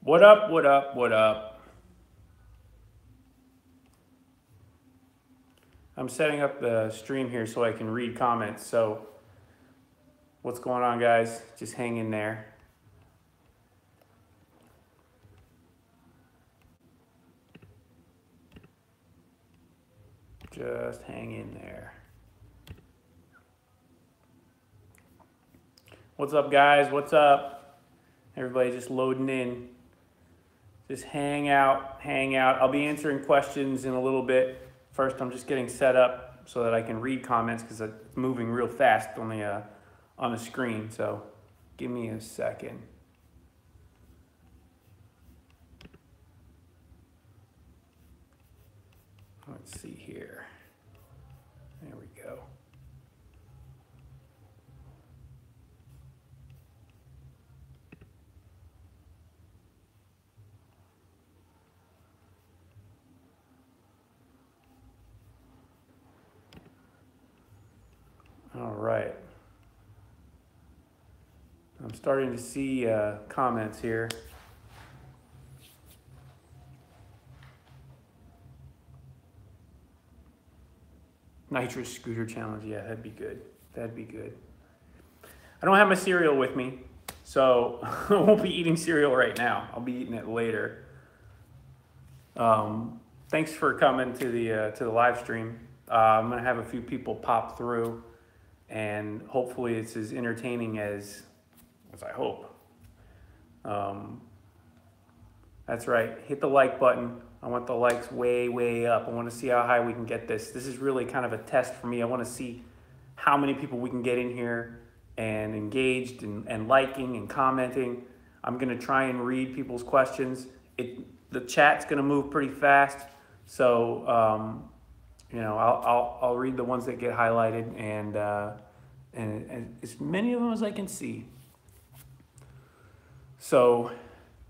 What up, what up, what up? I'm setting up the stream here so I can read comments. So what's going on, guys? Just hang in there. Just hang in there. What's up, guys? What's up? Everybody just loading in. Just hang out, hang out. I'll be answering questions in a little bit. First, I'm just getting set up so that I can read comments because it's moving real fast on the screen. So give me a second. Let's see here. There we go. All right. I'm starting to see comments here. Nitrous scooter challenge, yeah, that'd be good. That'd be good. I don't have my cereal with me, so I won't be eating cereal right now. I'll be eating it later. Thanks for coming to the live stream. I'm gonna have a few people pop through, and hopefully it's as entertaining as I hope. That's right. Hit the like button. I want the likes way, way up. I want to see how high we can get this. This is really kind of a test for me. I want to see how many people we can get in here and engaged and liking and commenting. I'm going to try and read people's questions. The chat's going to move pretty fast. So, you know, I'll read the ones that get highlighted and as many of them as I can see. So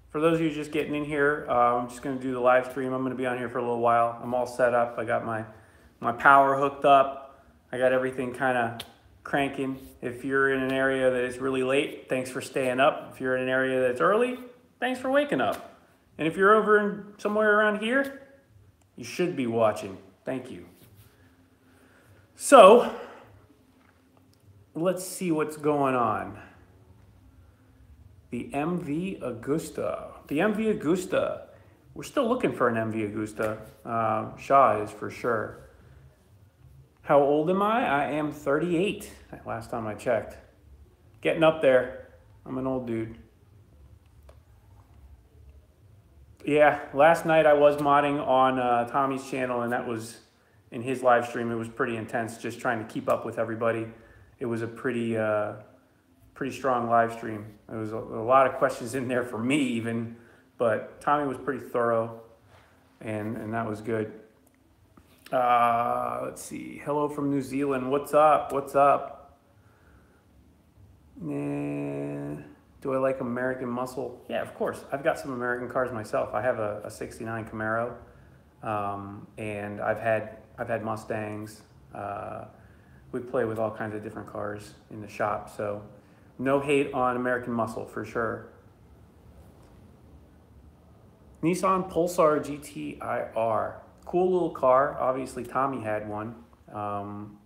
for those of you just getting in here, I'm just going to do the live stream. I'm going to be on here for a little while. I'm all set up. I got my power hooked up. I got everything kind of cranking. If you're in an area that is really late, thanks for staying up. If you're in an area that's early, thanks for waking up. And if you're over somewhere around here, you should be watching. Thank you. So let's see what's going on. The MV Agusta. The MV Agusta. We're still looking for an MV Agusta. Shaw is for sure. How old am I? I am 38. Last time I checked. Getting up there. I'm an old dude. Yeah, last night I was modding on Tommy's channel, and that was in his live stream. It was pretty intense, just trying to keep up with everybody. It was a pretty strong live stream. There was a lot of questions in there for me even, but Tommy was pretty thorough, and that was good. Let's see. Hello from New Zealand. What's up? What's up? Do I like American muscle? Yeah, of course. I've got some American cars myself. I have a 69 Camaro, and I've had Mustangs. We play with all kinds of different cars in the shop, so no hate on American muscle for sure. Nissan Pulsar Gti. Cool little car. Obviously, Tommy had one. I'd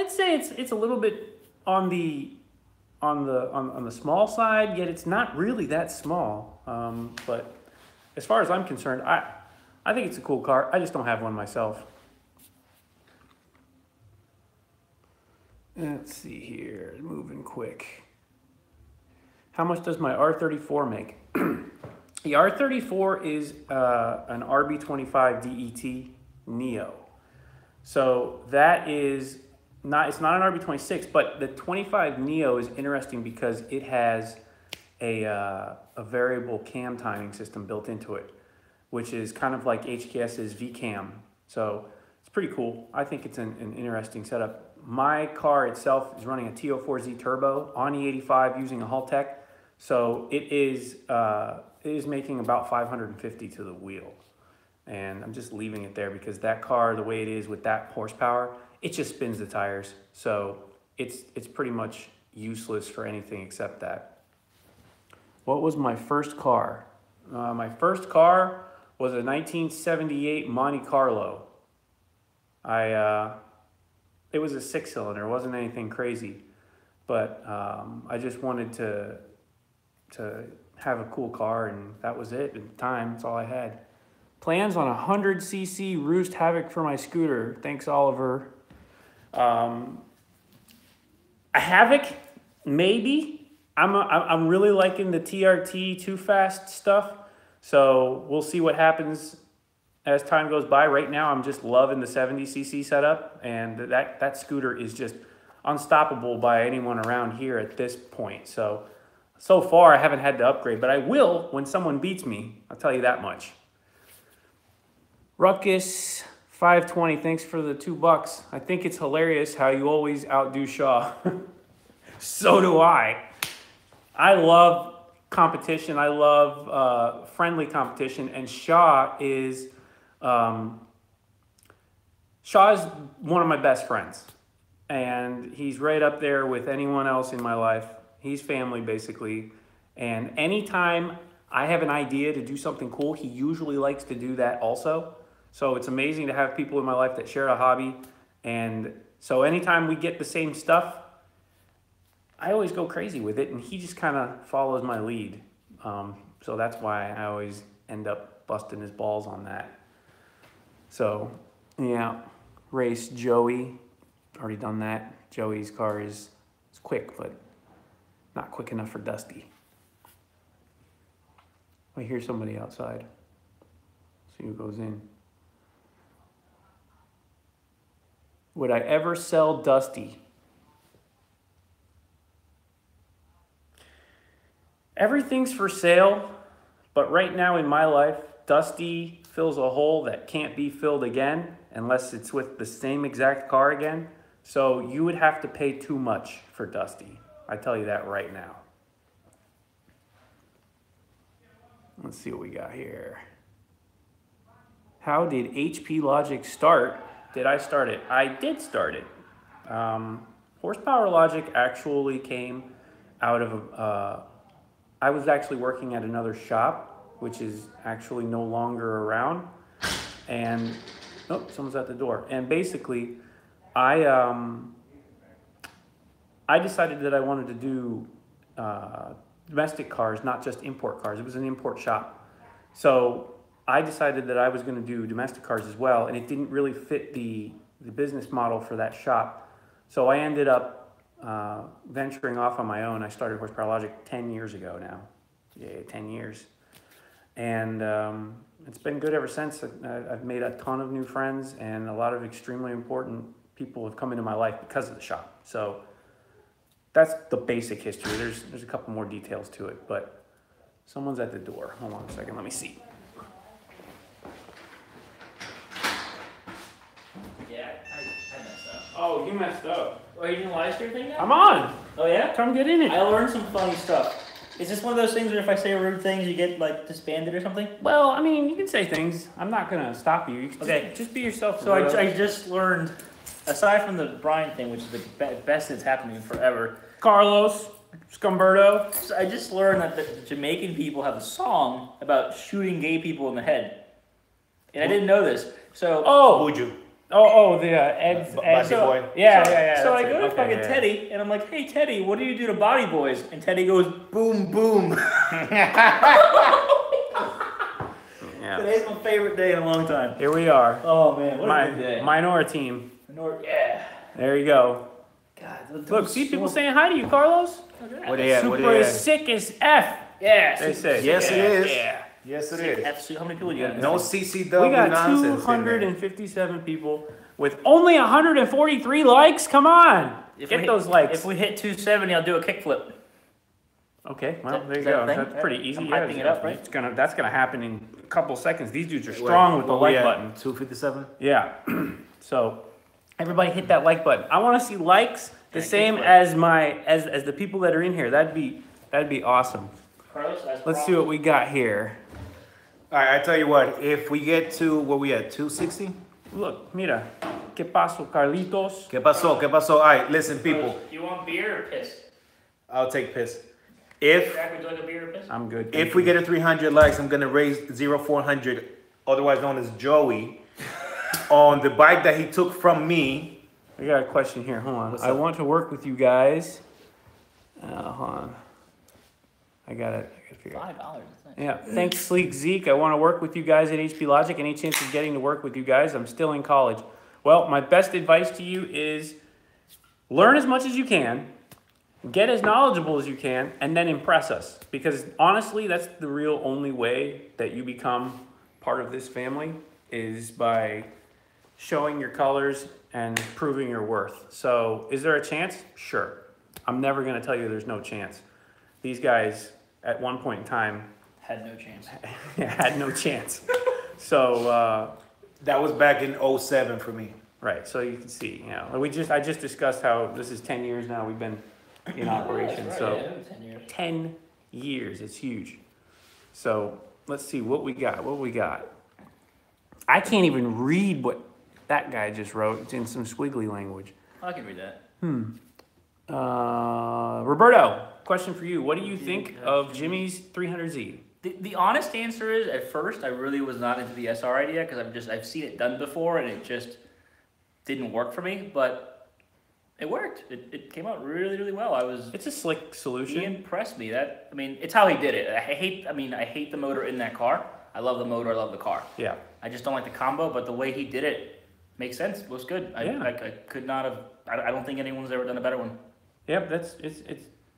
say it's a little bit on the small side, yet it's not really that small. But as far as I'm concerned, I think it's a cool car. I just don't have one myself. Let's see here, moving quick. How much does my R34 make? The R34 is an RB25 DET Neo. So that is it's not an RB26, but the 25 Neo is interesting because it has a variable cam timing system built into it, which is kind of like HKS's VCam. So it's pretty cool. I think it's an interesting setup. My car itself is running a T04Z turbo on E85 using a Haltech. So it is making about 550 to the wheel. And I'm just leaving it there because that car, the way it is with that horsepower, it just spins the tires. So it's pretty much useless for anything except that. What was my first car? My first car was a 1978 Monte Carlo. It was a 6-cylinder. It wasn't anything crazy, but I just wanted to have a cool car, and that was it at the time. That's all I had. Plans on a 100cc Roost Havoc for my scooter. Thanks, Oliver. A Havoc, maybe. I'm really liking the TRT Too Fast stuff, so we'll see what happens as time goes by. Right now, I'm just loving the 70cc setup, and that scooter is just unstoppable by anyone around here at this point. So far, I haven't had to upgrade, but I will when someone beats me. I'll tell you that much. Ruckus 520, thanks for the $2. I think it's hilarious how you always outdo Shaw. So do I. I love competition. I love friendly competition, and Shaw is one of my best friends, and he's right up there with anyone else in my life. He's family, basically, and anytime I have an idea to do something cool, he usually likes to do that also. So it's amazing to have people in my life that share a hobby, and so anytime we get the same stuff, I always go crazy with it, and he just kind of follows my lead. So that's why I always end up busting his balls on that. So, yeah, race Joey, already done that. Joey's car is quick, but not quick enough for Dusty. I hear somebody outside. See who goes in. Would I ever sell Dusty? Everything's for sale, but right now in my life, Dusty fills a hole that can't be filled again unless it's with the same exact car again. So you would have to pay too much for Dusty. I tell you that right now. Let's see what we got here. How did HP Logic start? Did I start it? I did start it. Horsepower Logic actually came out of I was actually working at another shop, which is actually no longer around. And, oh, someone's at the door. And basically, I decided that I wanted to do domestic cars, not just import cars. It was an import shop. So I decided that I was going to do domestic cars as well, and it didn't really fit the business model for that shop. So I ended up venturing off on my own. I started Horsepower Logic 10 years ago now. Yeah, 10 years. And it's been good ever since. I've made a ton of new friends, and a lot of extremely important people have come into my life because of the shop. So that's the basic history. There's a couple more details to it, but someone's at the door. Hold on a second, let me see. Yeah, I messed up. Oh, you messed up. Oh, you doing live stream thing now? I'm on. Oh yeah? Come get in it. I learned some funny stuff. Is this one of those things where if I say rude things, you get like disbanded or something? Well, I mean, you can say things. I'm not gonna stop you. Okay. Just be yourself. So I just learned, aside from the Brian thing, which is the best that's happened to me forever, Carlos, Scumberto. so I just learned that the Jamaican people have a song about shooting gay people in the head. And I didn't know this. So Buju. The Ed's Boy. Yeah. So I go to fucking Teddy, and I'm like, "Hey Teddy, what do you do to body boys?" And Teddy goes, "Boom, boom." Yeah. Today's my favorite day in a long time. Here we are. Oh man, what a good day. Minor team. Yeah. There you go. God, Look, see people saying hi to you, Carlos. What they at? What Super they is at? sick as F. Yeah. They say. Yes, it is. Yeah. Yes, it is. Absolutely. How many people do you got? No CCW We got nonsense. 257 people with only 143 likes. Come on, get those likes. If we hit 270, I'll do a kickflip. Okay, well, there you Is that go. a thing? That's pretty easy. I'm hyping it up, right? That's gonna happen in a couple seconds. These dudes are strong with the like button. 257. Yeah. So everybody hit that like button. I want to see likes the Yeah, same kickflip. as the people that are in here. That'd be awesome. Carlos, Let's see what we got here. All right, I tell you what. If we get to what we at 260. Look, mira. ¿Qué pasó, Carlitos? ¿Qué pasó? ¿Qué pasó? All right, listen, people. Do you want beer or piss? I'll take piss. If Jack, would you like a beer or piss? I'm good. if we get a 300 likes, I'm gonna raise 0400, otherwise known as Joey, on the bike that he took from me. I got a question here. Hold on. What's I up? want to work with you guys. Hold on. I got it. Figure out. $5. That's nice. Yeah. Thanks, Sleek Zeke. I want to work with you guys at HP Logic. Any chance of getting to work with you guys? I'm still in college. Well, my best advice to you is learn as much as you can, get as knowledgeable as you can, and then impress us. Because honestly, that's the real only way that you become part of this family is by showing your colors and proving your worth. So is there a chance? Sure. I'm never going to tell you there's no chance. These guys, at one point in time, Had no chance. had no chance. So, That was back in 07 for me. right, so you can see, you know, I just discussed how this is 10 years now we've been in operation, Right, so yeah, 10 years. 10 years, it's huge. So let's see what we got. I can't even read what that guy just wrote. It's in some squiggly language. I can read that. Roberto, question for you. What do you think of Jimmy's 300Z? The honest answer is, at first, I really was not into the SR idea because I've seen it done before and it just didn't work for me. But it worked. It came out really, really well. It's a slick He solution. impressed me. It's how he did it. I hate the motor in that car. I love the motor. I love the car. Yeah. I just don't like the combo. But the way he did it makes sense. Looks good. Yeah. I could not have. I don't think anyone's ever done a better one. Yep, it's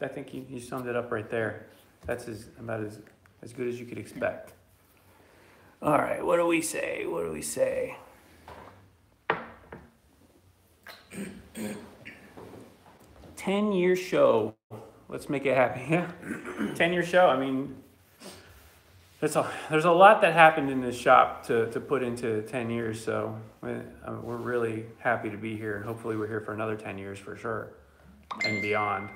I think you summed it up right there. That's about as good as you could expect. All right, what do we say? 10-year show. Let's make it happen. Yeah. 10-year show. I mean, there's a lot that happened in this shop to put into 10 years, so we're really happy to be here, and hopefully we're here for another 10 years for sure and beyond.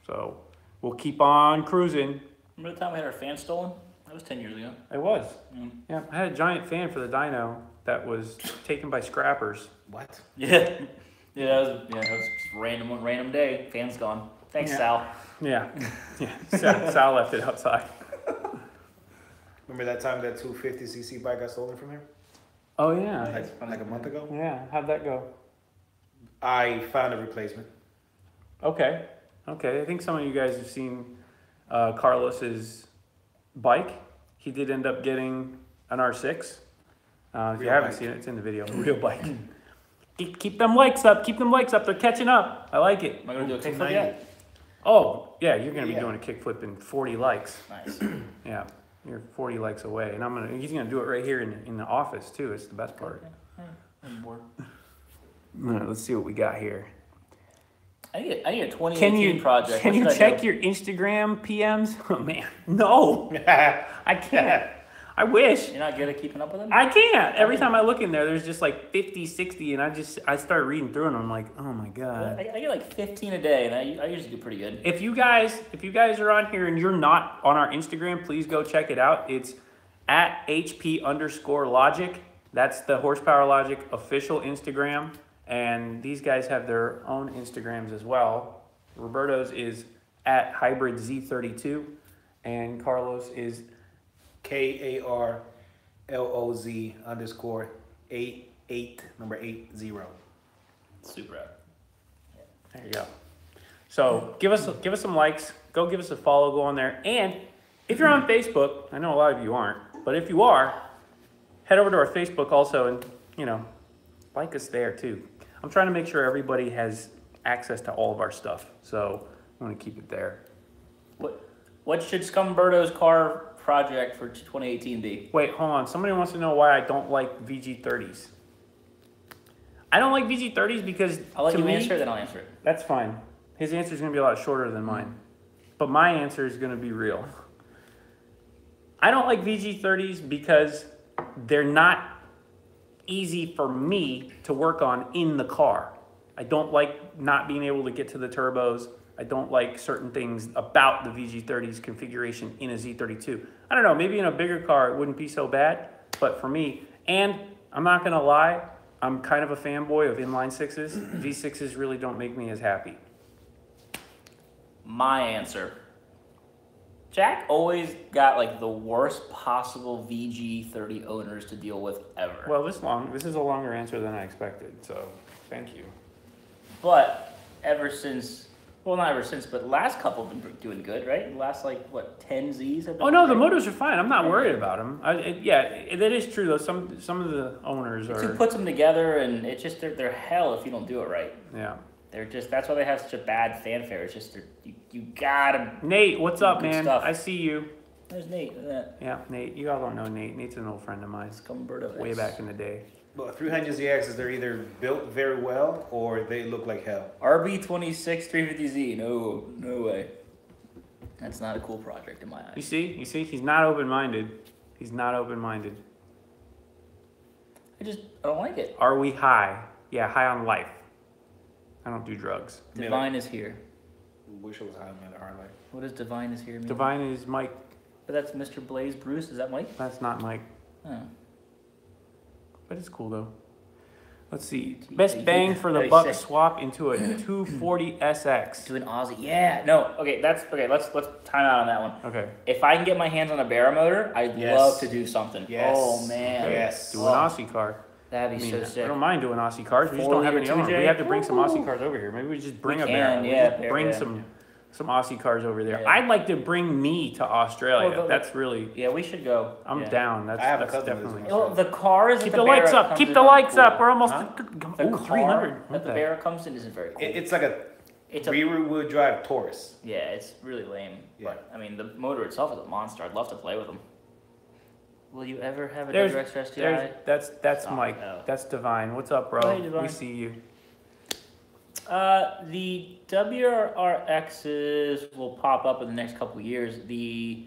So we'll keep on cruising. Remember the time we had our fan stolen? That was 10 years ago. It was. Mm. Yeah, I had a giant fan for the dyno that was taken by scrappers. What? Yeah. That was just random day. Fan's gone. Thanks, Yeah. Sal. Yeah. Sal left it outside. Remember that time that 250cc bike got stolen from him? Oh yeah. Like a month ago? Yeah. How'd that go? I found a replacement. Okay. I think some of you guys have seen Carlos's bike. He did end up getting an R6. If you Real haven't bike. seen it, it's in the video. Real bike. Keep them likes up. They're catching up. I like it. Am I going to do a Take kickflip 90. yet? Oh yeah, you're gonna be Yeah. doing a kickflip in 40 likes. Nice. Yeah, you're 40 likes away, and he's gonna do it right here in the office too. It's the best part. I'm bored. All right, let's see what we got here. I need a 2018 Can you project. Can What you should I check do? your Instagram PMs? Oh man, no, I can't. I wish. You're not good at keeping up with them? I can't. Every time I look in there, there's just like 50, 60, and I start reading through and I'm like, oh my god. I get like 15 a day, and I usually do pretty good. If you guys are on here and you're not on our Instagram, please go check it out. It's at HP_Logic. That's the Horsepower Logic official Instagram. And these guys have their own Instagrams as well. Roberto's is at HybridZ32, and Carlos is KARLOZ_88 Super out. There you go. So give us some likes. Go give us a follow. Go on there. And if you're on Facebook, I know a lot of you aren't, but if you are, head over to our Facebook also and like us there too. I'm trying to make sure everybody has access to all of our stuff, so I want to keep it there. What should Scumberto's car project for 2018 be? Wait, hold on. Somebody wants to know why I don't like VG30s. I don't like VG30s because I'll let to you me, answer, then I'll answer it. That's fine. His answer is going to be a lot shorter than mine. But my answer is going to be real. I don't like VG30s because they're not easy for me to work on in the car. I don't like not being able to get to the turbos. I don't like certain things about the VG30's configuration in a Z32. I don't know, maybe in a bigger car it wouldn't be so bad, but for me, and I'm not gonna lie, I'm kind of a fanboy of inline sixes. V6s really don't make me as happy. My answer. Jack always got like the worst possible VG30 owners to deal with ever. Well, this is a longer answer than I expected, so thank you. But ever since, well, not ever since, but last couple have been doing good, right? The last, like, what, 10 Zs have been Oh no, the great? motors are fine. I'm not worried about them. That is true though. Some of the owners It's are. who puts them together, and it's just, they're hell if you don't do it right. Yeah. They're just, that's why they have such a bad fanfare. It's just, you gotta. Nate, what's up, Good man? stuff. I see you. There's Nate, look at that. Yeah, Nate. You all don't know Nate. Nate's an old friend of mine. Scumberto Way X. back in the day. Well, 300ZXs, they're either built very well or they look like hell. RB26 350Z, no way. That's not a cool project in my You eyes. see, he's not open-minded. He's not open-minded. I don't like it. Are we high? Yeah, high on life. I don't do drugs. Divine is here. Wish it was high on the hard life. What does Divine is here mean? Divine is Mike. But that's Mr. Blaze Bruce, is that Mike? That's not Mike. Oh. But it's cool though. Let's see. Best bang for the buck swap into a 240SX. To an Aussie. Yeah, no, okay, let's time out on that one. Okay. If I can get my hands on a Barra motor, I'd Yes. love to do something. Yes. Oh man. Yes. Do an Aussie car. That'd I be mean, so sick. I don't mind doing Aussie cars. We just don't have any 4-liter owners. 2J. We have to bring some Aussie Woo. cars over here. Maybe we just bring We a can, Barra. yeah, We bring yeah. some Aussie cars over there. Yeah. I'd like to bring me to Australia. Well, That's really. Yeah, we should go. I'm Yeah. down. That's I have a that's cousin who's definitely. in Well, the cars Keep that the Barra lights up. comes Keep in the aren't lights cool. up. We're almost. Huh? The Ooh, car 300. that the Barra comes in isn't very cool. It's like a It's a rear-wheel drive Taurus. yeah, it's really lame. Yeah. But I mean, the motor itself is a monster. I'd love to play with them. Will you ever have a There's, WRX STI? that's Oh, Mike. no. That's Divine. What's up, bro? Oh, hey, Divine. We see you. The WRXs will pop up in the next couple of years. The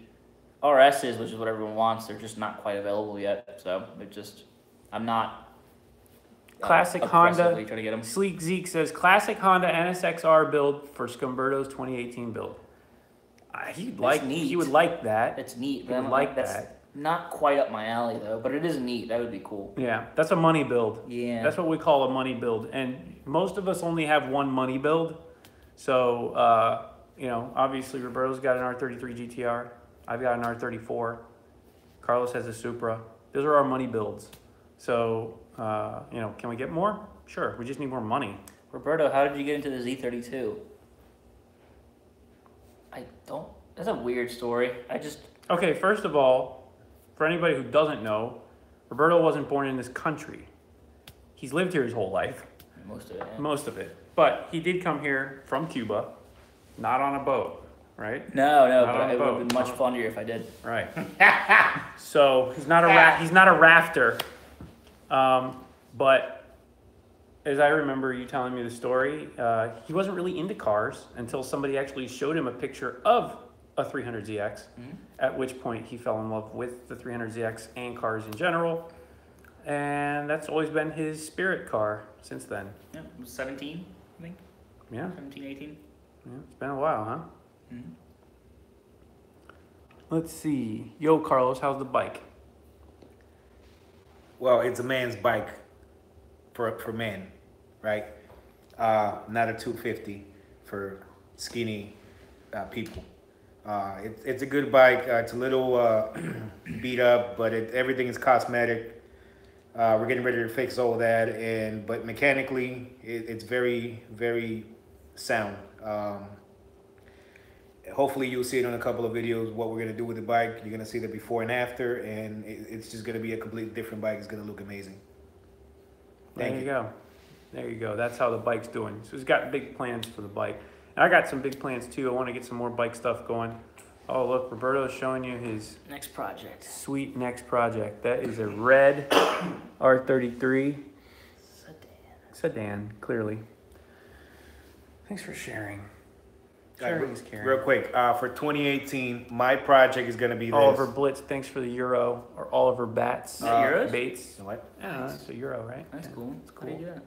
RSs, which is what everyone wants, they're just not quite available yet. So I'm not Classic aggressively Honda. trying to get them. Sleek Zeke says classic Honda NSXR build for Scumberto's 2018 build. He neat. would like that. It's neat. He would but like that's that. not quite up my alley though, but it is neat. That would be cool. Yeah, that's a money build. Yeah. That's what we call a money build, and most of us only have one money build. So obviously Roberto's got an R33 GTR. I've got an R34. Carlos has a Supra. Those are our money builds. So can we get more? Sure. We just need more money. Roberto, how did you get into the Z32? That's a weird story. Okay, first of all, for anybody who doesn't know, Roberto wasn't born in this country. He's lived here his whole life, Most of it. Yeah. most of it. But he did come here from Cuba, not on a boat, right? No, Not on but a it would have boat. been much funnier if I did. Right. So he's not a rafter. But as I remember you telling me the story, he wasn't really into cars until somebody actually showed him a picture of a 300ZX, at which point he fell in love with the 300ZX and cars in general. And that's always been his spirit car since then. Yeah, it was 17, I think. Yeah, 17, 18. yeah, it's been a while, huh? Mm-hmm. Let's see. Yo, Carlos, how's the bike? Well, it's a man's bike for men, right? Not a 250 for skinny people. It's a good bike. It's a little beat up, but everything is cosmetic. We're getting ready to fix all that, but mechanically, it's very, very sound. Hopefully, you'll see it on a couple of videos. What we're gonna do with the bike, you're gonna see the before and after, and it's just gonna be a completely different bike. It's gonna look amazing. There you go. There you go. That's how the bike's doing. So he's got big plans for the bike. And I got some big plans too. I want to get some more bike stuff going. Oh, look, Roberto's showing you his Next project. sweet next project. That is a red R33 sedan, clearly. Thanks for sharing. Sharing is caring. Real quick, for 2018, my project is gonna be this. Oliver Blitz, thanks for the Euro. Or Oliver Bats. Is that Euros? Bates. You know what? I don't know, it's a Euro, right? That's Yeah, cool. It's How do you cool. do that?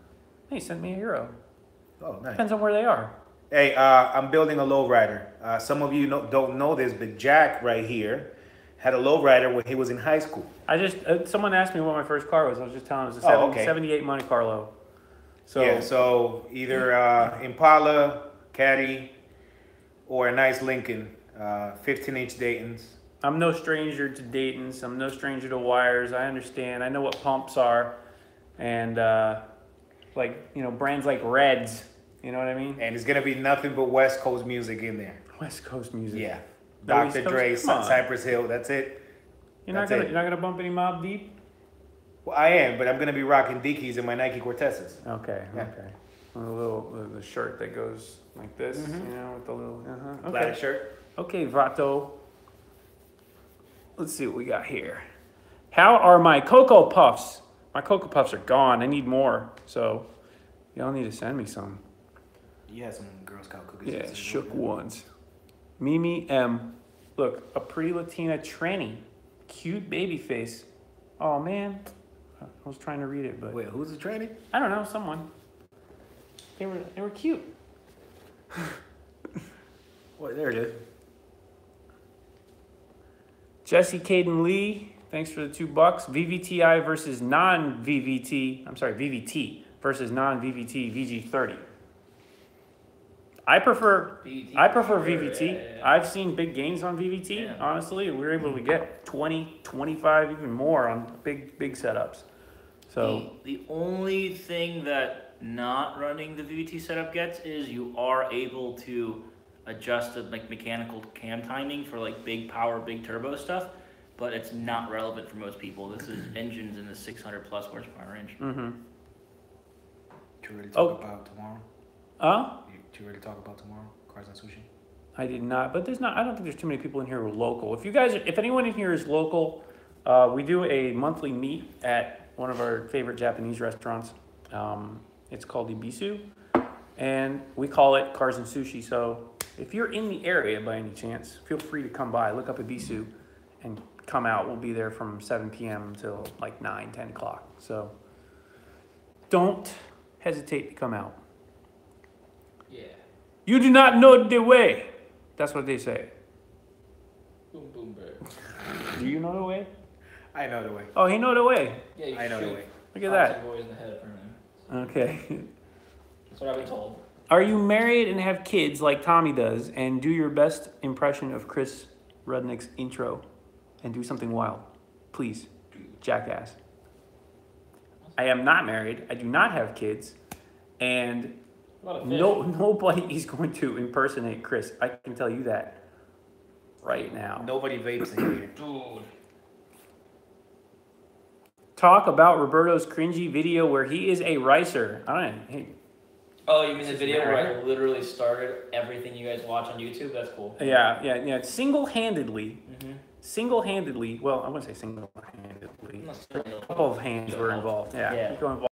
He sent me a Euro. Oh, nice. Depends on where they are. Hey, I'm building a lowrider. Some of you don't know this, but Jack right here had a lowrider when he was in high school. I just, someone asked me what my first car was. I was just telling them it was a Oh, okay. 78 Monte Carlo. So, Yeah, so either Impala, Caddy, or a nice Lincoln. 15-inch Dayton's. I'm no stranger to Dayton's. I'm no stranger to wires. I understand. I know what pumps are, and brands like Reds. You know what I mean? And it's gonna be nothing but West Coast music in there. West Coast music. Yeah. No Dr. East Coast? Dre, Come on. Cypress Hill. That's it. You're not gonna bump any Mobb Deep? Well, I am, but I'm gonna be rocking Dickies and my Nike Cortezes. Okay. Yeah. Okay. The shirt that goes like this, with the little. Okay. Plaid shirt. Okay, Vato. Let's see what we got here. How are my Cocoa Puffs? My Cocoa Puffs are gone. I need more. So, y'all need to send me some. You had some Girl Scout cookies. Yeah, shook ones. Mimi M. Look, a pretty Latina tranny. Cute baby face. Oh, man. I was trying to read it, but... Wait, who's the tranny? I don't know, someone. They were cute. Wait, there it is. Jesse Caden Lee, thanks for the $2. VVTi versus non-VVT. I'm sorry, VVT versus non-VVT VG30. I prefer VVT. Yeah. I've seen big gains on VVT. Yeah. Honestly, we were able to get 20, 25, even more on big setups. So the only thing that not running the VVT setup gets is you are able to adjust the mechanical cam timing for big power, big turbo stuff, but it's not relevant for most people. This is engines in the 600 plus horsepower range. Did you really talk about tomorrow? Did you really talk about tomorrow? Cars and Sushi? I did not, but I don't think there's too many people in here who are local. If anyone in here is local, we do a monthly meet at one of our favorite Japanese restaurants. It's called Ibisu, and we call it Cars and Sushi. So if you're in the area by any chance, feel free to come by, look up Ibisu, and come out. We'll be there from 7 p.m. until 9, 10 o'clock. So don't hesitate to come out. Yeah. You do not know the way. That's what they say. Boom, boom, bird. Do you know the way? I know the way. Oh, he know the way. Yeah, I know the way. Look at that. Boys in the head, apparently. Okay. That's what I've been told. Are you married and have kids like Tommy does, and do your best impression of Chris Rudnick's intro and do something wild? Please, jackass. I am not married. I do not have kids, and nobody is going to impersonate Chris. I can tell you that right now. Nobody vapes in here. Dude. Talk about Roberto's cringy video where he is a ricer. I don't know. Hey, Oh, you mean the video where I literally started everything you guys watch on YouTube? That's cool. yeah. Single-handedly, well, I wouldn't say single-handedly. A couple of hands were involved. Yeah. Go involved.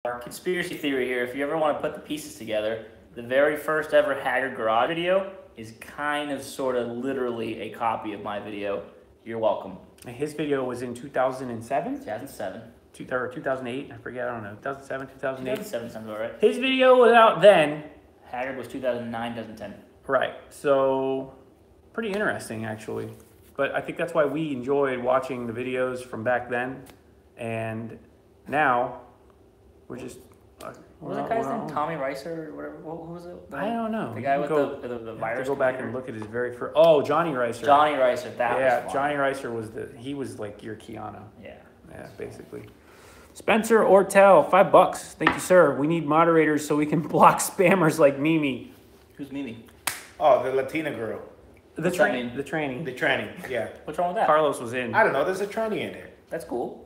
Our conspiracy theory here, if you ever want to put the pieces together, the very first ever Haggard Garage video is kind of, sort of, literally a copy of my video. You're welcome. And his video was in 2007? 2007. Or 2008, I forget, I don't know. 2007, 2008. 2007 sounds all right. His video was out then. Haggard was 2009, 2010. Right. So, pretty interesting, actually. But I think that's why we enjoyed watching the videos from back then. And now, we're just... What was that guy's name? Tommy Ricer or whatever? Who was it? I don't know. The guy with the virus. Go back and look at his very first... Oh, Johnny Ricer. Johnny Ricer. That was fun. Johnny Ricer was he was like your Keanu. Yeah. Yeah, basically. Spencer Ortel, $5. Thank you, sir. We need moderators so we can block spammers like Mimi. Who's Mimi? Oh, the Latina girl. The What's that mean? tranny. The tranny, yeah. What's wrong with that? Carlos was in. I don't know, there's a tranny in there. That's cool.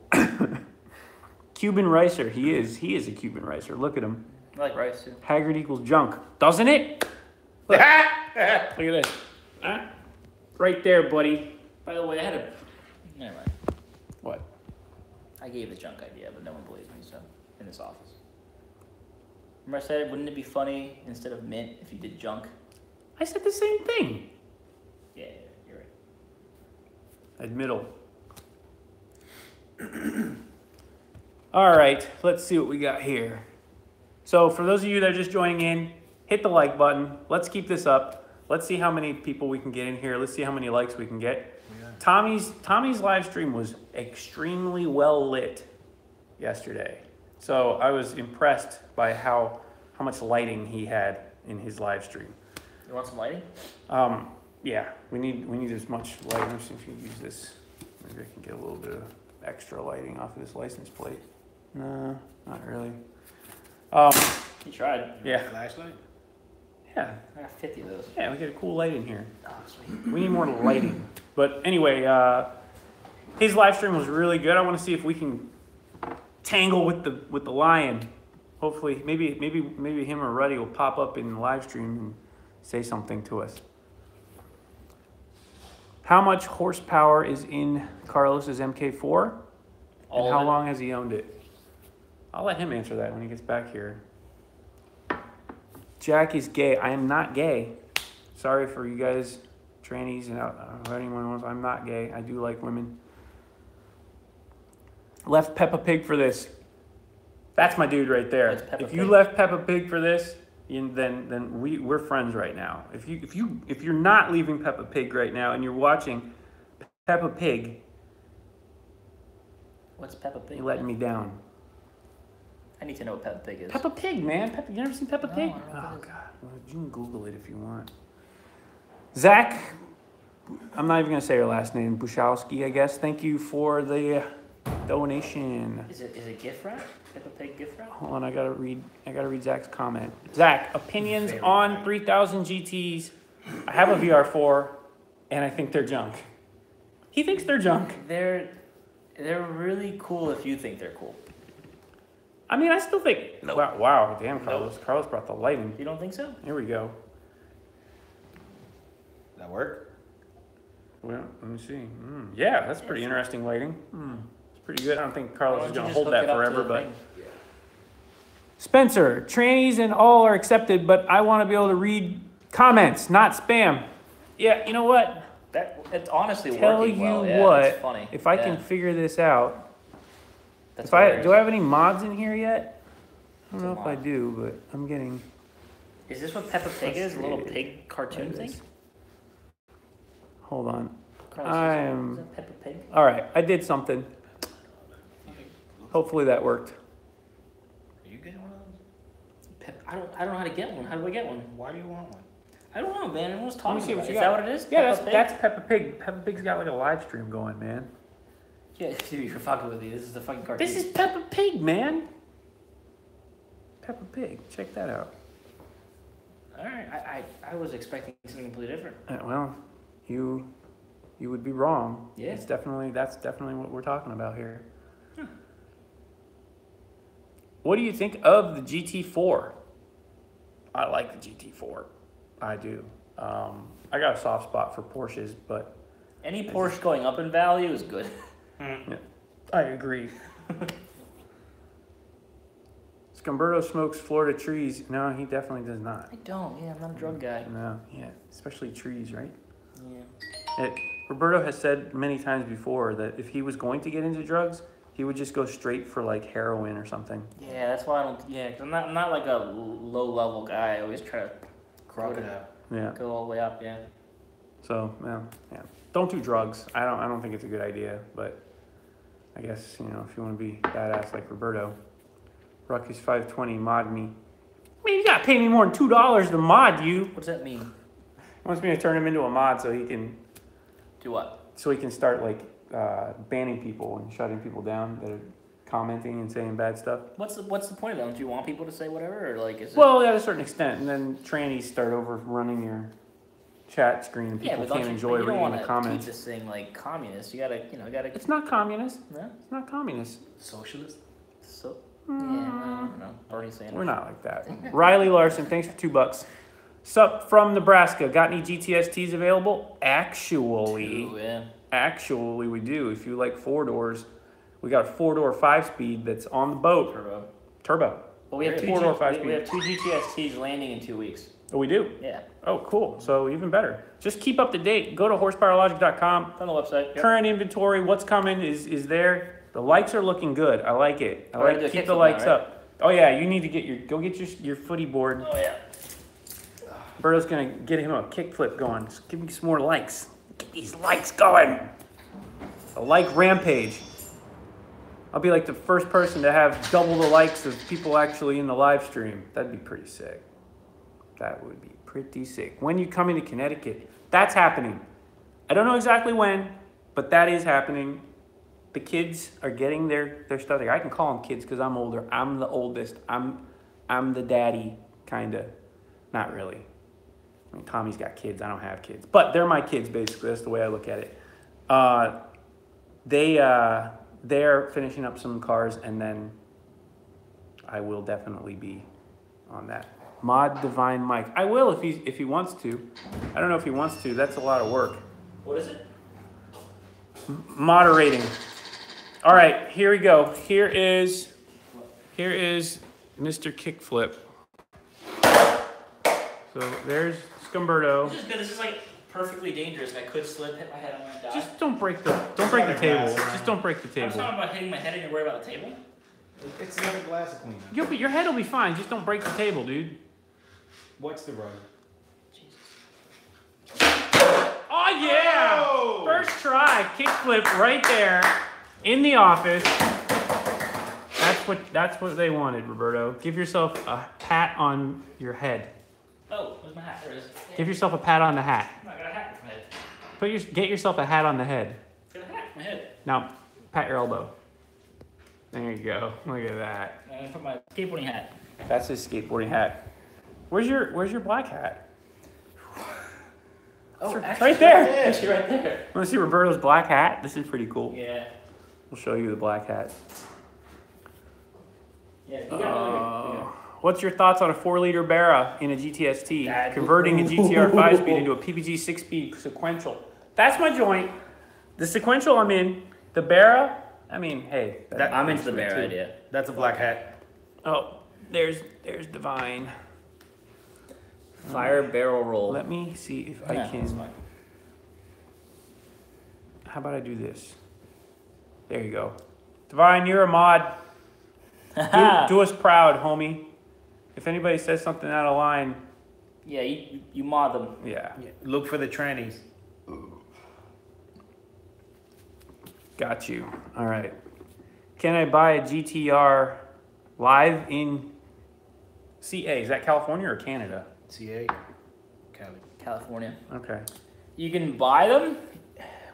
Cuban Ricer. He is a Cuban Ricer. Look at him. I like rice too. Haggard equals junk. Doesn't it? Look, look at this. Right there, buddy. By the way, I had a... Never mind. What? I gave the junk idea, but no one believes me, so... In this office. Remember I said, wouldn't it be funny, instead of mint, if you did junk? I said the same thing. Yeah, you're right. Admittal. All right, let's see what we got here. So for those of you that are just joining in, hit the like button. Let's keep this up. Let's see how many people we can get in here. Let's see how many likes we can get. Yeah. Tommy's live stream was extremely well lit yesterday. So I was impressed by how much lighting he had in his live stream. You want some lighting? Yeah, we need as much light. I'm just if you use this, maybe I can get a little bit of extra lighting off of this license plate. No, not really. You tried. Yeah. Flashlight? Yeah. I got 50 of those. Yeah, we get a cool light in here. Oh, sweet. We need more lighting. But anyway, his live stream was really good. I want to see if we can tangle with the lion. Hopefully, maybe him or Ruddy will pop up in the live stream and say something to us. How much horsepower is in Carlos's MK4? And how long has he owned it? I'll let him answer that when he gets back here. Jack is gay. I am not gay. Sorry for you guys, trannies, and anyone else. I'm not gay. I do like women. Left Peppa Pig for this. That's my dude right there. If you left Peppa Pig for this, then we're friends right now. If you're not leaving Peppa Pig right now and you're watching Peppa Pig, what's Peppa Pig? you're letting me down. I need to know what Peppa Pig is. Peppa Pig, man. You never seen Peppa Pig? I don't know Oh God, well, you can Google it if you want. Zach, I'm not even gonna say her last name. Bushowski, I guess. Thank you for the donation. Is it gift wrap? Peppa Pig gift wrap? Hold on, I gotta read Zach's comment. Zach, opinions on 3000 GTs. I have a VR4, and I think they're junk. He thinks they're junk. They're really cool if you think they're cool. I mean, I still think. Nope. Wow, damn, Carlos. Nope. Carlos brought the lighting. You don't think so? Here we go. That work? Well, let me see. Yeah, that's pretty interesting lighting. It's pretty good. I don't think Carlos is going to hold that forever, but. Spencer, trannies and all are accepted, but I want to be able to read comments, not spam. Yeah, you know what? It's honestly Tell working well. you Yeah, what, it's funny. if I can figure this out. That's Do I have any mods in here yet? I don't know if I mod? do, but I'm getting. Is this what Peppa Pig is? A little frustrated. pig cartoon There it thing? is. Hold on. Carlos, I is am. that Peppa Pig? All right, I did something. Hopefully that worked. Are you getting one of those? I don't know how to get one. How do I get one? Why do you want one? I don't know, man. Everyone's Let talking me see about what it. you Is got. that what it is? Yeah, Peppa Pig? that's Peppa Pig. Peppa Pig's got like a live stream going, man. Yeah, dude, you're fucking with me. This is the fucking cartoon. This is Peppa Pig, man. Peppa Pig. Check that out. All right. I was expecting something completely different. Well, you would be wrong. Yeah. That's definitely what we're talking about here. What do you think of the GT4? I like the GT4. I do. I got a soft spot for Porsches, but Any Porsche going up in value is good. yeah, I agree. Scumberto smokes Florida trees. No, he definitely does not. I don't. Yeah, I'm not a drug guy. No, yeah, especially trees, right? Yeah. Roberto has said many times before that if he was going to get into drugs, he would just go straight for like heroin or something. Yeah, that's why I don't. Yeah, cause I'm not like a low level guy. I always try to Crocodile. Yeah. go all the way up. Yeah. So, well, yeah. Don't do drugs. I don't think it's a good idea, but I guess, if you want to be badass like Roberto. Ruckus 520 mod me. I mean, you gotta pay me more than $2 to mod you. What does that mean? He wants me to turn him into a mod so he can Do what? start like banning people and shutting people down that are commenting and saying bad stuff. What's the point of that? Don't you want people to say whatever, or like is it? Well, at a certain extent, and then trannies start overrunning your chat screen and people yeah, but can't enjoy you don't reading want the to comments. keep this thing like communist. You gotta. It's not communist. No? It's not communist. Socialist? So. Yeah, I don't know. Bernie Sanders. We're not like that. Riley Larson, thanks for $2. Sup from Nebraska. Got any GTSTs available? Actually, Ooh, yeah. Actually, we do. If you like 4-doors, we got a 4-door 5-speed that's on the boat. Turbo. Well, we have Really? 4-door 5-speed. we have two GTSTs landing in 2 weeks. Oh, we do? Yeah. Oh, cool. So even better. Just keep up to date. Go to horsepowerlogic.com. It's on the website. Yep. Current inventory, what's coming is there. The likes are looking good. I like it. I We're gonna like do a keep the kickflip likes now, right? up. Oh yeah, you need to go get your footy board. Oh yeah. Berto's gonna get him a kickflip going. Just give me some more likes. Get these likes going. A like rampage. I'll be like the first person to have double the likes of people actually in the live stream. That'd be pretty sick. That would be pretty Pretty sick. When you coming to Connecticut? That's happening. I don't know exactly when, but that is happening. The kids are getting their stuff there. I can call them kids because I'm older. I'm the oldest. I'm the daddy, kind of. Not really. I mean, Tommy's got kids. I don't have kids. But they're my kids, basically. That's the way I look at it. They're finishing up some cars, and then I will definitely be on that. Mod Divine Mike. I will if he wants to. I don't know if he wants to. That's a lot of work. What is it? Moderating. All right, here we go. Here is Mr. Kickflip. So there's Scumberto. This is good. This is like perfectly dangerous. I could slip, hit my head, I might die. Just don't break the table. Just don't break the I'm table. talking about hitting my head and you're worried about the table? It's another glass of cleaner. Your head will be fine. Just don't break the table, dude. What's the rug? Oh yeah! Oh! First try, kickflip right there in the office. That's what they wanted, Roberto. Give yourself a pat on your head. Oh, where's my hat? There it is. Give yourself a pat on the hat. I got a hat for my head. Get yourself a hat on the head. Got a hat for my head. Now, pat your elbow. There you go. Look at that. I'm gonna put my skateboarding hat. That's his skateboarding hat. Where's your black hat? Oh, It's actually, right there. Actually, right there. Want to see Roberto's black hat? This is pretty cool. Yeah. We'll show you the black hat. Yeah. You got it. What's your thoughts on a 4-liter Barra in a GTST? That- Converting a GTR 5-speed into a PPG 6-speed sequential. That's my joint. The sequential I'm in. The Barra, I mean, hey. I'm into the bear too. idea. That's a black hat. Oh, there's Divine. Fire barrel roll. Let me see if Yeah, I that's can. fine. How about I do this? There you go. Divine, you're a mod. Do us proud, homie. If anybody says something out of line, Yeah, you mod them. yeah. Look for the trannies. Got you. All right. Can I buy a GTR live in CA? Is that California or Canada? CA. Cali. California. Okay. You can buy them.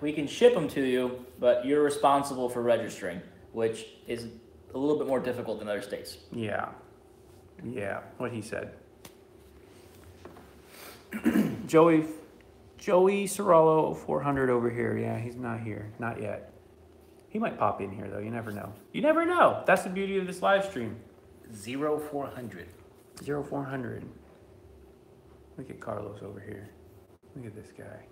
We can ship them to you, but you're responsible for registering, which is a little bit more difficult than other states. Yeah. Yeah, what he said. Joey Sorello 400 over here. Yeah, he's not here. Not yet. He might pop in here, though. You never know. You never know. That's the beauty of this live stream. 0400. 0400. Look at Carlos over here. Look at this guy.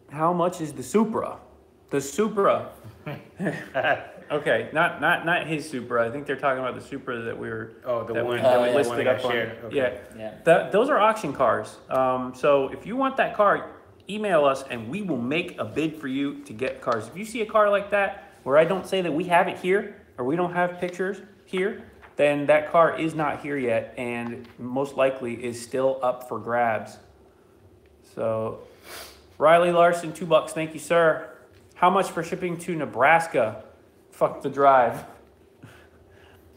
How much is the Supra? The Supra. Okay, not his Supra. I think they're talking about the Supra that we were. Oh, the that one we that listed up on. shared. Okay. Yeah, Yeah. those are auction cars. So if you want that car, email us and we will make a bid for you to get cars. If you see a car like that where I don't say that we have it here or we don't have pictures here, then that car is not here yet and most likely is still up for grabs. So Riley Larson, $2. Thank you, sir. How much for shipping to Nebraska? Fuck the drive.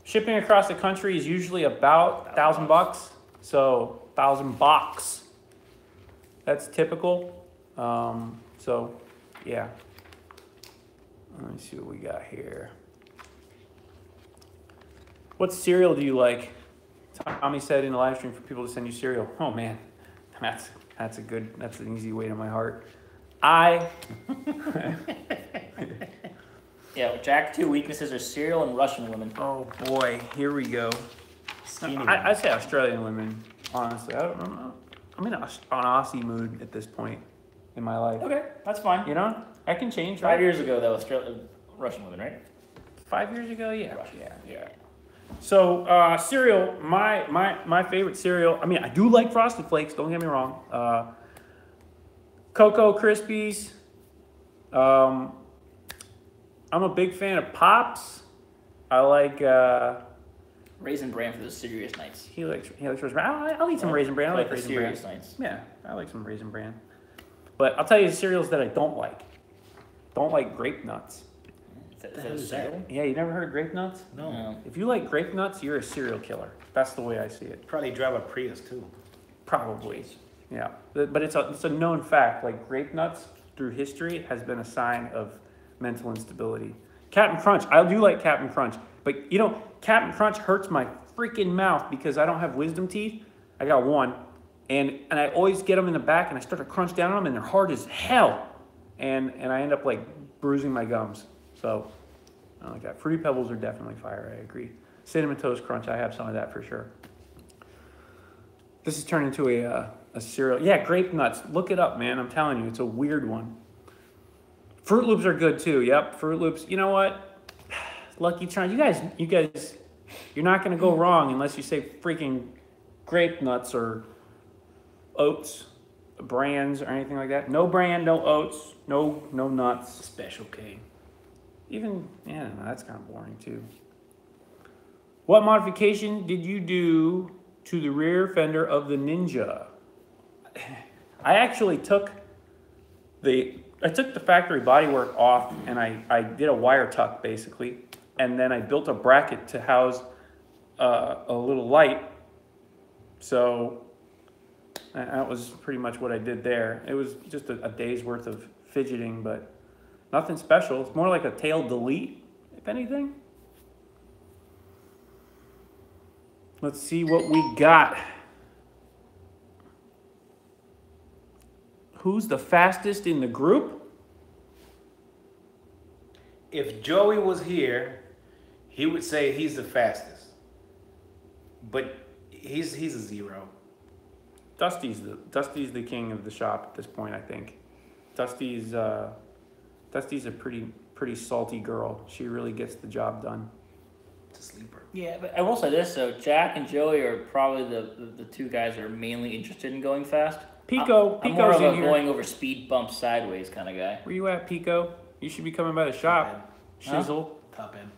Shipping across the country is usually about $1,000. So $1,000. That's typical. So yeah. Let me see what we got here. What cereal do you like? Tommy said in the live stream for people to send you cereal. Oh man, that's an easy way to my heart. Yeah, Jack 2 weaknesses are cereal and Russian women. Oh boy, here we go. I say Australian women, honestly. I'm in an Aussie mood at this point in my life. Okay, that's fine. You know, I can change. 5 Right? years ago, though, Russian women, right? 5 years ago, yeah. Russian. Yeah. So cereal, my favorite cereal. I mean, I do like Frosted Flakes. Don't get me wrong. Cocoa Krispies. I'm a big fan of Pops. I like. Raisin Bran for the serious nights. He likes Raisin Bran. I'll eat some Raisin Bran. I like the Raisin Bran. serious nights. Yeah, I like some Raisin Bran. But I'll tell you the cereals that I don't like. Don't like grape nuts. Is that a cereal? Yeah, you never heard of grape nuts? No. If you like grape nuts, you're a serial killer. That's the way I see it. Probably drive a Prius too. Probably. Yeah. But it's a known fact. Like grape nuts through history has been a sign of mental instability. Captain Crunch. I do like Captain Crunch. But you know, Captain Crunch hurts my freaking mouth because I don't have wisdom teeth. I got one. And I always get them in the back and I start to crunch down on them and they're hard as hell. And I end up like bruising my gums. So I don't like that. Fruity Pebbles are definitely fire, I agree. Cinnamon Toast Crunch, I have some of that for sure. This has turned into a cereal. Yeah, grape nuts. Look it up, man. I'm telling you, it's a weird one. Fruit Loops are good too. Yep, Fruit Loops. You know what? Lucky Charms. You guys, you're not gonna go wrong unless you say freaking grape nuts or oats brands or anything like that. No brand, no oats, no nuts. Special K. Even, yeah, no, that's kind of boring too. What modification did you do to the rear fender of the Ninja? I actually took the factory bodywork off and I did a wire tuck basically, and then I built a bracket to house a little light. So that was pretty much what I did there. It was just a day's worth of fidgeting, but nothing special. It's more like a tail delete, if anything. Let's see what we got. Who's the fastest in the group? If Joey was here, he would say he's the fastest. But he's a zero. Dusty's the king of the shop at this point, I think. Dusty's a pretty salty girl. She really gets the job done. It's a sleeper. Yeah, but I will say this though, Jack and Joey are probably the two guys that are mainly interested in going fast. Pico's I'm more of a in here. going over speed bumps sideways kind of guy. Where you at, Pico? You should be coming by the shop. Shizzle. Top end.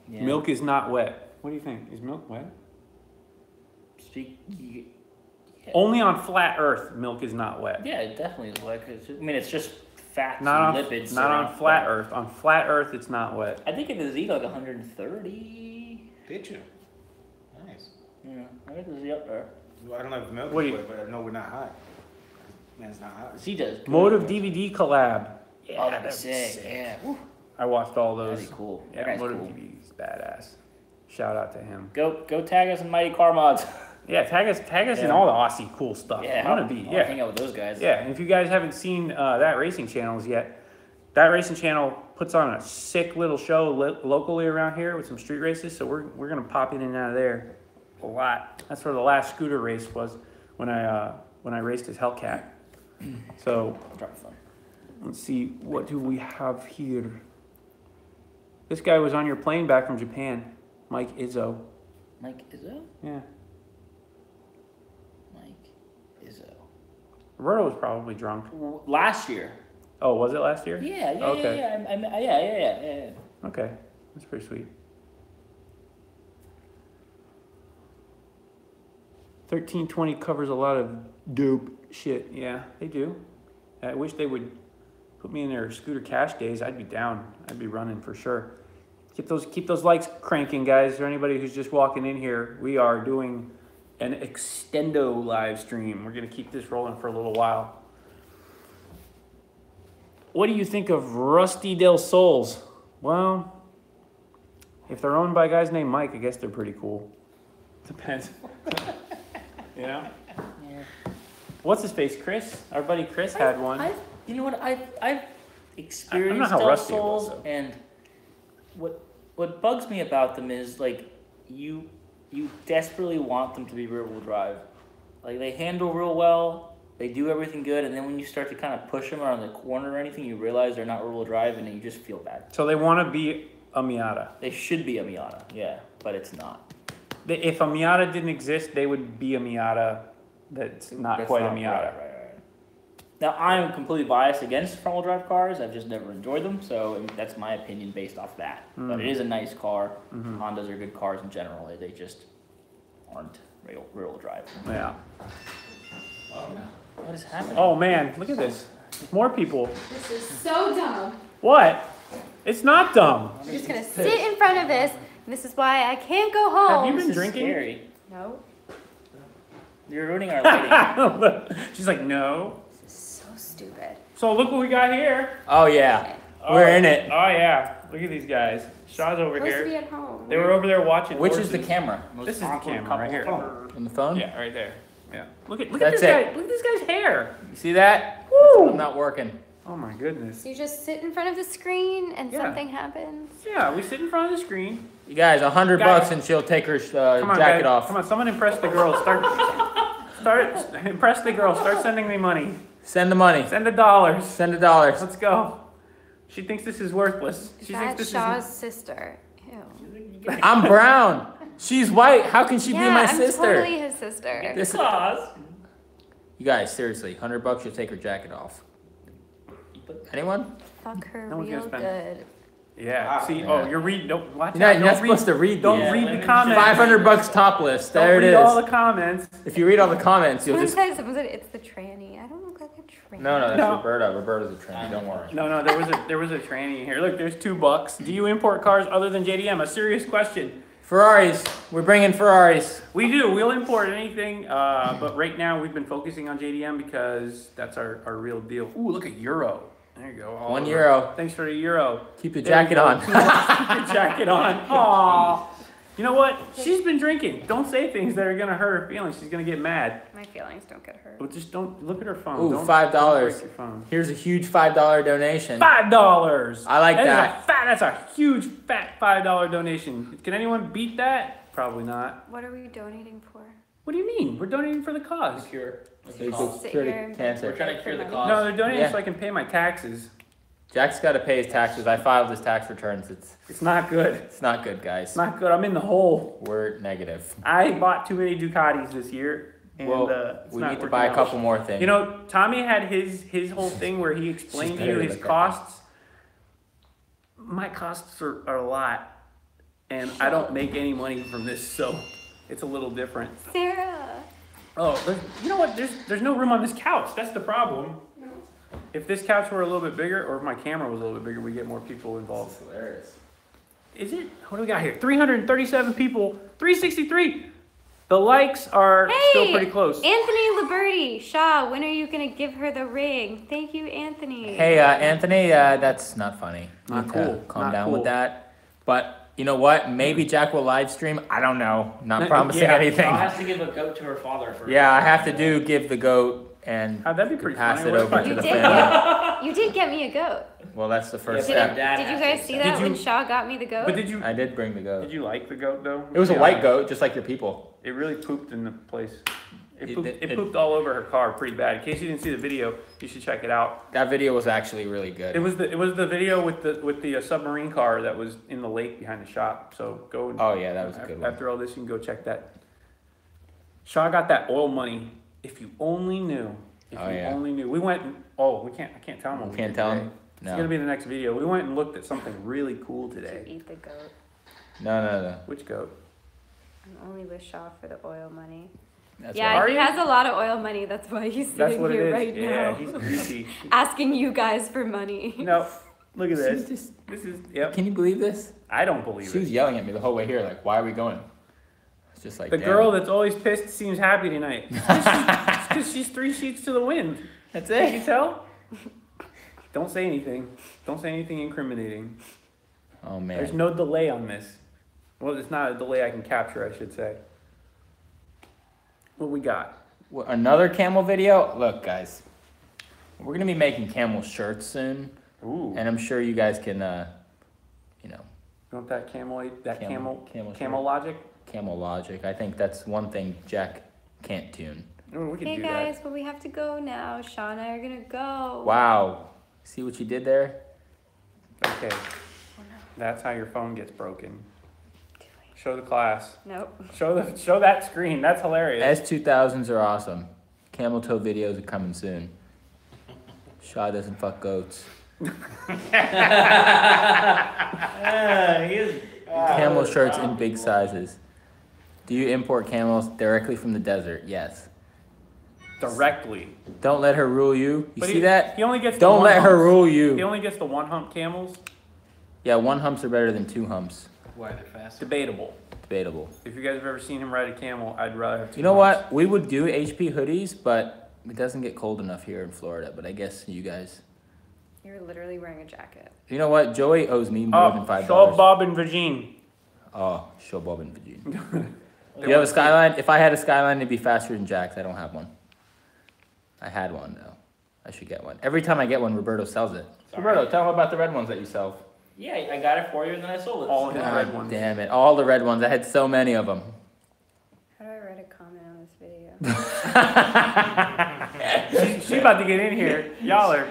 Yeah. Milk is not wet. What do you think? Is milk wet? Yeah. Only on flat Earth, milk is not wet. Yeah, it definitely is like. It's just fats Not and on, lipids. not on flat Earth. On flat Earth, it's not wet. I think it is like 130. Did you? Nice. Yeah, I think it's up there. Well, I don't know if milk What do is you- wet, but I know we're not hot. Man's not hot. He does. Motive DVD collab. Yeah, that'd be sick. Yeah. Woo. I watched all those. That'd be cool. That Yeah, guy's Motive cool. DVD's badass. Shout out to him. Go tag us in Mighty Car Mods. Yeah, tag us in Yeah. all the Aussie cool stuff. Yeah, I want to be. I'll Yeah, hang out with those guys. yeah. And if you guys haven't seen that racing channels yet, that racing channel puts on a sick little show locally around here with some street races. So we're gonna pop in and out of there a lot. That's where the last scooter race was when I raced his Hellcat. So Drop fun. let's see, what do we have here? This guy was on your plane back from Japan, Mike Izzo. Mike Izzo? Yeah, Mike Izzo. Roberto was probably drunk. Last year. Oh, was it last year? Yeah, yeah, Okay. yeah. Okay, that's pretty sweet. 1320 covers a lot of dope shit. Yeah, they do. I wish they would put me in their scooter cash days. I'd be down. I'd be running for sure. Keep those likes cranking, guys. For anybody who's just walking in here, we are doing an extendo live stream. We're gonna keep this rolling for a little while. What do you think of Rusty Del Sols? Well, if they're owned by guys named Mike, I guess they're pretty cool. Depends. You know? Yeah. What's his face? Chris? Our buddy Chris had one. You know what? I've experienced how Del rusty it was, Sols, though. and what bugs me about them is like you desperately want them to be rear-wheel drive. Like they handle real well, they do everything good, and then when you start to kind of push them around the corner or anything, you realize they're not rear-wheel drive, and then you just feel bad. So they want to be a Miata. They should be a Miata, yeah, but it's not. If a Miata didn't exist, they would be a Miata that's not That's quite not- a Miata. Right. Now, I'm completely biased against front-wheel drive cars. I've just never enjoyed them, so that's my opinion based off that. But it is a nice car. Hondas are good cars in general. They just aren't rear-wheel drive. Yeah. What is happening? Oh man, look at this. More people. This is so dumb. What? It's not dumb. You're just gonna sit in front of this, and this is why I can't go home. Have you been This is drinking? scary. No. You're ruining our lighting. She's like, no. This is so stupid. So look what we got here. Oh yeah, we're in it. Oh yeah. Look at these guys. Shaw's over Supposed to be here. at home. They were over there watching. Which horses. is the camera? This is the camera right here. On the phone? Yeah, right there. Yeah. Look at That's this guy. it. Look at this guy's hair. You see that? Woo! I'm not working. Oh my goodness. So you just sit in front of the screen and Yeah. something happens. Yeah, we sit in front of the screen. You guys, $100 Guys. and she'll take her Come on, jacket guys. off. Come on, someone impress the girl. Impress the girl. Start sending me money. Send the money. Send $1. Send $1. Let's go. She thinks this is worthless. She thinks That's this Shaw's sister. Ew. I'm brown. She's white. How can she be my I'm sister? totally his sister. This- Claws. You guys, seriously, $100, she'll take her jacket off. Anyone? Fuck her No one's gonna real spend- good. Yeah. See, Yeah. oh, you're reading. Don't watch You're not, out. you're Don't not read. supposed to read Don't these. Yeah, read let the me- comments. $500 topless. There Don't it read all is. the comments. If you read all the comments, you'll just. Someone said it's the tranny. I don't look like a tranny. No, that's No. Roberta. Roberta's a tranny. Don't worry. No, there was a tranny in here. Look, there's $2. Do you import cars other than JDM? A serious question. Ferraris. We're bringing Ferraris. We do. We'll import anything, but right now we've been focusing on JDM because that's our real deal. Ooh, look at Euro. There you go. All over. €1. Thanks for the Euro. Keep your There you jacket go. on. Keep your jacket on. Aww. You know what? She's been drinking. Don't say things that are gonna hurt her feelings. She's gonna get mad. My feelings don't get hurt. But just don't look at her phone. Ooh, Don't $5. break your phone. Here's a huge $5 donation. $5. I like that. That's a huge fat $5 donation. Can anyone beat that? Probably not. What are we donating for? What do you mean? We're donating for the cause. Cure. So you Just could sit cure here the and cancer. We're trying to cure the money. cause. No, they're donating Yeah. so I can pay my taxes. Jack's got to pay his taxes. I filed his tax returns. It's not good. It's not good, guys. It's not good. I'm in the hole. We're negative. I bought too many Ducatis this year, and Well, it's we not need to working buy a out. couple more things. You know, Tommy had his whole thing where he explained to you better his look at costs. My costs are a lot, and I don't make any money from this, so it's a little different. Sarah. Oh, you know what? There's no room on this couch. That's the problem. If this couch were a little bit bigger, or if my camera was a little bit bigger, we get more people involved. hilarious. Is it? What do we got here? 337 people. 363. The likes are still pretty close. Anthony Liberti. Shaw, when are you going to give her the ring? Thank you, Anthony. Hey, Anthony, that's not funny. You Not need to cool. Calm Not down cool. with that. But you know what? Maybe Jack will live stream. I don't know. Not promising Yeah. anything. Shaw has to give a goat to her father first. Yeah, I have to give the goat and That'd be pretty pass funny. it What over if I- to You the did, family. you did get me a goat. Well, that's the first Yeah, Did, but step. Dad did you has guys to see accept that Did when you- Shaw got me the goat? But did you I did bring the did goat. you like the goat though? It was a Yeah. white goat, just like your people. It really pooped in the place. It- It pooped all over her car pretty bad. In case you didn't see the video, you should check it out. That video was actually really good. It was the video with the submarine car that was in the lake behind the shop. So go. And, Oh yeah, that was a good one. After all this, you can go check that. Shaw got that oil money. If you only knew. If Oh, you yeah. only knew. We went. Oh, we can't. I can't tell them. What we Can't did tell today. him. It's gonna No, be the next video. We went and looked at something really cool Did today. you eat the goat? no. Which goat? I'm only with Shaw for the oil money. That's Yeah, Are right. he you? has a lot of oil money. That's why he's That's sitting what it here is. right Yeah, now. he's greasy. Asking you guys for money. No, look at She was this. just- This is. Yep. Can you believe this? I don't believe She was it. yelling at me the whole way here, like, "Why are we going?" It's just like The damn. girl that's always pissed seems happy tonight. It's because she's 3 sheets to the wind. That's Can you it. tell? Don't say anything. Don't say anything incriminating. Oh man. There's no delay on this. Well, it's not a delay I can capture, I should say. What we got? Another camel video. Look, guys, we're gonna be making camel shirts soon, Ooh. and I'm sure you guys can, you know, You want that camel? That camel? camel Camel logic? camel logic. I think that's one thing Jack can't tune. Oh, we could Hey do guys, but we have to go now. Shaw and I are gonna go. Wow. See what you did there? that. Okay. Oh, That's how your phone gets broken. Show the class. Nope. Show that screen. That's hilarious. S2000s are awesome. Camel toe videos are coming soon. Shaw doesn't fuck goats. He is. Camel shirts in big sizes. Do you import camels directly from the desert? Yes. Directly. Don't let her rule you. You But see he- that? He only gets. the Don't one let her humps. rule He you. only gets the one hump camels. Yeah, 1 humps are better than 2 humps. Why they're faster? Debatable. Debatable. If you guys have ever seen him ride a camel, I'd rather have 2 You know humps. what? We would do HP hoodies, but it doesn't get cold enough here in Florida. But I guess you guys. You're literally wearing a jacket. You know what? Joey owes me more than $5. Show Bob and Virgin. Oh, show Bob and Virgin. Do you have a Skyline? If I had a Skyline, it'd be faster than Jack's. I don't have one. I had one though. I should get one. Every time I get one, Roberto sells it. Sorry. Roberto, tell him about the red ones that you sell. Yeah, I got it for you and then I sold it. All his God red ones. damn it! All the red ones. I had so many of them. How do I write a comment on this video? She's about to get in here. Y'all are.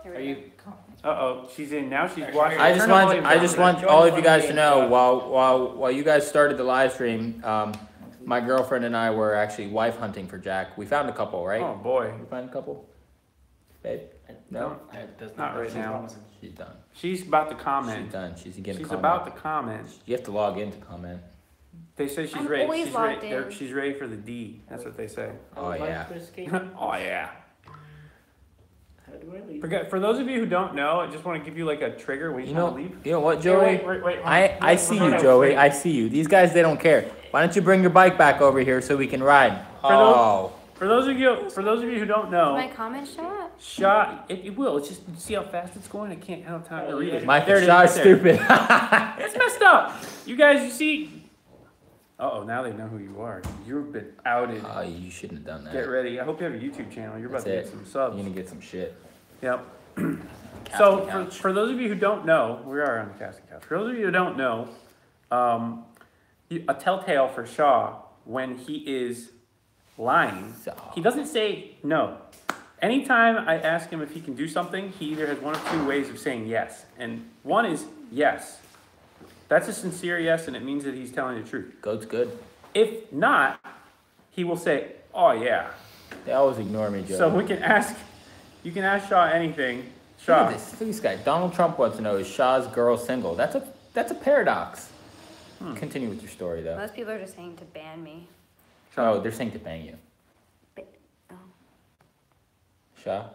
Here Are we you? go. Uh-oh, she's in now. She's watching. I just Turn the want volume I down. just want all of you guys to know while you guys started the live stream, my girlfriend and I were actually wife hunting for Jack. We found a couple, right? Oh boy. We found a couple. Babe, no, Not right now. she's done. She's about to She's comment. done. She's getting. She's comment. about to comment. You have to log in to comment. They say she's I'm ready. always She's logged ready. in. She's ready for the D. That's what they say. Oh yeah. Oh yeah. How do I leave? For those of you who don't know, I just want to give you like a trigger when you You want know, to leave. you know what, Hey, Joey? wait. I see you, Joey. I see you. These guys, they don't care. Why don't you bring your bike back over here so we can ride? those- For those of you who don't Did know, my comment shot? shot it will. It's just see how fast it's going. I can't. I don't have time to read it. My There it is, shot's right there. stupid. It's messed up. You guys, you see. Uh-oh, now they know who you are. You've been outed. Oh, you shouldn't have done that. Get ready. I hope you have a YouTube channel. You're about That's to it. get some subs. You're gonna get some shit. Yep. Casting So couch. for those of you who don't know, we are on the casting couch. For those of you who don't know, a telltale for Shaw when he is lying, he doesn't say no. Anytime I ask him if he can do something, he either has one of 2 ways of saying yes. And one is yes. That's a sincere yes, and it means that he's telling the truth. Goat's good. If not, he will say, oh yeah. They always ignore me, Joey. So you can ask Shaw anything. Look Shaw. at this. Look at this guy. Donald Trump wants to know, is Shaw's girl single? That's a paradox. Continue with your story, though. Most people are just saying to ban me. Oh, they're saying to bang you. Oh. Shaw?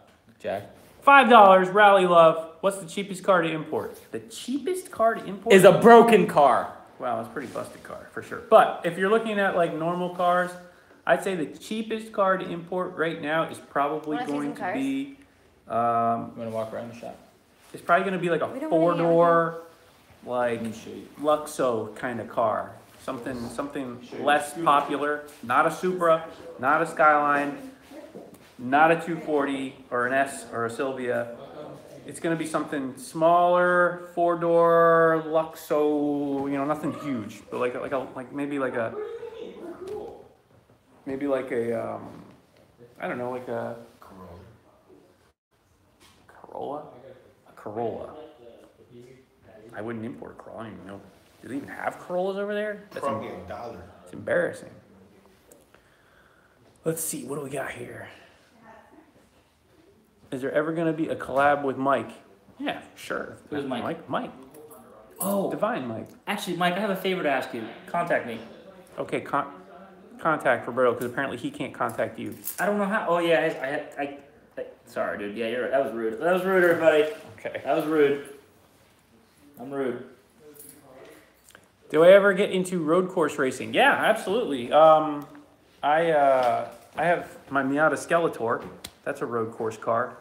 Jack? $5, Rally Love. What's the cheapest car to import? The cheapest car to import? Is a broken car. Wow, it's a pretty busted car, for sure. But if you're looking at like normal cars, I'd say the cheapest car to import right now is probably Wanna see going some to cars? be, You want to walk around the shop? it's probably going to be like a We don't want any 4-door, like Let me show you. Luxo kind of car. Something less popular. Not a Supra, not a Skyline, not a 240 or an S or a Sylvia. It's going to be something smaller, 4-door, Luxo, nothing huge, but maybe like a I don't know, like a Corolla? A Corolla. I wouldn't import a Corolla. I don't even know. Do they even have Corollas over there? Probably $1. It's embarrassing. Let's see, what do we got here? Is there ever going to be a collab with Mike? Yeah, sure. Who's Mike? Mike. Oh, Divine Mike. actually, Mike, I have a favor to ask you. Contact me. Okay, contact Roberto, because apparently he can't contact you. I don't know how. Oh yeah, I sorry, dude. Yeah, you're right. That was rude. That was rude, everybody. Okay. That was rude. I'm rude. Do I ever get into road course racing? Yeah, absolutely. I have my Miata Skeletor. That's a road course car,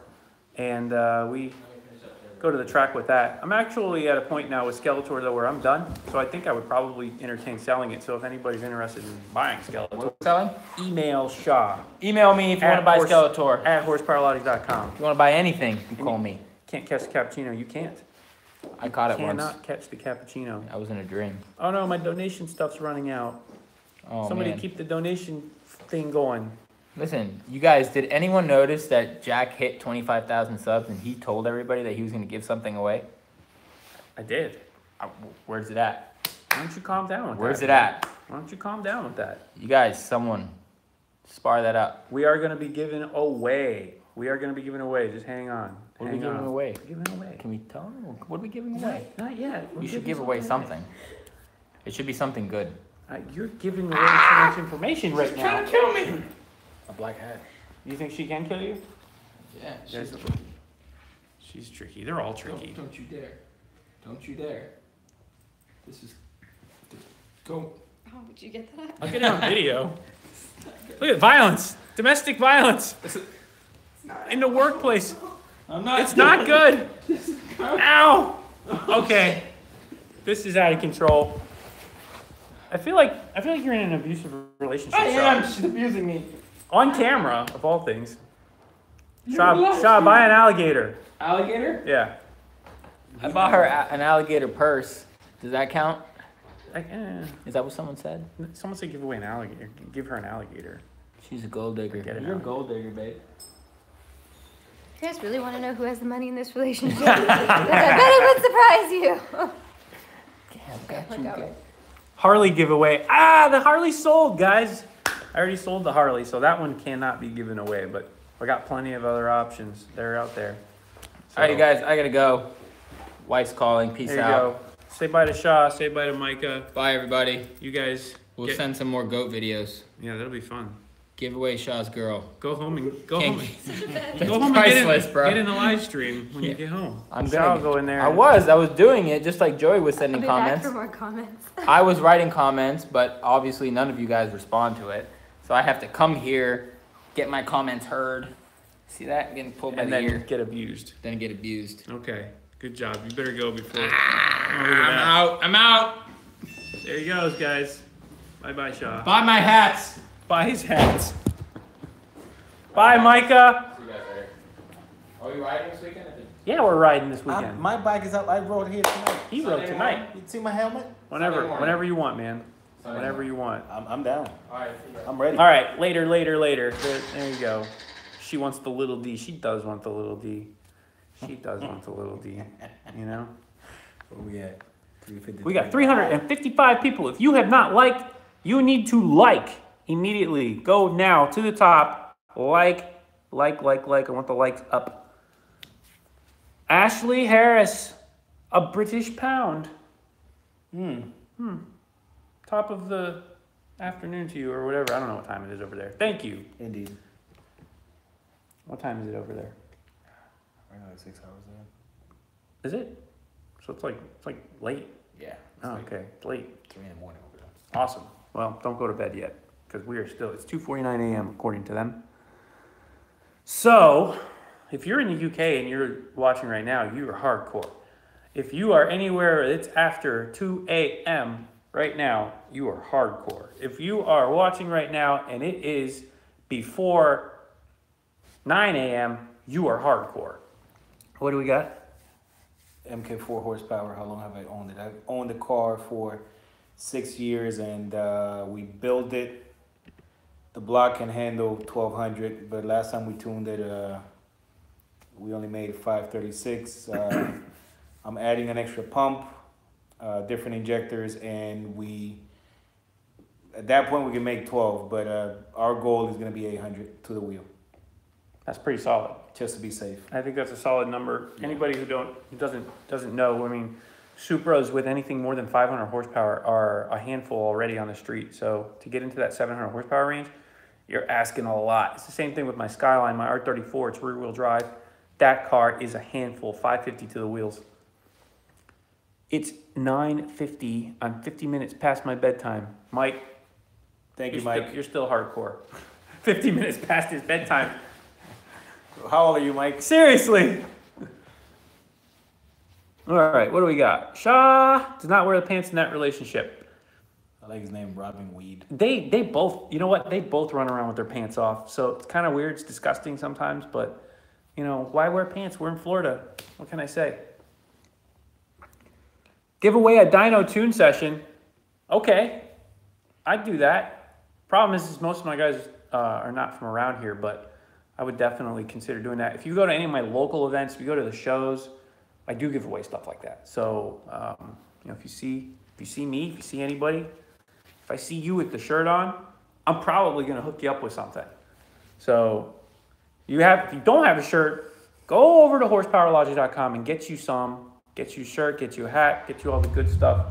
and we go to the track with that. I'm actually at a point now with Skeletor though where I'm done, so I think I would probably entertain selling it. So if anybody's interested in buying Skeletor, Selling? email Shaw Email me if you want to buy Skeletor. at horsepowerlotties.com. If you want to buy anything, you can call me. Can't catch the cappuccino. You can't. I caught it once. Cannot catch the cappuccino. I was in a dream. Oh no, my donation stuff's running out. Oh, Somebody man. keep the donation thing going. Listen, you guys, did anyone notice that Jack hit 25,000 subs and he told everybody that he was going to give something away? I did. Where's it at? Why don't you calm down with that? Where's it at? Why don't you calm down with that? You guys, someone, spar that up. We are going to be giving away. Just hang on. What are we Hang giving on. away? We're giving away. Can we tell them? What are we giving away? Not yet. We're You should giving give away something. It should be something good. You're giving away too much information right now. Trying to kill me. A black hat. You think she can kill you? Yeah, She's tricky. They're all tricky. Don't you dare. Don't you dare. This is. Go. Oh, would you get that? I'll get it on video. Look at violence. Domestic violence. In the workplace. I'm not. It's not good. Ow. Okay. This is out of control. I feel like you're in an abusive relationship. I am. Shaw. She's abusing me. On camera, of all things. Shaw, buy an alligator. Alligator? Yeah. I bought her an alligator purse. Does that count? Like, Is that what someone said? someone said give away an alligator. Give her an alligator. She's a gold digger. Get it You're a out. gold digger, babe. You guys really want to know who has the money in this relationship? 'Cause I bet it would surprise you. Damn, got you. Look Good. Harley giveaway. Ah, the Harley sold, guys. I already sold the Harley, so that one cannot be given away. But I got plenty of other options. They're out there. All right, you guys, I gotta go. Wife's calling. Peace There you out. go. Say bye to Shaw. Say bye to Micah. Bye, everybody. You guys. We'll get- send some more goat videos. Yeah, that'll be fun. Give away Shaw's girl. Go home and go Can't home. get- Go home and priceless, bro. get in the live stream when you Yeah. get home. I'm Shaw gonna will go in there. I was doing it just like Joey was I'll sending be back comments. for more comments. I was writing comments, but obviously none of you guys respond to it. So I have to come here, get my comments heard. See that? I'm getting pulled by and the then ear. get abused. Then get abused. Okay, good job. You better go before. Oh, look I'm at that. out. I'm out. There he goes, guys. Bye bye, Shaw. Buy my hats. Buy his hats. Bye, Micah. See you guys later. Are you riding this weekend? Yeah, we're riding this weekend. My bike is up. I rode here tonight. He rode tonight. You see my helmet? Whenever, Sunday morning. whenever you want, man. Sunday Whenever you want. I'm down. All right. See you guys. I'm ready. All right, later. There you go. She wants the little D. She does want the little D. She does want the little D. You know? Where we at? 353. We got 355 people. If you have not liked, you need to like immediately. Go now to the top. Like. I want the likes up. Ashley Harris, a British pound. Top of the afternoon to you or whatever. I don't know what time it is over there. Thank you. Indeed. What time is it over there? Right now it's 6 hours in. Is it? So it's like late. Yeah. Oh, okay. It's late. 3 in the morning over there. Awesome. Well, don't go to bed yet because we are still, it's 2:49 a.m. according to them. So, if you're in the UK and you're watching right now, you are hardcore. If you are anywhere it's after 2 a.m. right now, you are hardcore. If you are watching right now and it is before 9 a.m., you are hardcore. What do we got? MK4 horsepower. How long have I owned it? I've owned the car for 6 years, and we built it. The block can handle 1200, but last time we tuned it, we only made 536. I'm adding an extra pump, different injectors, and at that point we can make 12, but our goal is going to be 800 to the wheel, That's pretty solid. just to be safe. I think that's a solid number. Anybody who doesn't know, I mean, Supras with anything more than 500 horsepower are a handful already on the street. So to get into that 700 horsepower range, you're asking a lot. It's the same thing with my Skyline, my R34. It's rear wheel drive. That car is a handful, 550 to the wheels. It's 9:50. I'm 50 minutes past my bedtime. Mike, Thank you, you're Mike. Still, you're still hardcore. 50 minutes past his bedtime. How old are you, Mike? Seriously. All right, what do we got? Shaw does not wear the pants in that relationship. I like his name, Robin Weed. They both, you know what? They both run around with their pants off. So it's kind of weird. It's disgusting sometimes, but you know, why wear pants? We're in Florida. What can I say? Give away a dyno tune session. Okay, I'd do that. Problem is most of my guys are not from around here, but I would definitely consider doing that. If you go to any of my local events, if you go to the shows, I do give away stuff like that. So, you know, if you see me, if you see anybody, if I see you with the shirt on, I'm probably going to hook you up with something. So if you don't have a shirt, go over to horsepowerlogic.com and get you some, get you a shirt, get you a hat, get you all the good stuff.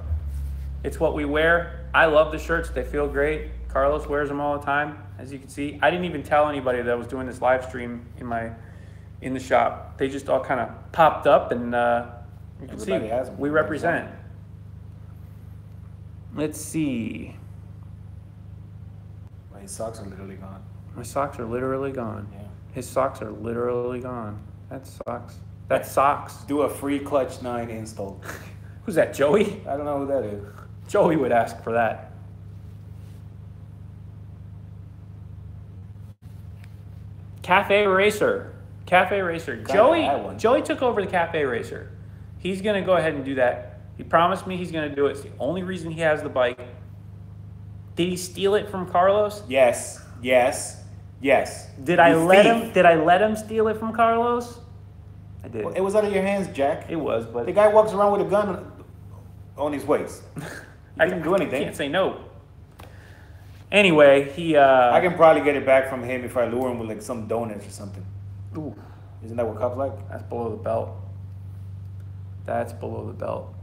It's what we wear. I love the shirts. They feel great. Carlos wears them all the time, as you can see. I didn't even tell anybody that I was doing this live stream in the shop. They just all kind of popped up and, You can Everybody see, has them. we represent. Let's see. My socks are literally gone. My socks are literally gone. Yeah. His socks are literally gone. That sucks. That socks. Do a free Clutch 9 install. Who's that, Joey? I don't know who that is. Joey would ask for that. Cafe Racer. Cafe Racer. Kinda had one. Joey took over the Cafe Racer. He's going to go ahead and do that. He promised me he's going to do it. It's the only reason he has the bike. Did he steal it from Carlos? Yes. Yes. Yes. Did I You let thief. him? Did I let him steal it from Carlos? I did. It was out of your hands, Jack. It was, but The guy walks around with a gun on his waist. I didn't do anything. Can't say no. Anyway, he. I can probably get it back from him if I lure him with like some donuts or something. Ooh, Isn't that what cops like? that's below the belt. That's below the belt.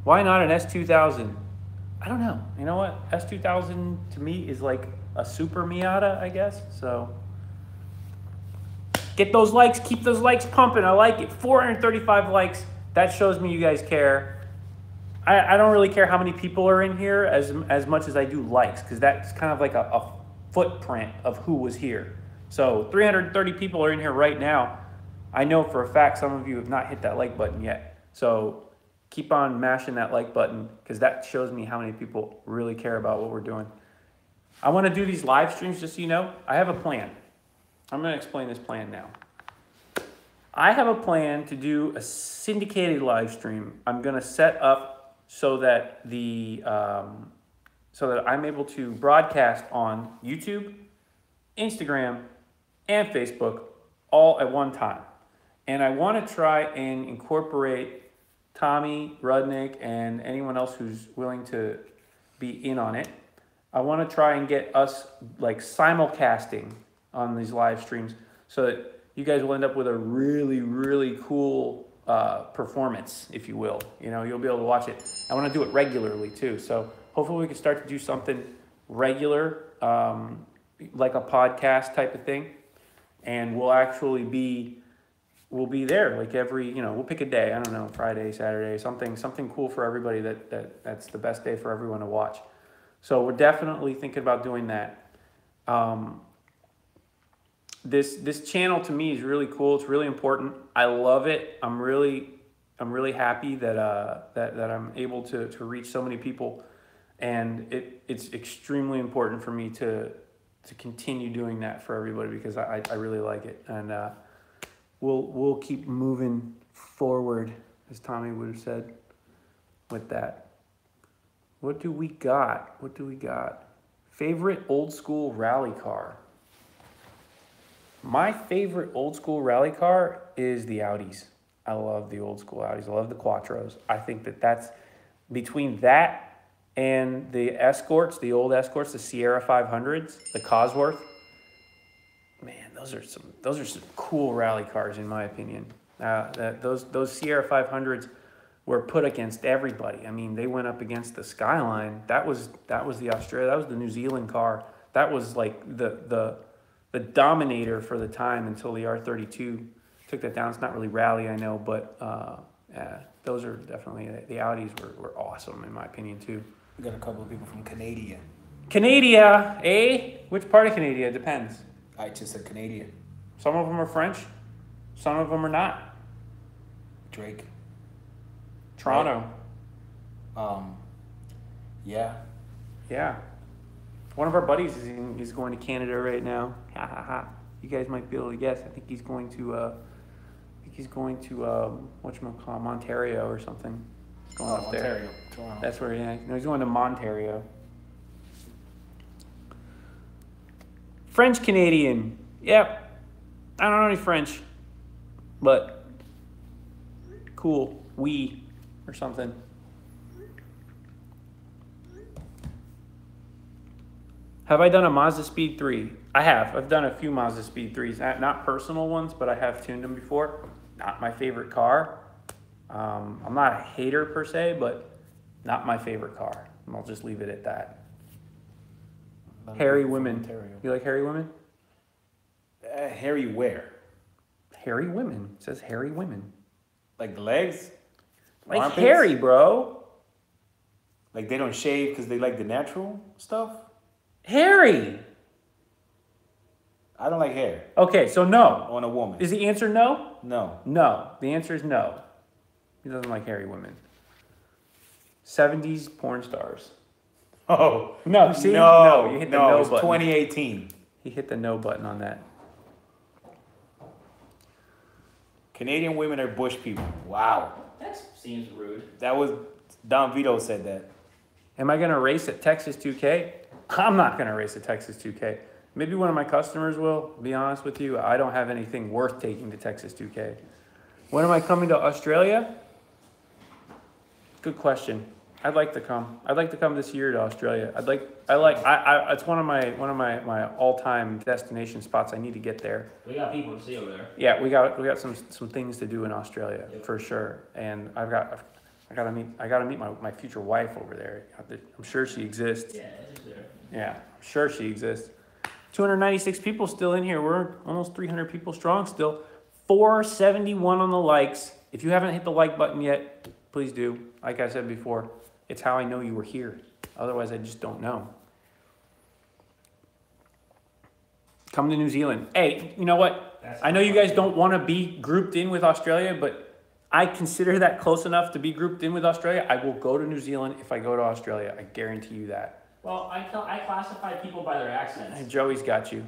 Why not an S2000? I don't know. You know what? S2000 to me is like a super Miata, I guess. So get those likes. Keep those likes pumping. I like it. 435 likes. That shows me you guys care. I don't really care how many people are in here as much as I do likes, because that's kind of like a footprint of who was here. So 330 people are in here right now. I know for a fact some of you have not hit that like button yet. So keep on mashing that like button, because that shows me how many people really care about what we're doing. I want to do these live streams, just so you know. I have a plan. I'm going to explain this plan now. I have a plan to do a syndicated live stream. I'm going to set up so that I'm able to broadcast on YouTube, Instagram, and Facebook all at one time. And I want to try and incorporate Tommy, Rudnick, and anyone else who's willing to be in on it. I want to try and get us like simulcasting on these live streams so that you guys will end up with a really, really cool performance, if you will. You know, you'll be able to watch it. I want to do it regularly too. So hopefully we can start to do something regular, like a podcast type of thing. And we'll be there like every, we'll pick a day. I don't know, Friday, Saturday, something cool for everybody that's the best day for everyone to watch. So we're definitely thinking about doing that. This channel to me is really cool. It's really important. I love it. I'm really happy that I'm able to reach so many people, and it's extremely important for me to continue doing that for everybody, because I really like it, and we'll keep moving forward, as Tommy would have said, with that. What do we got? Favorite old school rally car. My favorite old school rally car is the Audis. I love the old school Audis. I love the Quattros. I think that's between that and the Escorts, the old Escorts, the Sierra 500s, the Cosworth. Man, those are some cool rally cars in my opinion. Those Sierra 500s were put against everybody. I mean, they went up against the Skyline. That was the Australia. That was the New Zealand car. That was like the dominator for the time until the R32 took that down. It's not really rally, I know, but those are definitely, the Audis were awesome in my opinion too. We got a couple of people from Canada. Canada, eh? Which part of Canada? Depends. I just said Canada. Some of them are French, some of them are not. Drake. Toronto. Yeah. Yeah. One of our buddies is going to Canada right now. Ha ha ha. You guys might be able to guess. I think he's going to whatchamacallit, Ontario or something. He's going up there. Ontario. Toronto. That's where he's going to Ontario. French Canadian. Yep. I don't know any French, but cool. Oui or something. Have I done a Mazda Speed 3? I have. I've done a few Mazda Speed 3s. Not personal ones, but I have tuned them before. Not my favorite car. I'm not a hater per se, but not my favorite car. I'll just leave it at that. Hairy women. Ontario. You like hairy women? Hairy where? Hairy women. It says hairy women. Like the legs? Like Armpits? hairy, bro. Like they don't shave because they like the natural stuff? Hairy. I don't like hair Okay, so no. on a woman. Is the answer no? No. No. The answer is no. He doesn't like hairy women. 70s porn stars. Oh. No, see? No, you hit the no it's button. 2018. He hit the no button on that. Canadian women are bush people. Wow. That seems rude. That was, Don Vito said that. Am I going to race at Texas 2K? I'm not going to race at Texas 2K. Maybe one of my customers will, to be honest with you. I don't have anything worth taking to Texas 2K. When am I coming to Australia? Good question. I'd like to come. I'd like to come this year to Australia. It's one of my all-time destination spots. I need to get there. We got people to see over there. Yeah, we got some things to do in Australia for sure. And I gotta meet my future wife over there. I'm sure she exists. Yeah, it's there. Yeah, I'm sure she exists. 296 people still in here. We're almost 300 people strong still. 471 on the likes. If you haven't hit the like button yet, please do. Like I said before, it's how I know you were here. Otherwise, I just don't know. Come to New Zealand. Hey, you know what? I know you guys don't want to be grouped in with Australia, but I consider that close enough to be grouped in with Australia. I will go to New Zealand if I go to Australia. I guarantee you that. Well, I classify people by their accents. And Joey's got you.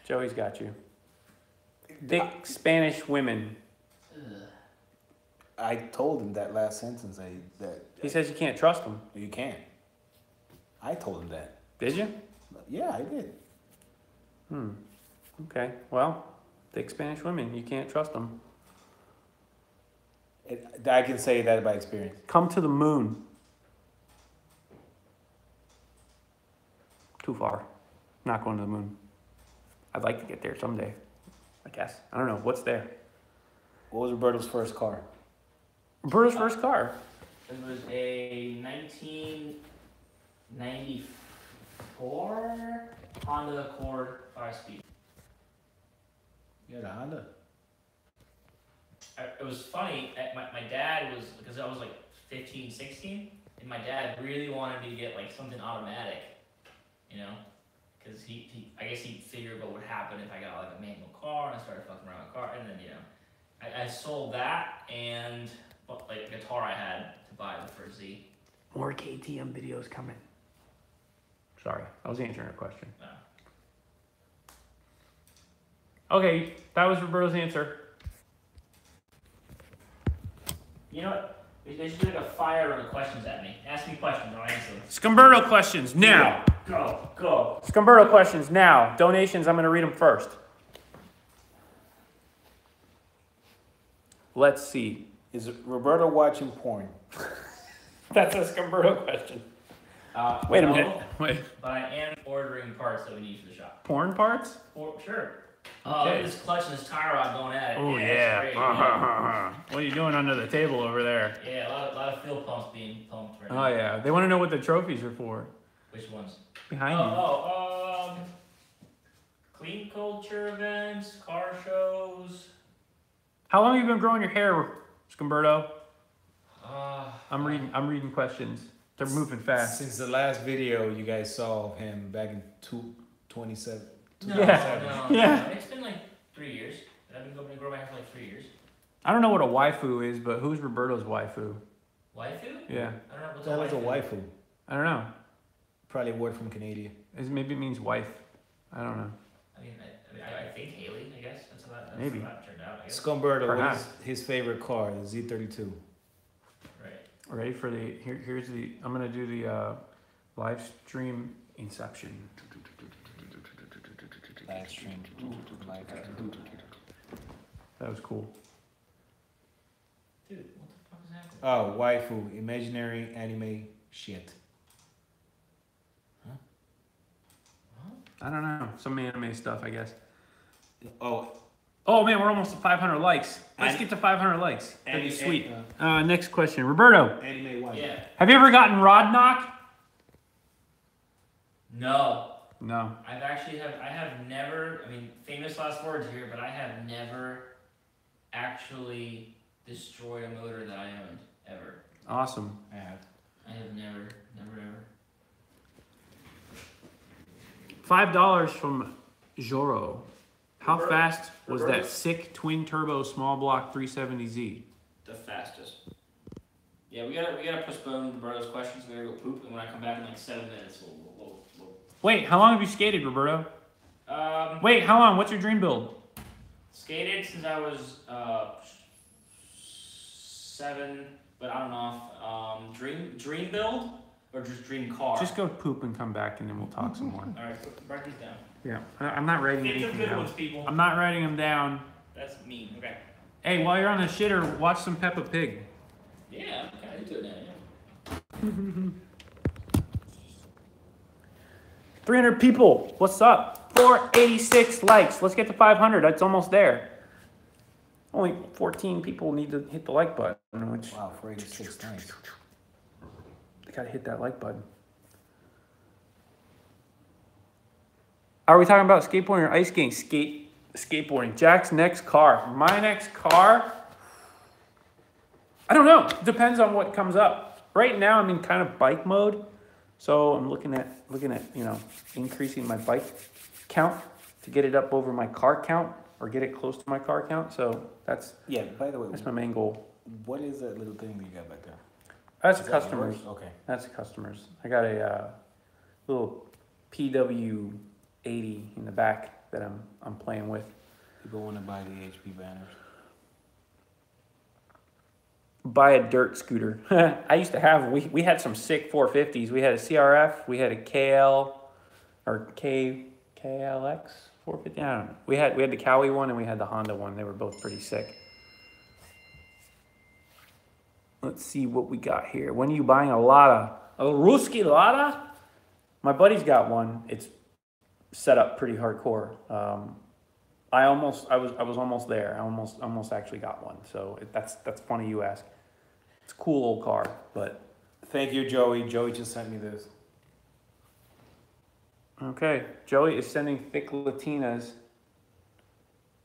Joey's got you. Thick Spanish women. I told him that last sentence. He says you can't trust them. You can't. I told him that. Did you? Yeah, I did. Okay. Well, thick Spanish women, you can't trust them. I can say that by experience. Come to the moon. Too far. Not going to the moon. I'd like to get there someday, I guess. I don't know. What's there? What was Roberto's first car? Roberto's first car. It was a 1994 Honda Accord 5-speed. You had a Honda? It was funny. My dad was, because I was like 15, 16, and my dad really wanted me to get like something automatic, you know? Because I guess he figured what would happen if I got like a manual car and I started fucking around with a car, and then, you know, I sold that and like the guitar I had to buy the first Z. More KTM videos coming. Sorry, I was answering a question. No. Okay, that was Roberto's answer. You know what? They should do like a fire round of questions at me. Ask me questions, I'll answer them. Scumberto questions now. Go. Scumberto questions now. Donations, I'm going to read them first. Let's see. Is Roberto watching porn? That's a Scumberto question. Wait a no, minute. Wait. But I am ordering parts that we need for the shop. Porn parts? Sure. Oh, look at this clutch and this tie rod going at it. Oh, That's yeah. great, What are you doing under the table over there? Yeah, a lot of fuel pumps being pumped right now. Oh, yeah. They want to know what the trophies are for. Which ones? Behind you. Clean culture events, car shows. How long have you been growing your hair, Scumberto? I'm uh, reading questions. They're moving fast. Since the last video you guys saw of him back in 2007. No, Yeah. no. Yeah. It's been like 3 years. I've been going to grow my hair for like 3 years. I don't know what a waifu is, but who's Roberto's waifu? Waifu? Yeah. I don't know what's That was a waifu. I don't know. Probably a word from Canada. Maybe it means wife. I don't know. I think Haley, I guess. That's how that turned out, I guess. Scumberto, what Perhaps. is his favorite car? The Z32. Right. Ready for the here's the I'm gonna do the live stream inception. Live stream. That was cool. Dude, what the fuck is happening? Oh, waifu. Imaginary anime shit. I don't know. Some anime stuff, I guess. Oh, Oh man, we're almost at 500 likes. Let's Ani- get to 500 likes. That'd be Ani- sweet. Next question, Roberto. anime waifu. Yeah. Have you ever gotten rod knock? No. No. I have never, famous last words here, but I have never actually destroy a motor that I owned ever. Awesome. I have. I have never ever. $5 from Joro. How Robert- fast was that Roberto? sick twin turbo small block 370Z? The fastest. Yeah, we gotta postpone Roberto's questions. We gotta go poop, and when I come back in like 7 minutes, we'll Wait, how long have you skated, Roberto? Wait, how long? What's your dream build? skated since I was 7, but I don't know. Dream build or just dream car. Just go poop and come back, and then we'll talk some more. All right, write these down. Yeah, I'm not writing Think of anything good down. ones, people. I'm not writing them down. That's mean. Okay. Hey, while you're on the shitter, watch some Peppa Pig. Yeah, I'm kind of into it now. Yeah. 300 people. What's up? 486 likes. Let's get to 500. That's almost there. Only 14 people need to hit the like button, which Wow, 486, nice. they gotta hit that like button. Are we talking about skateboarding or ice skating? Skateboarding. Jack's next car. My next car? I don't know. Depends on what comes up. Right now I'm in kind of bike mode. So I'm looking at, increasing my bike count to get it up over my car count or get it close to my car count. So that's Yeah, by the way, my main goal. what is that little thing that you got back there? That's Is that customers. yours? Okay. That's customers. I got a little PW80 in the back that I'm playing with. People want to buy the HP banners. Buy a dirt scooter. I used to have, we had some sick 450s. We had a CRF, we had a KL or KLX 450. I don't know. We had the Cowie one and we had the Honda one. They were both pretty sick. Let's see what we got here. When are you buying a Lada? A Ruski Lada? My buddy's got one. It's set up pretty hardcore. I was almost there. I almost actually got one. So that's funny you ask. It's a cool old car, but Thank you, Joey. Joey just sent me this. okay. Joey is sending thick Latinas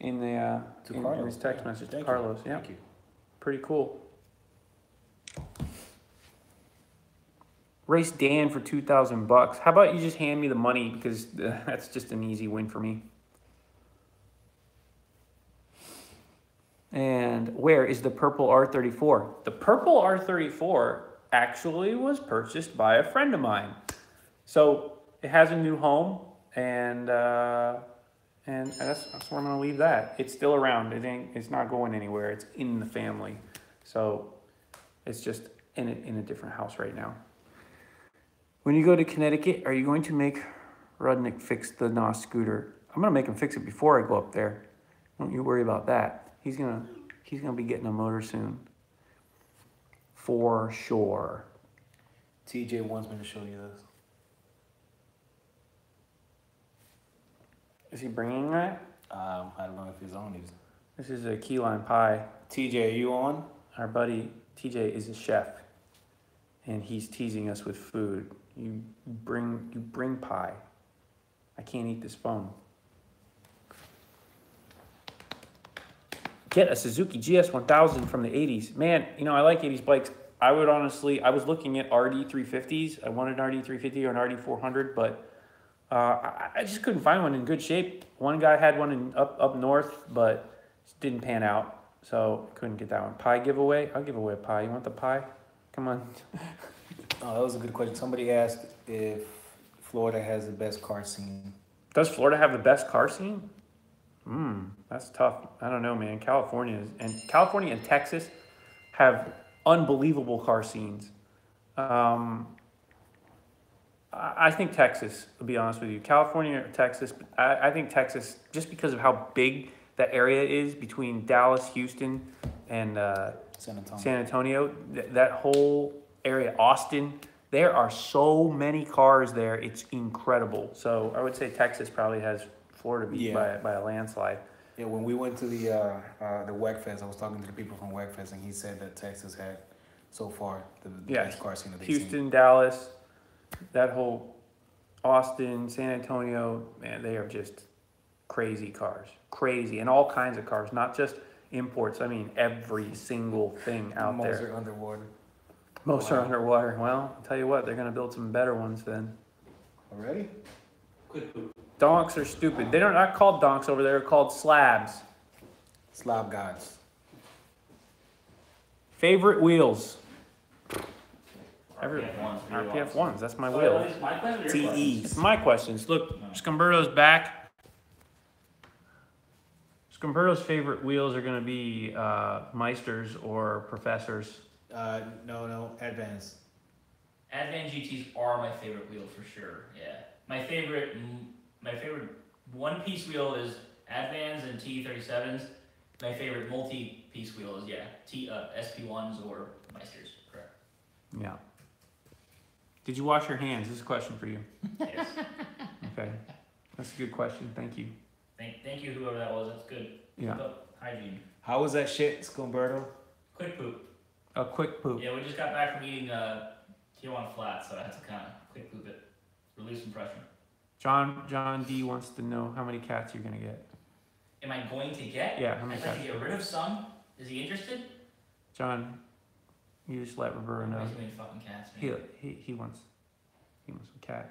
in the To in Carlos. his text Yeah. message to Thank you. Carlos. Yeah, Thank you. pretty cool. Race Dan for $2,000. How about you just hand me the money because that's just an easy win for me. And where is the purple R34? The purple R34 actually was purchased by a friend of mine. So it has a new home, and that's where I'm gonna leave that. It's still around. It's not going anywhere. It's in the family. So it's just in a different house right now. When you go to Connecticut, are you going to make Rudnick fix the NOS scooter? I'm gonna make him fix it before I go up there. Don't you worry about that. He's gonna be getting a motor soon. For sure. TJ wants me to show you this. Is he bringing that? I don't know if he's on these. This is a key lime pie. TJ, are you on? Our buddy TJ is a chef, and he's teasing us with food. You bring pie. I can't eat this phone. Get a Suzuki GS1000 from the 80s. Man, I like 80s bikes. I was looking at RD350s. I wanted an RD350 or an RD400, but I just couldn't find one in good shape. One guy had one up north, but it didn't pan out, so couldn't get that one. Pie giveaway? I'll give away a pie. You want the pie? Come on. Oh, that was a good question. Somebody asked if Florida has the best car scene. Does Florida have the best car scene? That's tough. I don't know, man. California and Texas have unbelievable car scenes. I think Texas, to be honest with you. California or Texas, I think Texas, just because of how big that area is between Dallas, Houston, and San Antonio. San Antonio, that whole area, Austin, there are so many cars there. It's incredible. So I would say Texas probably has Florida beat by a landslide. Yeah, when we went to the WECFest, I was talking to the people from WECFest, and he said that Texas had, so far, the best car scene that they've Houston, seen. Dallas, that whole Austin, San Antonio, man, they are just crazy cars. Crazy. And all kinds of cars, not just imports. I mean, every single thing out Most there. are underwater. Most are underwater. Well, I'll tell you what, they're gonna build some better ones then. Already? Quick poop. Donks are stupid. They're not called donks over there. They're called slabs. Slab gods. Favorite wheels. RPF ones. RPF ones. That's my So wheel. at least my questions are your TEs. My questions. Look, Scumberto's back. Scumberto's favorite wheels are going to be Meisters or Professors. No, Advance. Advan GTs are my favorite wheel for sure. Yeah, my favorite one-piece wheel is Advans and T37s. My favorite multi-piece wheel is SP1s or Meisters. Correct. Yeah. Did you wash your hands? This is a question for you. Yes. Okay. That's a good question. Thank you. Thank you, whoever that was. That's good. Yeah. Keep up hygiene. How was that shit, Scumberto? Quick poop. A quick poop. Yeah, we just got back from eating Tijuana Flat, so I had to kind of quick poop it, release some pressure. John D wants to know how many cats you're going to get. Am I going to get? Yeah, how many I'd like cats? to get rid of some. Is he interested? John, you just let Roberto know. Too many fucking cats, man. He wants some cats.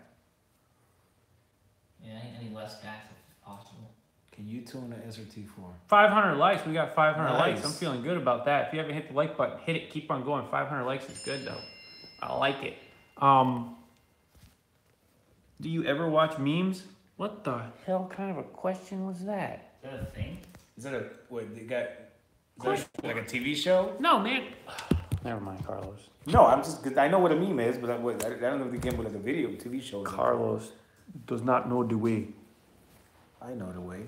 Yeah, I need less cats if possible. Can you tune the SRT4? 500 likes. We got 500 likes. Nice. I'm feeling good about that. If you haven't hit the like button, hit it. Keep on going. 500 likes is good though. I like it. Do you ever watch memes? What the hell kind of a question was that? Is that a thing? Is that a what? They got like a TV show? No, man. Never mind, Carlos. No, I'm just. 'Cause I know what a meme is, but I don't know if they came with like a video TV show. Carlos does not know the way. I know the way.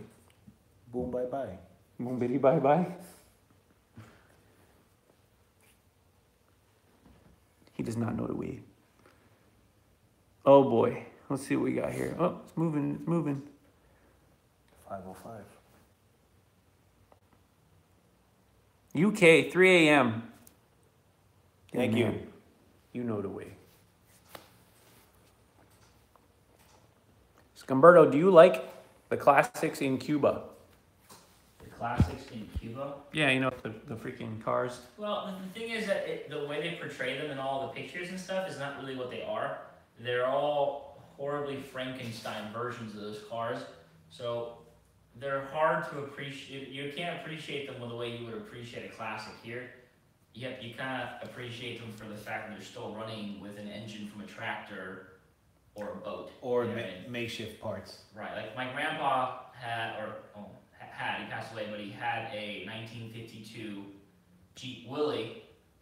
Boom, bye bye. Boom, bitty, bye bye. He does not know the way. Oh boy. Let's see what we got here. Oh, it's moving. It's moving. 505. UK, 3 a.m. Thank Hey, you. man, you know the way. Scumberto, do you like the classics in Cuba? The classics in Cuba? Yeah, you know, the freaking cars. Well, the thing is that the way they portray them in all the pictures and stuff is not really what they are. They're all horribly Frankenstein versions of those cars. So they're hard to appreciate. You can't appreciate them the way you would appreciate a classic here. You kind of appreciate them for the fact that they're still running with an engine from a tractor or a boat. Or You know what I mean? makeshift parts. Right, like my grandpa he passed away, but he had a 1952 Jeep Willie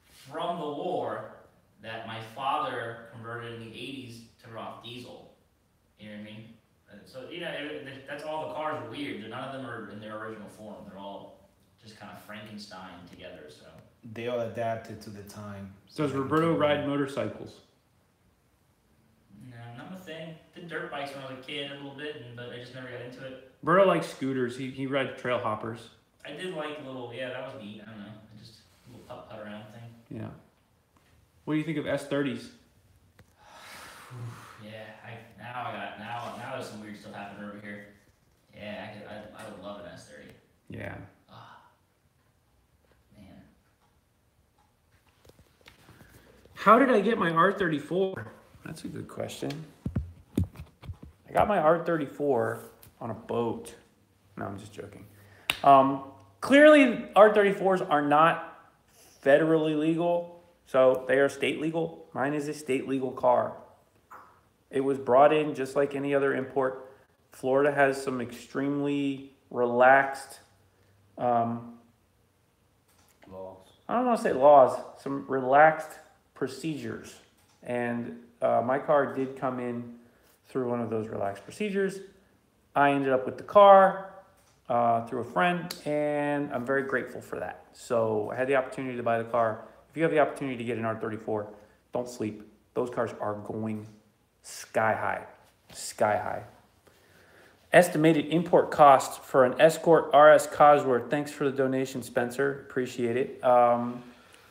from the war that my father converted in the 80s to run off diesel. You know what I mean? So, that's all the cars are weird. None of them are in their original form. They're all just kind of Frankenstein together, so. They all adapted to the time. Does Roberto ride motorcycles? No, not my thing. Did dirt bikes when I was a kid a little bit, but I just never got into it. Roberto likes scooters. He rides trail hoppers. I did like a little, that was neat. I don't know. Just a little putt around thing. Yeah. What do you think of S30s? Yeah, now there's some weird stuff happening over here. Yeah, I would love an S30. Yeah. Ah, man. How did I get my R34? That's a good question. I got my R34 on a boat. No, I'm just joking. Clearly, R34s are not federally legal, so they are state legal. Mine is a state legal car. It was brought in just like any other import. Florida has some extremely relaxed, Laws. I don't want to say laws, some relaxed procedures. And my car did come in through one of those relaxed procedures. I ended up with the car through a friend, and I'm very grateful for that. So I had the opportunity to buy the car. If you have the opportunity to get an R34, don't sleep. Those cars are going sky high, sky high. Estimated import cost for an Escort RS Cosworth. Thanks for the donation, Spencer. Appreciate it.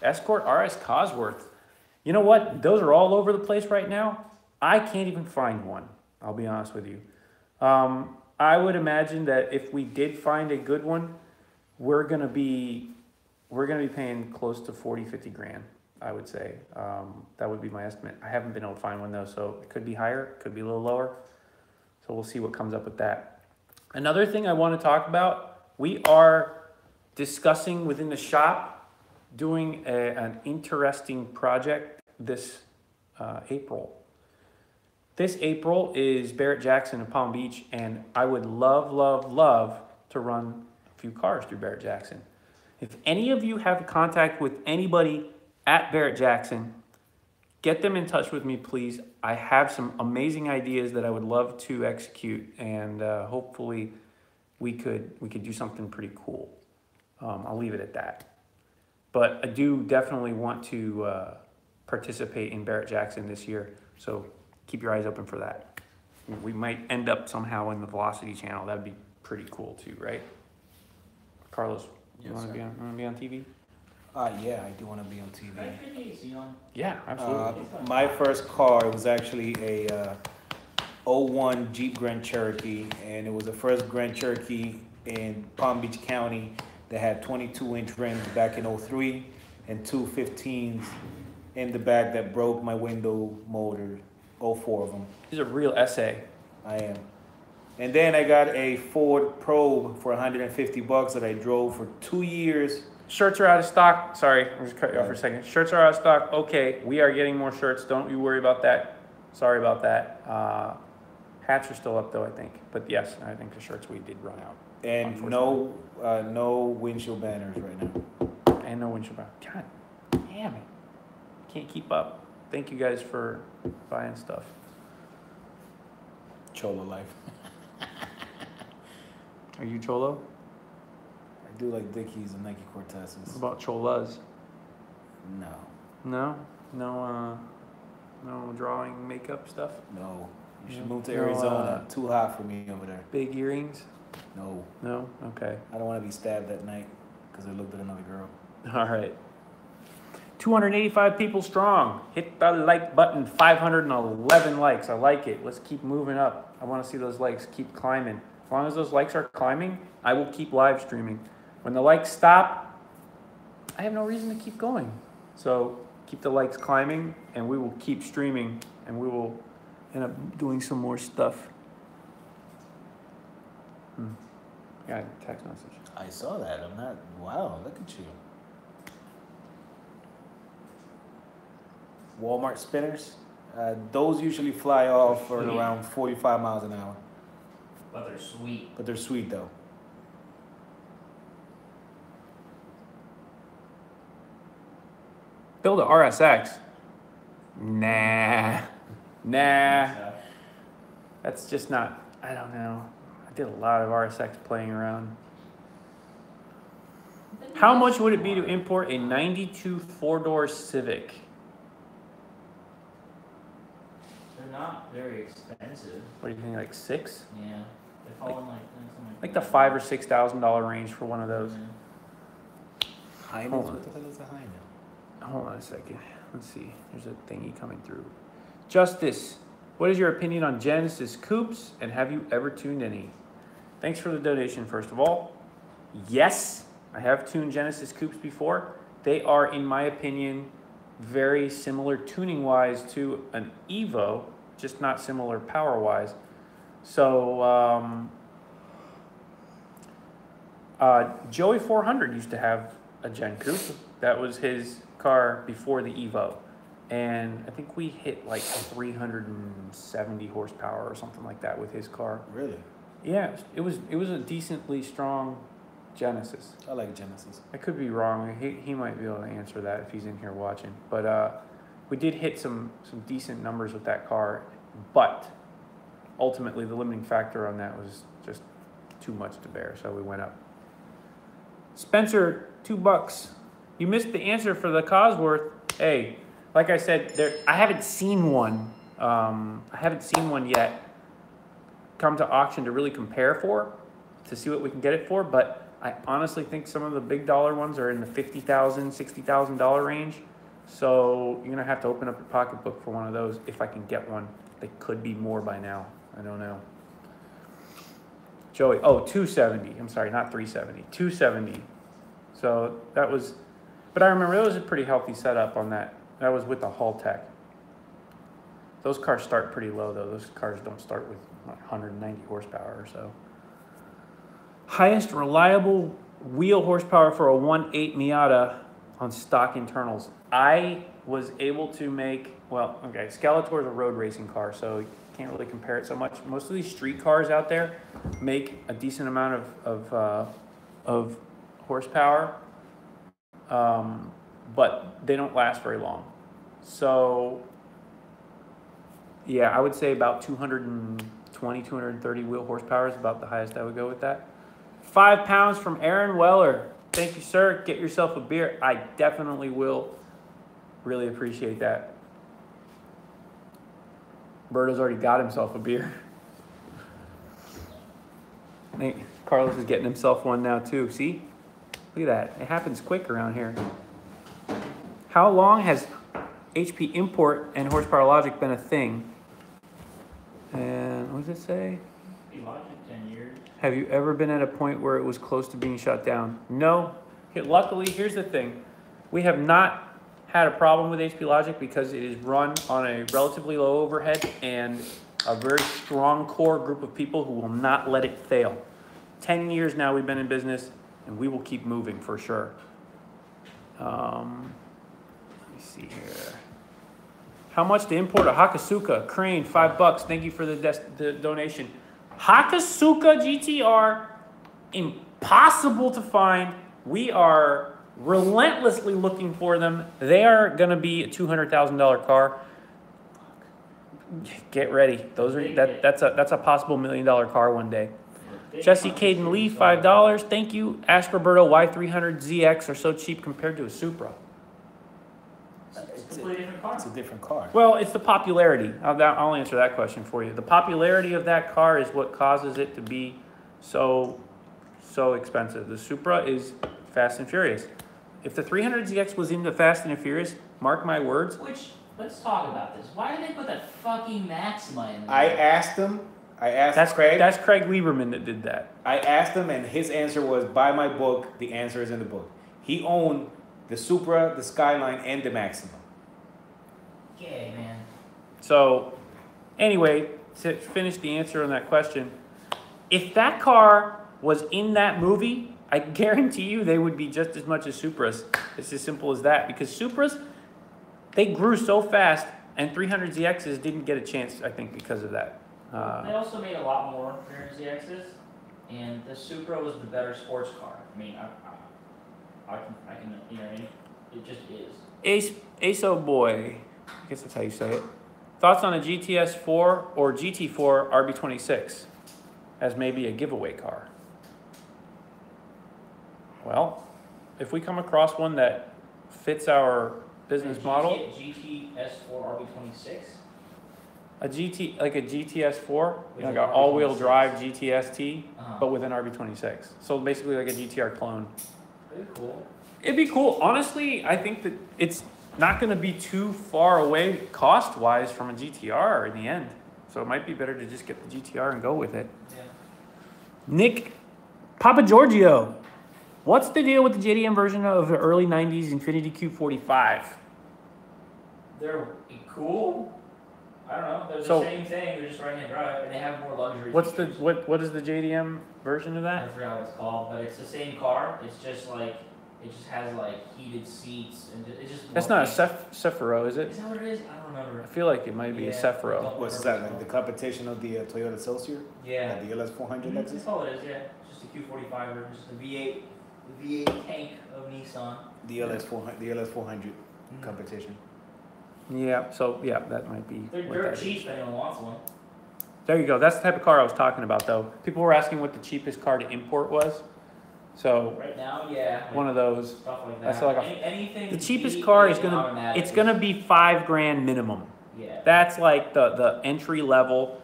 Escort RS Cosworth. You know what? Those are all over the place right now. I can't even find one. I'll be honest with you. I would imagine that if we did find a good one, we're gonna be paying close to 40, 50 grand, I would say. That would be my estimate. I haven't been able to find one though, so it could be higher, it could be a little lower. So we'll see what comes up with that. Another thing I want to talk about, we are discussing within the shop doing an interesting project this April. This April is Barrett Jackson in Palm Beach, and I would love, love, love to run a few cars through Barrett Jackson. If any of you have contact with anybody at Barrett Jackson, get them in touch with me, please. I have some amazing ideas that I would love to execute, and hopefully we could do something pretty cool. I'll leave it at that. But I do definitely want to participate in Barrett Jackson this year, so keep your eyes open for that. We might end up somehow in the Velocity channel. That'd be pretty cool too, right? Carlos, you want to be on TV? Yeah, I do want to be on TV. Can I turn the AC on? Yeah, absolutely. My first car was actually a '01 Jeep Grand Cherokee, and it was the first Grand Cherokee in Palm Beach County that had 22-inch rims back in '03 and two 15s in the back that broke my window motor, all four of them. He's a real essay. I am. And then I got a Ford Probe for $150 that I drove for 2 years. Shirts are out of stock. Sorry, I'm just cut you off for a second. Shirts are out of stock. Okay, we are getting more shirts. Don't you worry about that. Sorry about that. Hats are still up though, I think. But yes, I think the shirts we did run out. And no windshield banners right now. And no windshield back. God damn it. Can't keep up. Thank you guys for buying stuff. Cholo life. Are you Cholo? I do like Dickies and Nike Cortezes. What about Cholas? No. No? No drawing makeup stuff? No. You should No. move to No, Arizona. Too hot for me over there. Big earrings? No. No? Okay. I don't want to be stabbed that night because I looked at another girl. All right. 285 people strong. Hit the like button. 511 likes. I like it. Let's keep moving up. I want to see those likes keep climbing. As long as those likes are climbing, I will keep live streaming. When the likes stop, I have no reason to keep going. So keep the likes climbing, and we will keep streaming, and we will end up doing some more stuff. Got a text message. I saw that. I'm not. Wow, look at you. Walmart spinners. Those usually fly off for around 45 miles an hour. But they're sweet. But they're sweet though. Build a RSX. Nah. That's just not, I don't know. I did a lot of RSX playing around. How much would it be to import a 92 four-door Civic? They're not very expensive. What do you think, like $6? Yeah. They fall in Like the $5,000 or $6,000 range for one of those. High Hold note. on. What the hell is a high note? Hold on a second. Let's see. There's a thingy coming through. Justice, what is your opinion on Genesis coupes, and have you ever tuned any? Thanks for the donation, first of all. Yes, I have tuned Genesis coupes before. They are, in my opinion, very similar tuning-wise to an Evo, just not similar power-wise. So, Joey 400 used to have a Gen coupe. That was his car before the Evo. And I think we hit like 370 horsepower or something like that with his car. Really? Yeah, it was a decently strong Genesis. I like Genesis. I could be wrong. He might be able to answer that if he's in here watching. But we did hit some decent numbers with that car. But ultimately, the limiting factor on that was just too much to bear, so we went up. Spencer, $2. You missed the answer for the Cosworth. Hey, like I said, I haven't seen one. I haven't seen one yet come to auction to really compare for, to see what we can get it for. But I honestly think some of the big dollar ones are in the $50,000, $60,000 range. So you're gonna have to open up your pocketbook for one of those if I can get one. They could be more by now. I don't know. Joey, oh, 270. I'm sorry, not 370. 270. So that was, but I remember it was a pretty healthy setup on that. That was with the Hall Tech. Those cars start pretty low though. Those cars don't start with 190 horsepower or so. Highest reliable wheel horsepower for a 1.8 Miata on stock internals. I was able to make, well, okay, Skeletor is a road racing car, so you can't really compare it so much. Most of these street cars out there make a decent amount of horsepower, but they don't last very long. So, yeah, I would say about 220, 230 wheel horsepower is about the highest I would go with that. 5 pounds from Aaron Weller. Thank you, sir. Get yourself a beer. I definitely will. Really appreciate that. Berto's already got himself a beer. Hey, Carlos is getting himself one now too. See? Look at that. It happens quick around here. How long has HP import and horsepower logic been a thing? And what does it say? Logic 10 years. Have you ever been at a point where it was close to being shut down? No. Luckily, here's the thing. We have not had a problem with HP Logic because it is run on a relatively low overhead and a very strong core group of people who will not let it fail. 10 years now we've been in business and we will keep moving for sure. Let me see here. How much to import a Hakasuka Crane? $5. Thank you for the donation. Hakasuka GTR, impossible to find. We are relentlessly looking for them. They are going to be a $200,000 car. Get ready. Those are that's a possible $1 million car one day. Jesse Caden Lee, $5. Thank you. Ask Roberto why 300ZX are so cheap compared to a Supra. It's a completely different car. It's a different car. Well, it's the popularity. I'll answer that question for you. The popularity of that car is what causes it to be so expensive. The Supra is Fast and Furious. If the 300ZX was into Fast and Furious, mark my words. Which, let's talk about this. Why did they put that fucking Maxima in there? I asked Craig. That's Craig Lieberman that did that. I asked him, and his answer was, buy my book. The answer is in the book. He owned the Supra, the Skyline, and the Maxima. Okay, man. So, anyway, to finish the answer on that question, if that car was in that movie, I guarantee you they would be just as much as Supras. It's as simple as that. Because Supras, they grew so fast, and 300ZXs didn't get a chance, I think, because of that. They also made a lot more 300ZXs, and the Supra was the better sports car. I mean, I can, you know what I mean? It just is. Aso Boy, I guess that's how you say it. Thoughts on a GTS4 or GT4 RB26 as maybe a giveaway car? Well, if we come across one that fits our business model. GTS4 RB26? A GTS4, like an all-wheel drive GTST, but with an RB26. So basically like a GTR clone. Pretty cool. It'd be cool. Honestly, I think that it's not going to be too far away cost-wise from a GTR in the end. So it might be better to just get the GTR and go with it. Yeah. Nick Papa Giorgio, what's the deal with the JDM version of the early 90s Infiniti Q45? They're cool. I don't know. They're the same thing. They're just right-hand drive, and they have more luxury. What is the JDM version of I that? forgot what it's called, but it's the same car. It's just like it just has like heated seats and it's just. That's not a Cephiro, is it? Is that what it is? I don't remember. I feel like it might be a Cephiro. What's that, like the competition of the Toyota Celsior? Yeah. The LS400 Lexus? That's all it is. Yeah, it's just a Q45 version, just the V8 tank of Nissan. The LS400 competition. Yeah, so yeah, that might be. They're dirt cheap if anyone wants one. There you go. That's the type of car I was talking about, though. People were asking what the cheapest car to import was. So right now, yeah. one of those. Stuff like that. That's like anything. the cheapest car is gonna be $5,000 minimum. Yeah. That's like the entry level.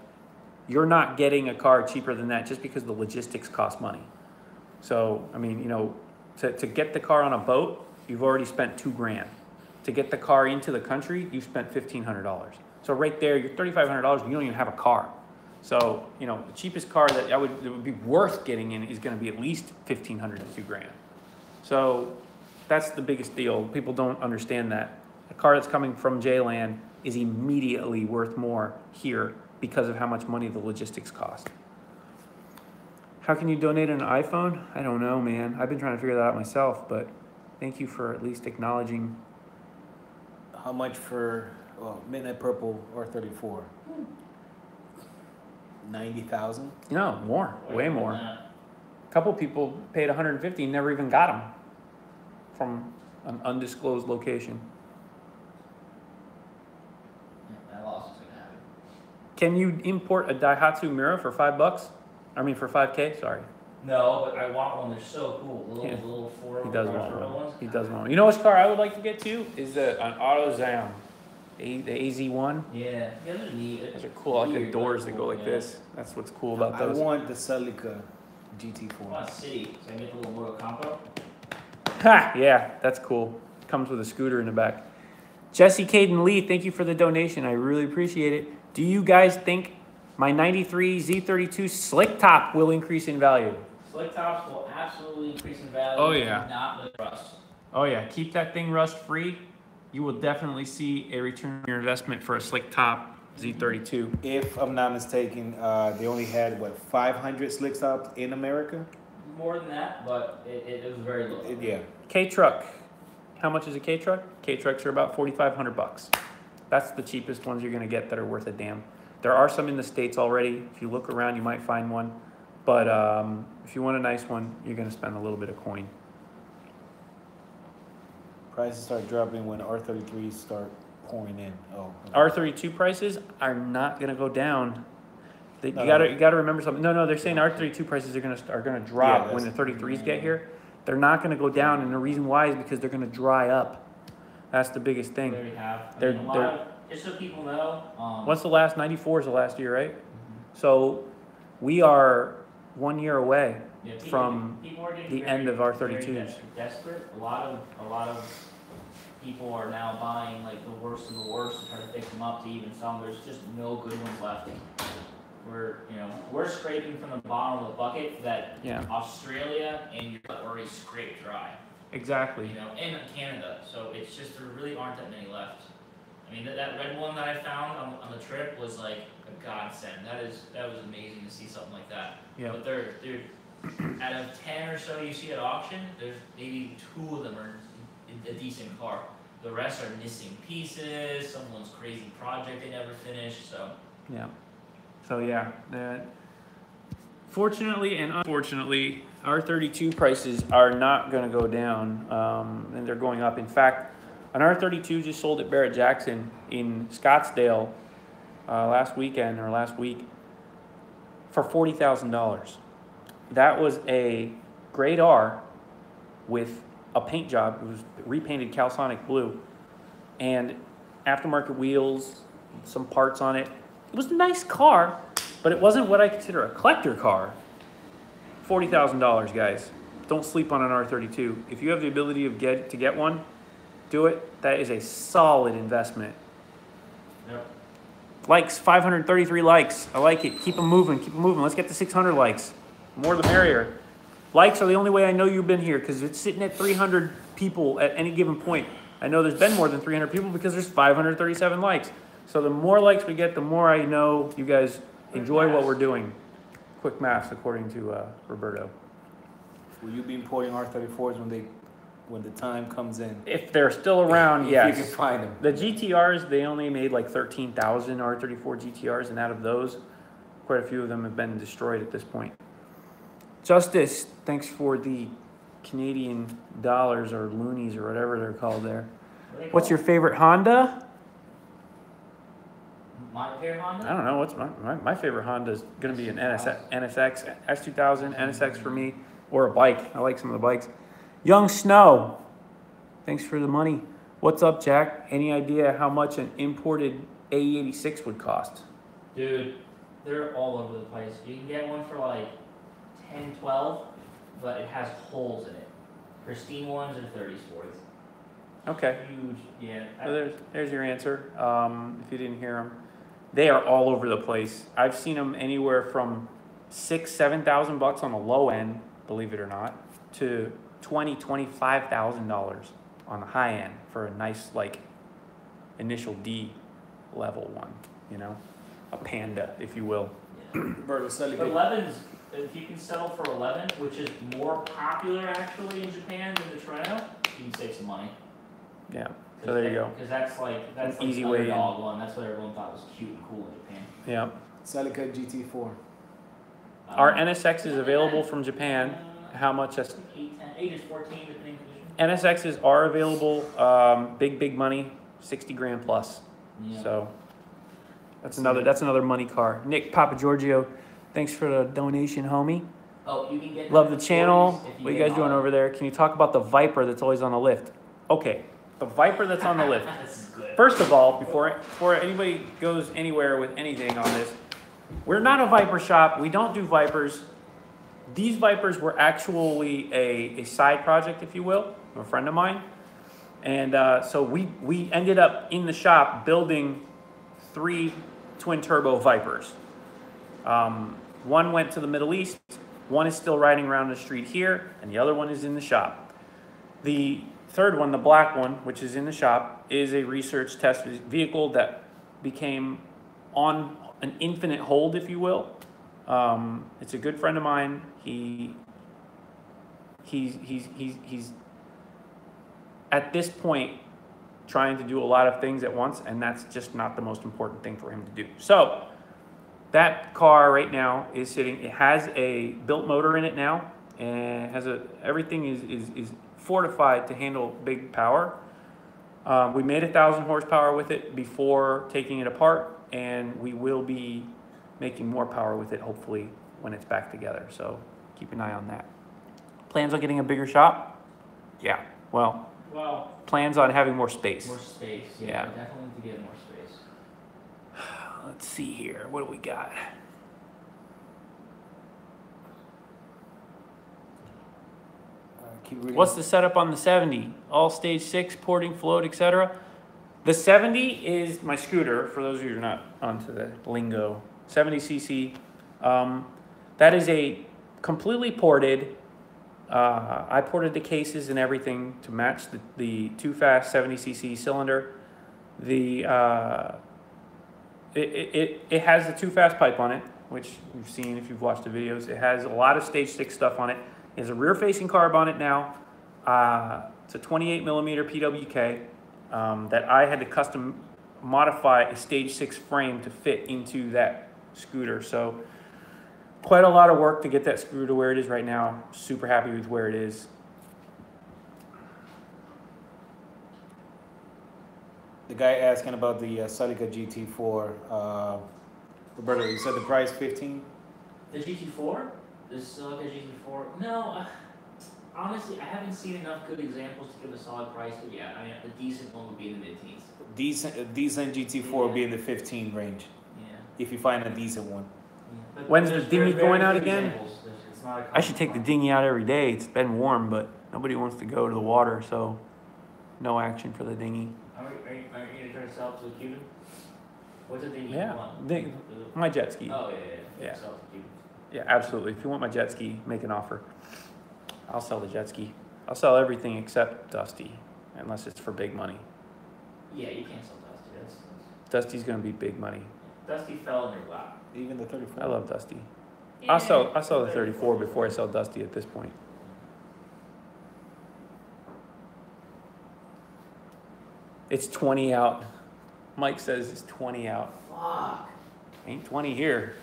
You're not getting a car cheaper than that just because the logistics cost money. So I mean, you know, to get the car on a boat, you've already spent $2,000. To get the car into the country, you spent $1,500. So right there, you're $3,500. You don't even have a car. So, you know, the cheapest car that it would be worth getting in is going to be at least $1,500 to $2,000. So that's the biggest deal. People don't understand that. A car that's coming from J-Land is immediately worth more here because of how much money the logistics cost. How can you donate an iPhone? I don't know, man. I've been trying to figure that out myself, but thank you for at least acknowledging. How much for Midnight Purple R34? 90,000. No, more, way more. A couple people paid 150 and never even got them from an undisclosed location. That loss is gonna happen. Can you import a Daihatsu Mira for $5? I mean, for 5K. Sorry. No, but I want one. They're so cool. The little, Yeah. the little four. He does want turbo one. ones. He does want one. You know which car I would like to get too? Is an AutoZone. The AZ1. Yeah, those are neat. Those are cool. I like the Weird, doors but that go like yeah. this. That's what's cool about I those. want the Celica I GT4. want a city, so I can get the little Mortal Combo. Ha! Yeah, that's cool. Comes with a scooter in the back. Jesse Caden Lee, thank you for the donation. I really appreciate it. Do you guys think my 93 Z32 slick top will increase in value? Slick tops will absolutely increase in value. Oh, yeah. Not with rust. Oh yeah, keep that thing rust free. You will definitely see a return on your investment for a slick top Z32. If I'm not mistaken, they only had 500 slick tops in America. More than that, but it was very low. Yeah. K-Truck. How much is a K-Truck? K-Trucks are about $4,500. That's the cheapest ones you're gonna get that are worth a damn. There are some in the States already. If you look around, you might find one. But if you want a nice one, you're gonna spend a little bit of coin. Prices start dropping when R33s start pouring in. Oh. R32 prices are not gonna go down. You No, gotta remember something. No, they're saying R32 prices are gonna drop Yeah, when the 33s get here. They're not gonna go down, and the reason why is because they're gonna dry up. That's the biggest thing. There you have. They're- A lot of, just so people know. What's the last? 94 is the last year, right? So we are 1 year away Yeah, people- from people are getting the very, end of very R32s. desperate. A lot of people are now buying like the worst of the worst to try to fix them up to even some. There's just no good ones left. We're scraping from the bottom of the bucket that Yeah. Australia and Europe already scraped dry. Exactly. And Canada. So it's just there really aren't that many left. I mean, that red one that I found on the trip was like a godsend. That was amazing to see something like that. Yeah. But they're out of 10 or so you see at auction, there's maybe 2 of them are a decent car. The rest are missing pieces. Someone's crazy project they never finished. So Yeah. So yeah, fortunately and unfortunately, R32 prices are not going to go down, and they're going up. In fact, an R32 just sold at Barrett Jackson in Scottsdale last weekend or last week for $40,000. That was a grade R with a paint job. It was repainted Calsonic blue and aftermarket wheels, some parts on it. It was a nice car, but it wasn't what I consider a collector car. $40,000, guys. Don't sleep on an R32. If you have the ability to get one, do it. That is a solid investment. yep. Likes, 533 likes. I like it. Keep them moving. Keep them moving. Let's get to 600 likes. More the merrier. Likes are the only way I know you've been here because it's sitting at 300 people at any given point. I know there's been more than 300 people because there's 537 likes. So the more likes we get, the more I know you guys enjoy what we're doing. Quick maths, according to Roberto. Will you be importing R34s when the time comes in? If they're still around, If yes. you can find them. The GTRs, they only made like 13,000 R34 GTRs, and out of those, quite a few of them have been destroyed at this point. Justice, thanks for the Canadian dollars or loonies or whatever they're called there. What's your favorite Honda? My favorite Honda? I don't know. What's my favorite Honda is going to be an NSX, S2000, NSX for me, or a bike. I like some of the bikes. Young Snow, thanks for the money. What's up, Jack? Any idea how much an imported AE86 would cost? Dude, they're all over the place. You can get one for like 10, 12, but it has holes in it. Pristine ones are 30s, 40s. Okay. Huge, yeah. So there's your answer. If you didn't hear him, They are all over the place. I've seen them anywhere from $6,000-7,000 on the low end, believe it or not, to $25,000 on the high end for a nice like initial D level one, you know, a Panda, if you will. Bro, the Sully But 11s, if you can settle for 11, which is more popular actually in Japan than the Treno, you can save some money. Yeah. So there you go. Because that's like An easy the way in. underdog one. That's what everyone thought was cute and cool in Japan. Yeah. Celica GT4. Our NSX is available from Japan. How much? 8, is 14 depending on condition. NSXs are available. Big money, 60 grand plus. Yeah. So that's another money car. Nick Papa Giorgio, thanks for the donation, homie. Oh, you can get Love the channel. 40s if What are you get guys doing auto. over there? Can you talk about the Viper that's always on the lift? Okay, the Viper that's on the lift. This is good. First of all, before anybody goes anywhere with anything on this, we're not a Viper shop. We don't do Vipers. These Vipers were actually a side project, if you will, of a friend of mine. And so we ended up in the shop building 3 twin turbo Vipers. One went to the Middle East, one is still riding around the street here, and the other one is in the shop. The third one, the black one, which is in the shop, is a research test vehicle that became on an infinite hold, if you will. It's a good friend of mine. He's at this point trying to do a lot of things at once, and that's just not the most important thing for him to do. So that car right now is sitting, it has a built motor in it now, and it has everything is fortified to handle big power. We made 1,000 horsepower with it before taking it apart, and we will be making more power with it hopefully when it's back together. So keep an eye on that. Plans on getting a bigger shop? Yeah, well, plans on having more space. More space. Yeah, Yeah. definitely need to get more space. Let's see here. What do we got? Keep reading. What's the setup on the 70? All stage 6, porting, float, etc. The 70 is my scooter, for those of you who are not onto the lingo. 70cc. That is a completely ported. I ported the cases and everything to match the too fast 70cc cylinder. It has the too fast pipe on it, which you've seen if you've watched the videos. It has a lot of stage 6 stuff on it. It has a rear facing carb on it now. It's a 28 millimeter PWK that I had to custom modify a stage 6 frame to fit into that scooter. So quite a lot of work to get that scooter to where it is right now. Super happy with where it is. The guy asking about the Celica GT4. Roberto, you said the price 15? The GT4? The Celica GT4? No, honestly, I haven't seen enough good examples to give a solid price, but yeah, I mean, a decent one would be in the mid-teens. A decent GT4 will be in the 15 range. Yeah. If you find a decent one. But When's the there's dinghy very going out few again? examples. It's not a I should take the dinghy out every day. It's been warm, but nobody wants to go to the water, so no action for the dinghy. Are you going to try to sell it to a Cuban? What's the dinghy Yeah, you want? my jet ski. Oh, yeah. Yeah. Sell it to Cuban. Yeah, absolutely. If you want my jet ski, make an offer. I'll sell the jet ski. I'll sell everything except Dusty, unless it's for big money. Yeah, you can't sell Dusty. That's Dusty's gonna be big money. Dusty fell in your lap. Even the 34. I love Dusty. I'll sell the 34 before I sell Dusty at this point. It's 20 out. Mike says it's 20 out. Fuck. Ain't 20 here.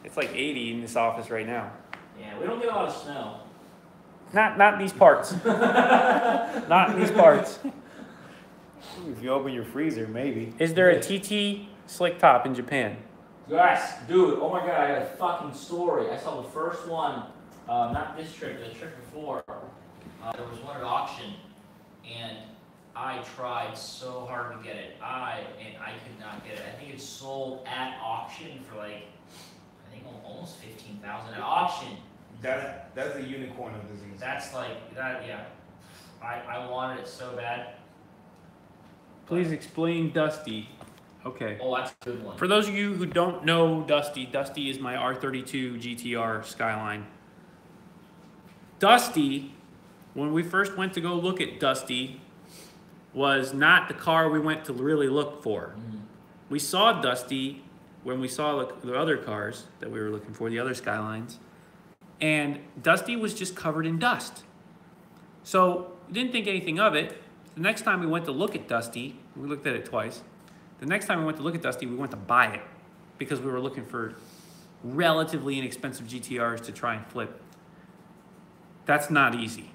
It's like 80 in this office right now. Yeah, we don't get a lot of snow. Not in these parts. Not in these parts. If you open your freezer, maybe. Is there a TT slick top in Japan? Yes, dude. Oh my god, I got a fucking story. I saw the first one, not this trip, the trip before. There was one at auction, and I tried so hard to get it. I could not get it. I think it sold at auction for like, I think almost 15,000 at auction. That's the unicorn of disease. That's like that. Yeah, I wanted it so bad. Please explain Dusty. Okay. Oh, that's a good one. For those of you who don't know Dusty, Dusty is my R32 GTR Skyline. Dusty, when we first went to go look at Dusty, was not the car we went to really look for. We saw Dusty when we saw the other cars that we were looking for, the other Skylines, and Dusty was just covered in dust. So we didn't think anything of it. The next time we went to look at Dusty, we looked at it twice. The next time we went to look at Dusty, we went to buy it because we were looking for relatively inexpensive GTRs to try and flip. That's not easy.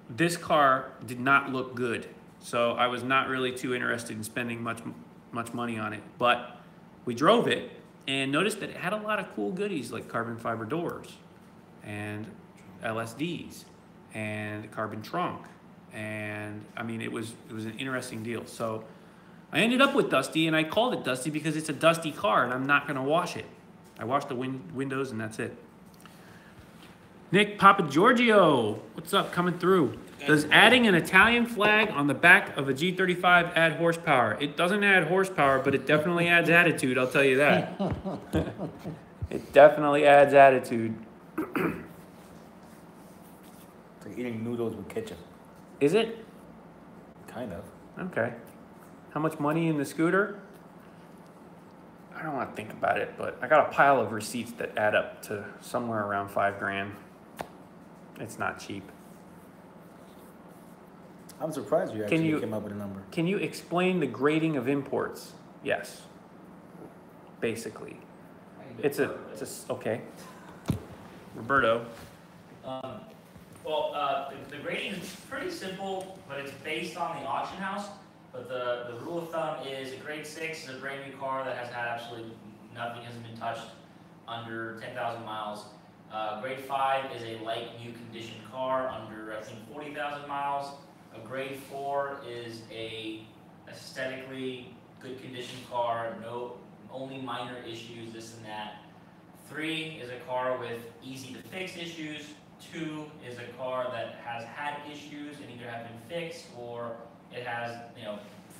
This car did not look good, so I was not really too interested in spending much money on it. But we drove it and noticed that it had a lot of cool goodies like carbon fiber doors and LSDs and carbon trunk. And I mean, it was an interesting deal. So I ended up with Dusty, and I called it Dusty because it's a dusty car and I'm not gonna wash it. I washed the windows and that's it. Nick Papa Giorgio, what's up, coming through? Does adding an Italian flag on the back of a G35 add horsepower? It doesn't add horsepower, but it definitely adds attitude, I'll tell you that. It definitely adds attitude. It's like eating noodles with ketchup. Is it? Kind of. Okay. How much money in the scooter? I don't want to think about it, but I got a pile of receipts that add up to somewhere around $5,000. It's not cheap. I'm surprised you actually came up with a number. Can you explain the grading of imports? Yes. Basically. Okay. Roberto. The grading is pretty simple, but it's based on the auction house. But the rule of thumb is a grade 6 is a brand new car that has had absolutely nothing, hasn't been touched, under 10,000 miles. Grade 5 is a light new condition car under, I think, 40,000 miles. A grade 4 is a aesthetically good condition car, only minor issues, this and that. 3 is a car with easy to fix issues. 2 is a car that has had issues and either have been fixed or it has,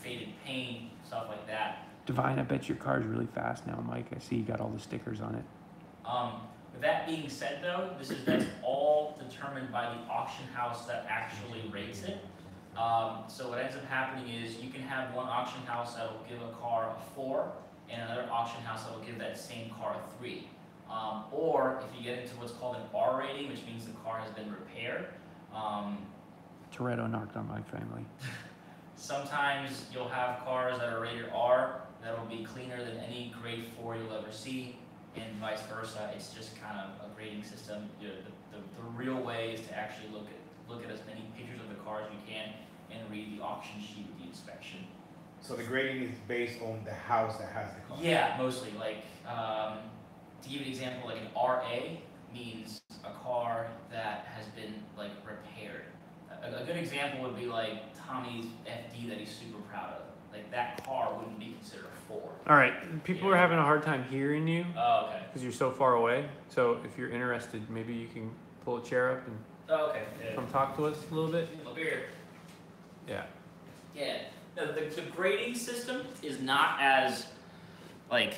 faded paint, stuff like that. Divine, I bet your car's really fast now, Mike. I see you got all the stickers on it. With that being said, though, that's all determined by the auction house that actually rates it. So what ends up happening is you can have one auction house that will give a car a 4 and another auction house that will give that same car a 3. Or if you get into what's called an R rating, which means the car has been repaired. Toretto knocked on my family. Sometimes you'll have cars that are rated R that will be cleaner than any grade 4 you'll ever see, and vice versa. It's just kind of a grading system. The real way is to actually look at as many pictures of the car as you can and read the auction sheet with the inspection. So the grading is based on the house that has the car? Yeah, mostly. Like, to give you an example, like an RA means a car that has been like repaired. A good example would be like Tommy's FD that he's super proud of. Like that car wouldn't be considered a 4. All right, people are having a hard time hearing you Oh, okay. because you're so far away. So if you're interested, maybe you can pull a chair up and Oh, okay. Yeah. come talk to us a little bit. Up here. Yeah. Yeah. No, the grading system is not as like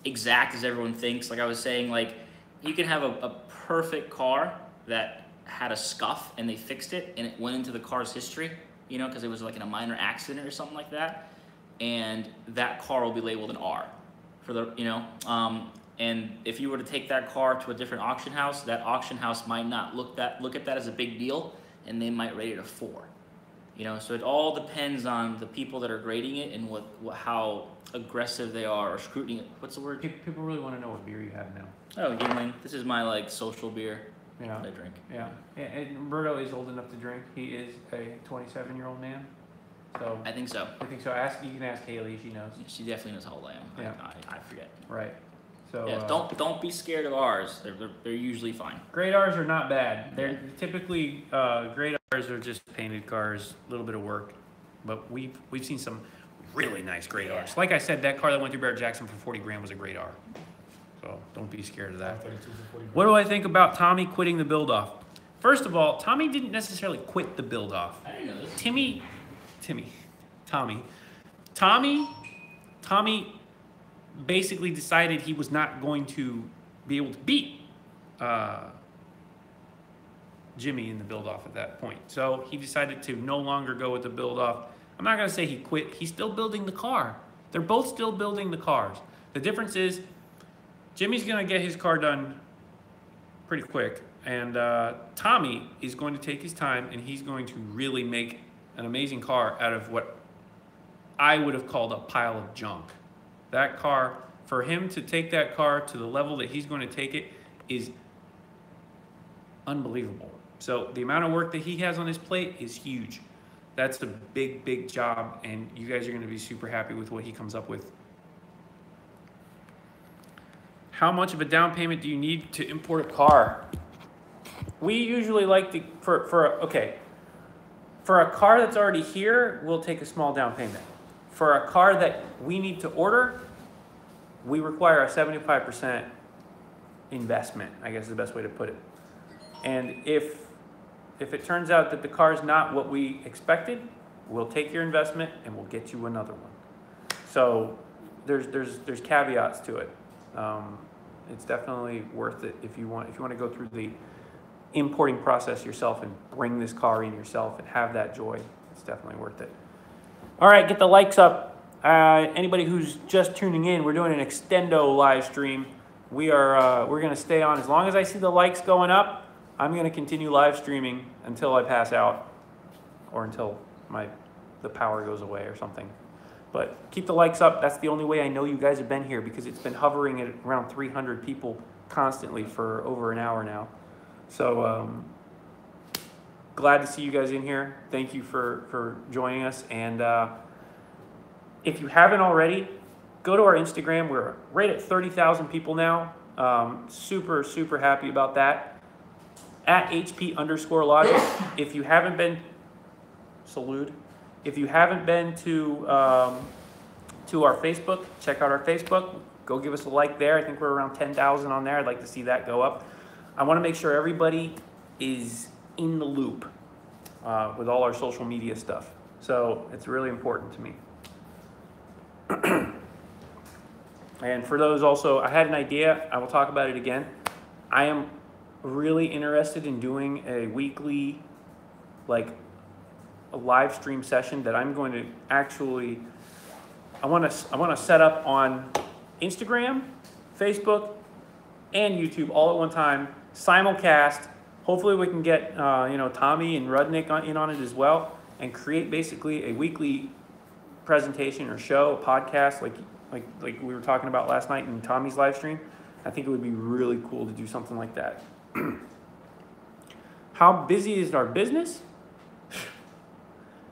exact as everyone thinks. Like I was saying, like you can have a perfect car that had a scuff and they fixed it and it went into the car's history, because it was like in a minor accident or something like that, and that car will be labeled an R for the and if you were to take that car to a different auction house, that auction house might not look at that as a big deal, and they might rate it a 4. So it all depends on the people that are grading it and how aggressive they are or scrutiny. What's the word? People really want to know what beer you have now. Oh, Yingling. This is my like social beer. Yeah. That I drink. Yeah. And Roberto is old enough to drink. He is a 27-year-old man. So I think so. I think so. You can ask Haley. She knows. She definitely knows how old I am. Yeah. I forget. Right. So Yeah. Don't be scared of ours. They're usually fine. grade R's are not bad. They're typically grade R's are just painted cars, a little bit of work, but we've seen some really nice grade R's. Like I said, that car that went through Barrett Jackson for 40 grand was a grade R. So don't be scared of that. What do I think about Tommy quitting the build off? First of all, Tommy didn't necessarily quit the build off. I didn't know this. Tommy Tommy basically decided he was not going to be able to beat Jimmy in the build-off at that point. So he decided to no longer go with the build-off. I'm not going to say he quit. He's still building the car. They're both still building the cars. The difference is Jimmy's going to get his car done pretty quick. And Tommy is going to take his time, and he's going to really make an amazing car out of what I would have called a pile of junk. That car, for him to take that car to the level that he's going to take it is unbelievable. So the amount of work that he has on his plate is huge. That's a big, big job, and you guys are going to be super happy with what he comes up with. How much of a down payment do you need to import a car? We usually like to, for a car that's already here, we'll take a small down payment. For a car that we need to order, we require a 75% investment, I guess is the best way to put it. And if it turns out that the car is not what we expected, we'll take your investment and we'll get you another one. So there's caveats to it. It's definitely worth it if you want to go through the importing process yourself and bring this car in yourself and have that joy. It's definitely worth it. All right, get the likes up. Anybody who's just tuning in, we're doing an extendo live stream. We're going to stay on as long as I see the likes going up. I'm going to continue live streaming until I pass out or until the power goes away or something. But keep the likes up. That's the only way I know you guys have been here, because it's been hovering at around 300 people constantly for over an hour now. So glad to see you guys in here. Thank you for joining us. And if you haven't already, go to our Instagram. We're right at 30,000 people now. Super, super happy about that. At HP_Logic. If you haven't been, salute. If you haven't been to our Facebook, check out our Facebook. Go give us a like there. I think we're around 10,000 on there. I'd like to see that go up. I want to make sure everybody is in the loop with all our social media stuff. So it's really important to me. And for those also, I had an idea. I will talk about it again. I am really interested in doing a weekly, like a live stream session that I'm going to actually, I want to set up on Instagram, Facebook, and YouTube all at one time, simulcast. Hopefully we can get Tommy and Rudnick in on it as well, and create basically a weekly presentation or show, a podcast like we were talking about last night in Tommy's live stream. I think it would be really cool to do something like that. How busy is our business?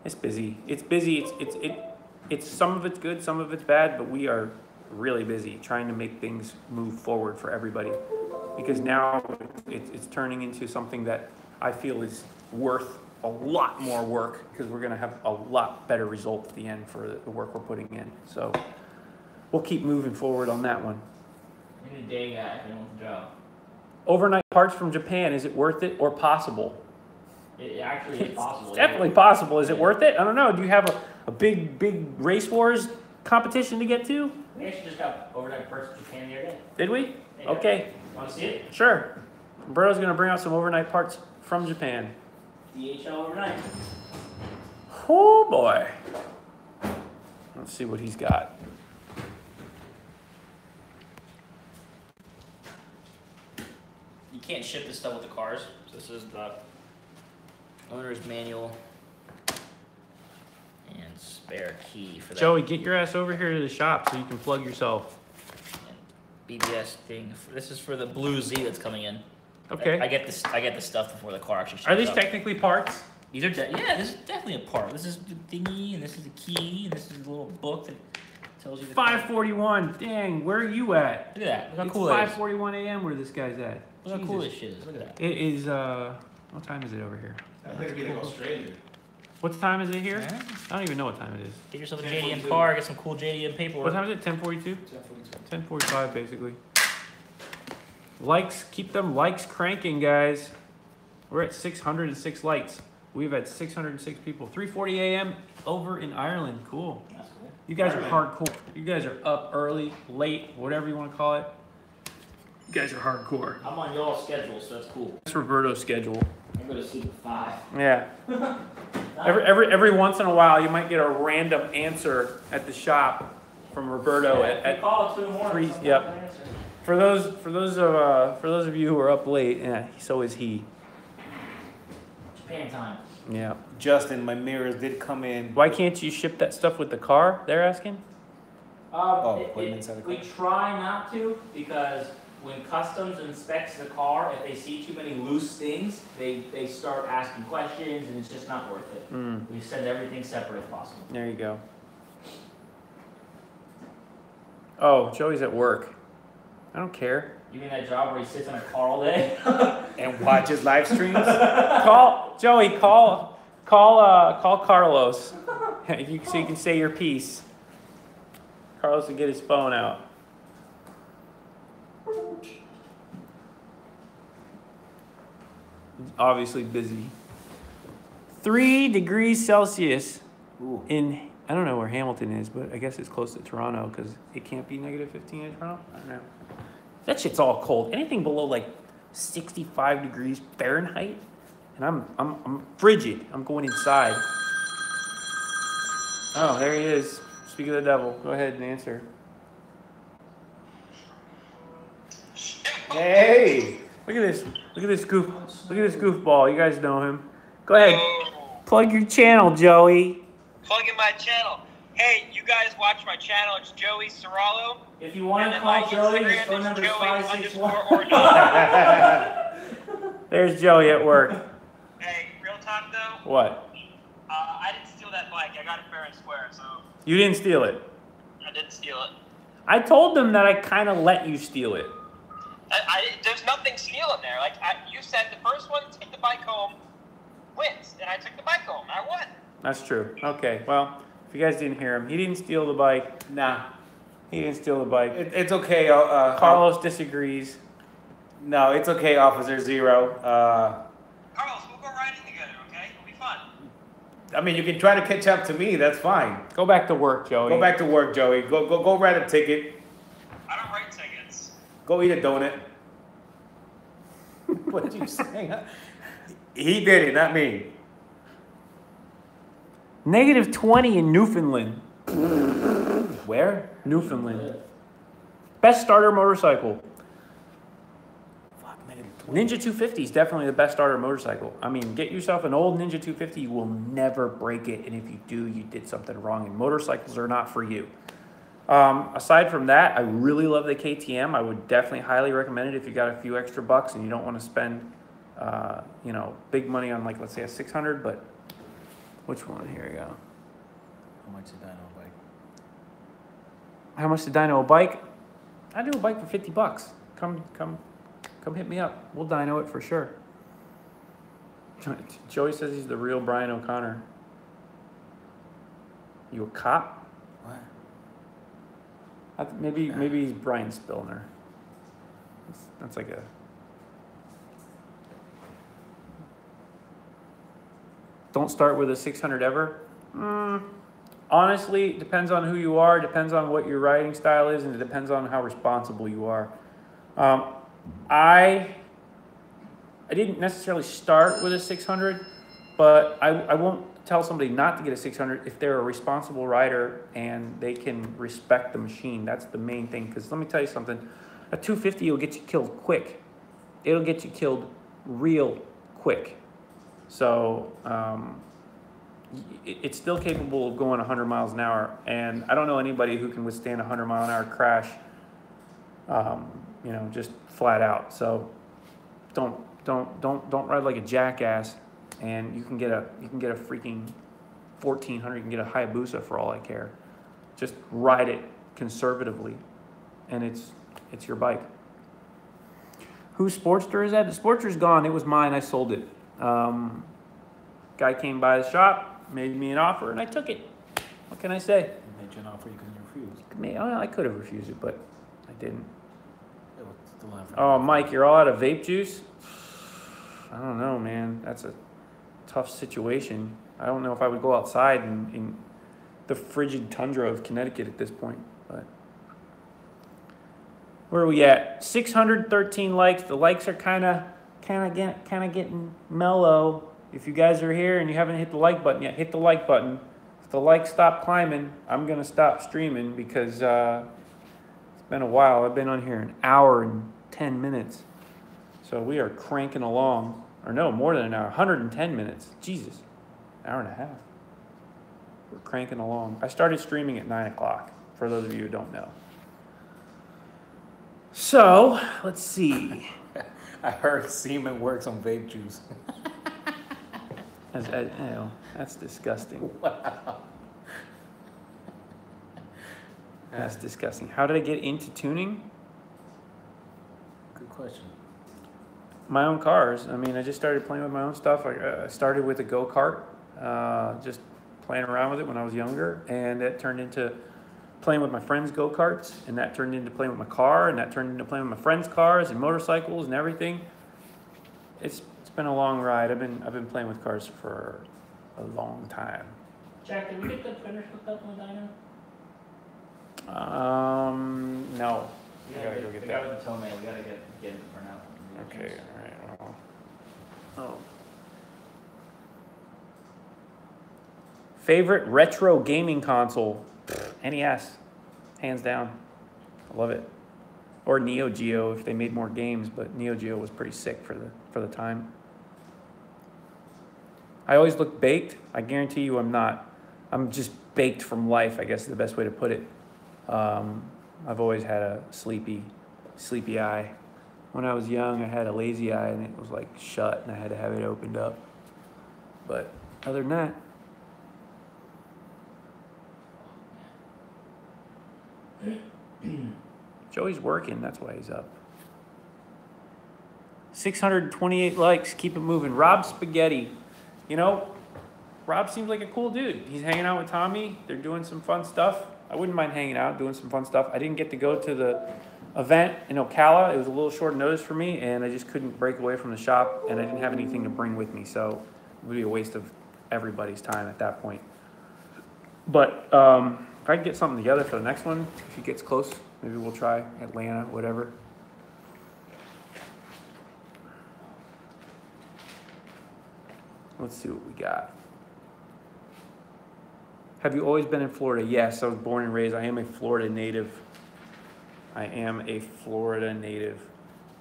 It's busy. It's busy. It's some of it's good, some of it's bad, but we are really busy trying to make things move forward for everybody, because now it's turning into something that I feel is worth a lot more work, because we're going to have a lot better result at the end for the work we're putting in. So we'll keep moving forward on that one. I need a day guy if you want the job. Overnight parts from Japan, is it worth it or possible? It actually is possible. It's definitely possible. Is it worth it? I don't know. Do you have a big race wars competition to get to? We actually just got overnight parts from Japan the other day. Did we? Yeah. Okay. Want to see it? Sure. Roberto's going to bring out some overnight parts from Japan. DHL overnight. Oh boy. Let's see what he's got. You can't ship this stuff with the cars. So this is the owner's manual and spare key for that. Joey, get your ass over here to the shop so you can plug yourself. And BBS thing. This is for the blue Z that's coming in. Okay. I get the stuff before the car actually shows Are these up. technically parts? These are yeah. This is definitely a part. This is the thingy, and this is the key, and this is the little book that tells you. 5:41. Dang, where are you at? Look at that. Look how It's cool that is. 5:41 a.m. where this guy's at. Look how cool Jesus. this shit is. Look at that. It is. What time is it over here? I think it's Australia. What time is it here? Yeah. I don't even know what time it is. Get yourself a 10:42. JDM car. Get some cool JDM paperwork. What time is it? 10:42. 10:45 basically. Likes, keep them likes cranking, guys. We're at 606 likes. We've had 606 people. 3:40 a.m. over in Ireland. Cool. That's cool. You guys are hardcore. You guys are up early, late, whatever you want to call it. You guys are hardcore. I'm on y'all's schedule, so that's cool. That's Roberto's schedule. I'm gonna sleep at 5. Yeah. Every once in a while, you might get a random answer at the shop from Roberto at call it 2 in the morning. 3. Yep. For those of you who are up late, yeah, so is he. Japan time. Yeah. Justin, my mirrors did come in. Why can't you ship that stuff with the car? They're asking. Put them inside the We car. try not to because when customs inspects the car, if they see too many loose things, they start asking questions and it's just not worth it. We send everything separate if possible. There you go. Oh, Joey's at work. I don't care. You mean that job where he sits in a car all day? And watches live streams. Call Joey. Call Carlos. So you can say your piece. Carlos will get his phone out. He's obviously busy. 3 degrees Celsius Ooh. in, I don't know where Hamilton is, but I guess it's close to Toronto because it can't be negative 15 in Toronto. I don't know. That shit's all cold. Anything below like 65 degrees Fahrenheit, and I'm frigid. I'm going inside. Oh, there he is. Speak of the devil. Go ahead and answer. Hey. Look at this. Look at this goof. Look at this goofball. You guys know him. Go ahead. Plug your channel, Joey. Plugging my channel. Hey, you guys watch my channel. It's Joey Serralo. If you want And to then my call Joey, his Instagram phone is number is Joey 561. _Ortiz. There's Joey at work. Hey, real talk though. What? I didn't steal that bike. I got it fair and square, so You didn't steal it. I didn't steal it. I told them that I kind of let you steal it. There's nothing stealing there. Like you said, the first one to take the bike home wins, and I took the bike home. And I won. That's true. Okay. Well, if you guys didn't hear him, he didn't steal the bike. Nah. He didn't steal the bike. It's okay. Carlos disagrees. No, it's okay, Officer Zero. Carlos, we'll go riding together, okay? It'll be fun. I mean, you can try to catch up to me. That's fine. Go back to work, Joey. Go back to work, Joey. Go write a ticket. I don't write tickets. Go eat a donut. What did you say? He did it, not me. Negative 20 in Newfoundland. Where? Newfoundland. Best starter motorcycle. Fuck, man. Ninja 250 is definitely the best starter motorcycle. I mean, get yourself an old Ninja 250, you will never break it. And if you do, you did something wrong. And motorcycles are not for you. Aside from that, I really love the KTM. I would definitely highly recommend it if you got a few extra bucks and you don't want to spend, big money on, like, let's say a 600. But which one? Here we go. How much is that on bike? How much did dyno a bike? I do a bike for 50 bucks. Come hit me up. We'll dyno it for sure. Joey says he's the real Brian O'Connor. You a cop? What? Maybe he's Brian Spillner. That's like a... Don't start with a 600 ever? Honestly, it depends on who you are, depends on what your riding style is, and it depends on how responsible you are. I didn't necessarily start with a 600, but I won't tell somebody not to get a 600 if they're a responsible rider and they can respect the machine. That's the main thing, because let me tell you something. A 250 will get you killed quick. It'll get you killed real quick. So it's still capable of going 100 miles an hour, and I don't know anybody who can withstand a 100 mile an hour crash, just flat out. So don't ride like a jackass, and you can get a freaking 1400. You can get a Hayabusa for all I care. Just ride it conservatively, and it's your bike. Whose Sportster is that? The Sportster's gone. It was mine. I sold it. Guy came by the shop, made me an offer, and I took it. What can I say? Made you an offer you couldn't refuse. I could have refused it, but I didn't. It was still on for Oh, Mike, you're all out of vape juice? I don't know, man. tough situation. I don't know if I would go outside in the frigid tundra of Connecticut at this point, but where are we at? 613 likes. The likes are kind of getting mellow. If you guys are here and you haven't hit the like button yet, hit the like button. If the likes stop climbing, I'm gonna stop streaming because it's been a while. I've been on here an hour and 10 minutes, so we are cranking along. Or no, more than an hour. 110 minutes. Jesus, hour and a half. We're cranking along. I started streaming at 9 o'clock, for those of you who don't know. So, let's see. I heard semen works on vape juice. That's disgusting. Wow. That's disgusting. How did I get into tuning? Good question. My own cars. I mean, I just started playing with my own stuff. I started with a go-kart, just playing around with it when I was younger, and it turned into playing with my friends' go-karts, and that turned into playing with my car, and that turned into playing with my friends' cars and motorcycles and everything. It's been a long ride. I've been playing with cars for a long time. Jack, did we get the fenders hooked up on the dyno? No. We gotta go get the that. guy with the toenail, we gotta get it for now. Okay, all right. Well, oh. Favorite retro gaming console? NES, hands down. I love it. Or Neo Geo if they made more games, but Neo Geo was pretty sick for the time. I always look baked. I guarantee you I'm not. I'm just baked from life, I guess is the best way to put it. I've always had a sleepy eye. When I was young, I had a lazy eye and it was like shut and I had to have it opened up. But other than that, Joey's working, that's why he's up. 628 likes, keep it moving. Rob Spaghetti. You know, Rob seems like a cool dude. He's hanging out with Tommy. They're doing some fun stuff. I wouldn't mind hanging out, doing some fun stuff. I didn't get to go to the event in Ocala. It was a little short notice for me, and I just couldn't break away from the shop, and I didn't have anything to bring with me, so it would be a waste of everybody's time at that point. But if I can get something together for the next one, if it gets close, maybe we'll try Atlanta, whatever. Let's see what we got. Have you always been in Florida? Yes, I was born and raised. I am a Florida native.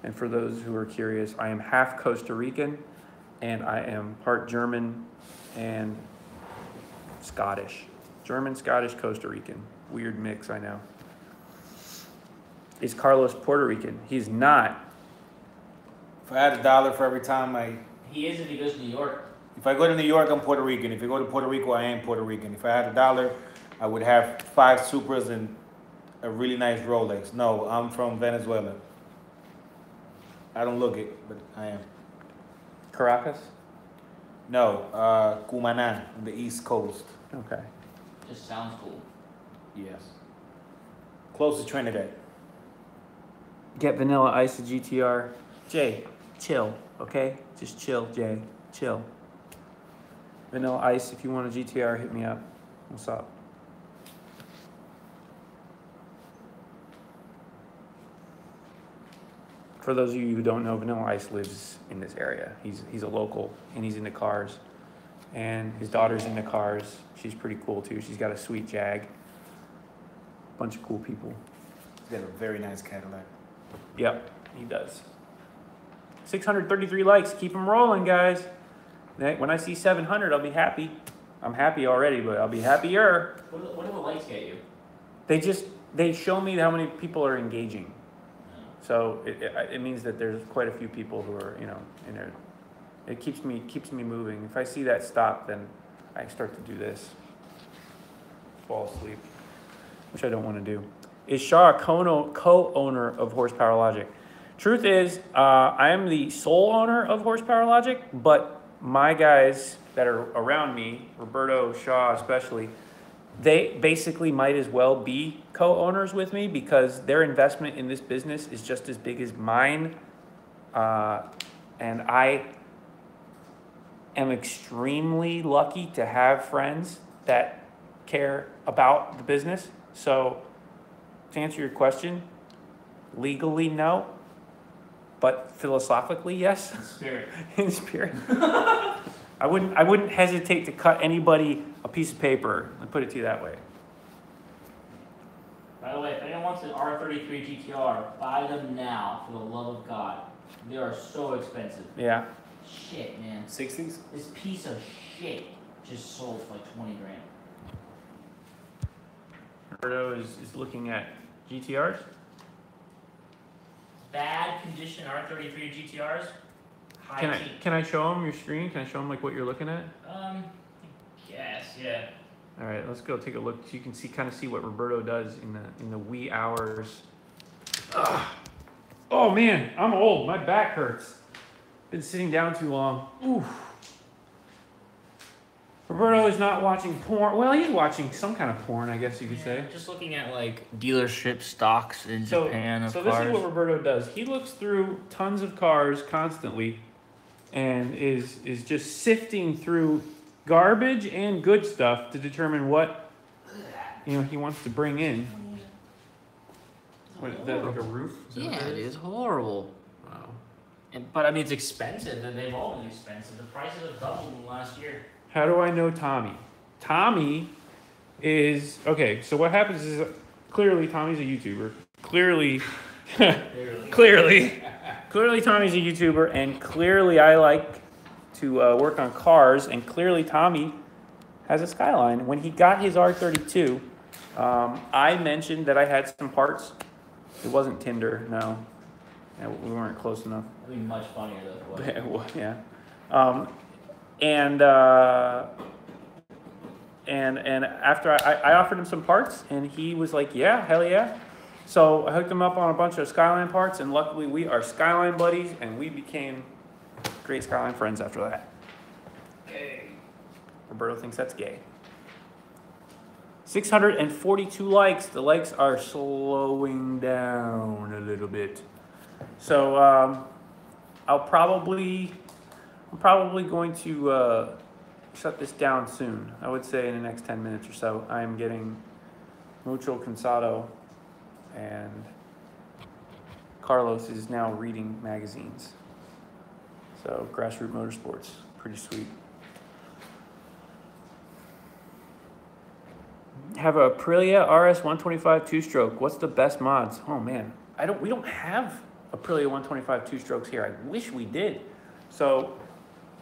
And for those who are curious, I am half Costa Rican, and I am part German and Scottish. German, Scottish, Costa Rican. Weird mix, I know. Is Carlos Puerto Rican? He's not. If I had $1 for every time He is if he goes to New York. if I go to New York, I'm Puerto Rican. If I go to Puerto Rico, I am Puerto Rican. If I had $1, I would have 5 Supras and a really nice Rolex. No, I'm from Venezuela. I don't look it, but I am. Caracas? No, Cumaná, on the East Coast. Okay. Just sounds cool. Yes. Close to Trinidad. Get Vanilla Ice to GTR. Jay, chill, okay? Just chill, Jay. Chill. Vanilla Ice, if you want a GTR, hit me up. What's up? For those of you who don't know, Vanilla Ice lives in this area. He's a local, and he's into cars. And his daughter's into cars. She's pretty cool, too. She's got a sweet Jag. Bunch of cool people. He's got a very nice Cadillac. Yep, he does. 633 likes. Keep them rolling, guys. When I see 700, I'll be happy. I'm happy already, but I'll be happier. What do the likes get you? They show me how many people are engaging. So it means that there's quite a few people who are, in there. It keeps me moving. If I see that stop, then I start to do this. Fall asleep, which I don't want to do. Is Shaw a co-owner of Horsepower Logic? Truth is, I am the sole owner of Horsepower Logic, but my guys that are around me, Roberto, Shaw especially, they basically might as well be co-owners with me because their investment in this business is just as big as mine. And am extremely lucky to have friends that care about the business. So to answer your question, legally no, but philosophically yes. In spirit. In spirit. I wouldn't hesitate to cut anybody a piece of paper and put it to you that way. By the way, if anyone wants an R33 GTR, buy them now, for the love of God. They are so expensive. Yeah. Shit, man. 60s? This piece of shit just sold for like 20 grand. Roberto is looking at GTRs. Bad condition R33 GTRs. High heat. Can I show him your screen? Can I show him like what you're looking at? Yes, yeah. All right, let's go take a look so you can kind of see what Roberto does in the wee hours. Ugh. Oh man, I'm old. My back hurts. Been sitting down too long. Oof. Roberto is not watching porn. Well, he's watching some kind of porn, I guess you could say. Just looking at like dealership stocks in Japan of so cars. this is what Roberto does. He looks through tons of cars constantly and is just sifting through garbage and good stuff to determine what he wants to bring in. What is that, like a roof? Yeah, it is horrible. Wow. But I mean, it's expensive, and they've all been expensive. The prices have doubled in the last year. How do I know Tommy? Tommy is okay. So what happens is clearly Tommy's a YouTuber. Clearly, clearly Tommy's a YouTuber, and clearly I like to work on cars, and clearly Tommy has a Skyline. When he got his R32, I mentioned that I had some parts. It wasn't Tinder, no. Yeah, we weren't close enough. It'd be much funnier though. If it was. Yeah. And after I offered him some parts, and he was like, yeah, hell yeah. So I hooked him up on a bunch of Skyline parts, and luckily we are Skyline buddies, and we became great Skyline friends after that. Gay. Roberto thinks that's gay. 642 likes. The likes are slowing down a little bit. So I'm probably going to shut this down soon. I would say in the next 10 minutes or so. I am getting mucho cansado, and Carlos is now reading magazines. So Grassroots Motorsports, pretty sweet. Have a Aprilia RS 125 two-stroke. What's the best mods? Oh man, we don't have Aprilia 125 two-strokes here. I wish we did. So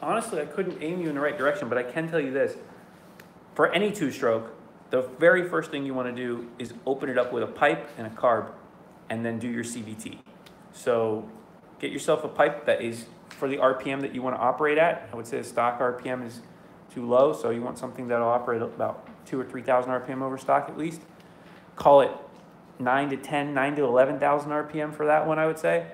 honestly, I couldn't aim you in the right direction, but I can tell you this. For any two-stroke, the very first thing you want to do is open it up with a pipe and a carb, and then do your CVT. So get yourself a pipe that is for the RPM that you want to operate at. I would say the stock RPM is too low, so you want something that'll operate about 2,000 or 3,000 RPM over stock at least. Call it 9,000 to 11,000 RPM for that one, I would say.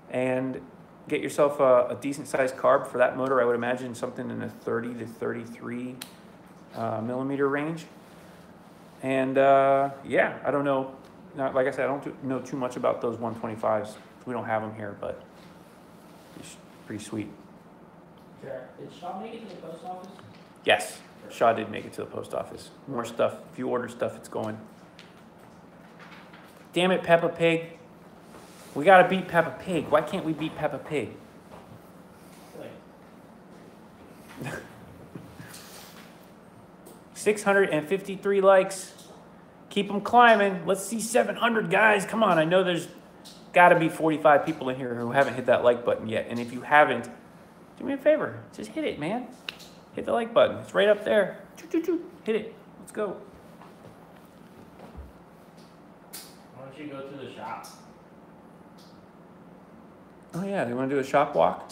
And get yourself a decent sized carb for that motor. I would imagine something in the 30 to 33 millimeter range. And yeah, I don't know. Like I said, I don't know too much about those 125s. We don't have them here, but it's pretty sweet. Sure. Did Shaw make it to the post office? Yes, Shaw did make it to the post office. More stuff. If you order stuff, it's going. Damn it, Peppa Pig. We gotta beat Peppa Pig. Why can't we beat Peppa Pig? 653 likes. Keep them climbing. Let's see 700, guys. Come on. I know there's got to be 45 people in here who haven't hit that like button yet. And if you haven't, do me a favor. Just hit it, man. Hit the like button. It's right up there. Hit it. Let's go. Why don't you go to the shop? Oh, yeah. You want to do a shop walk?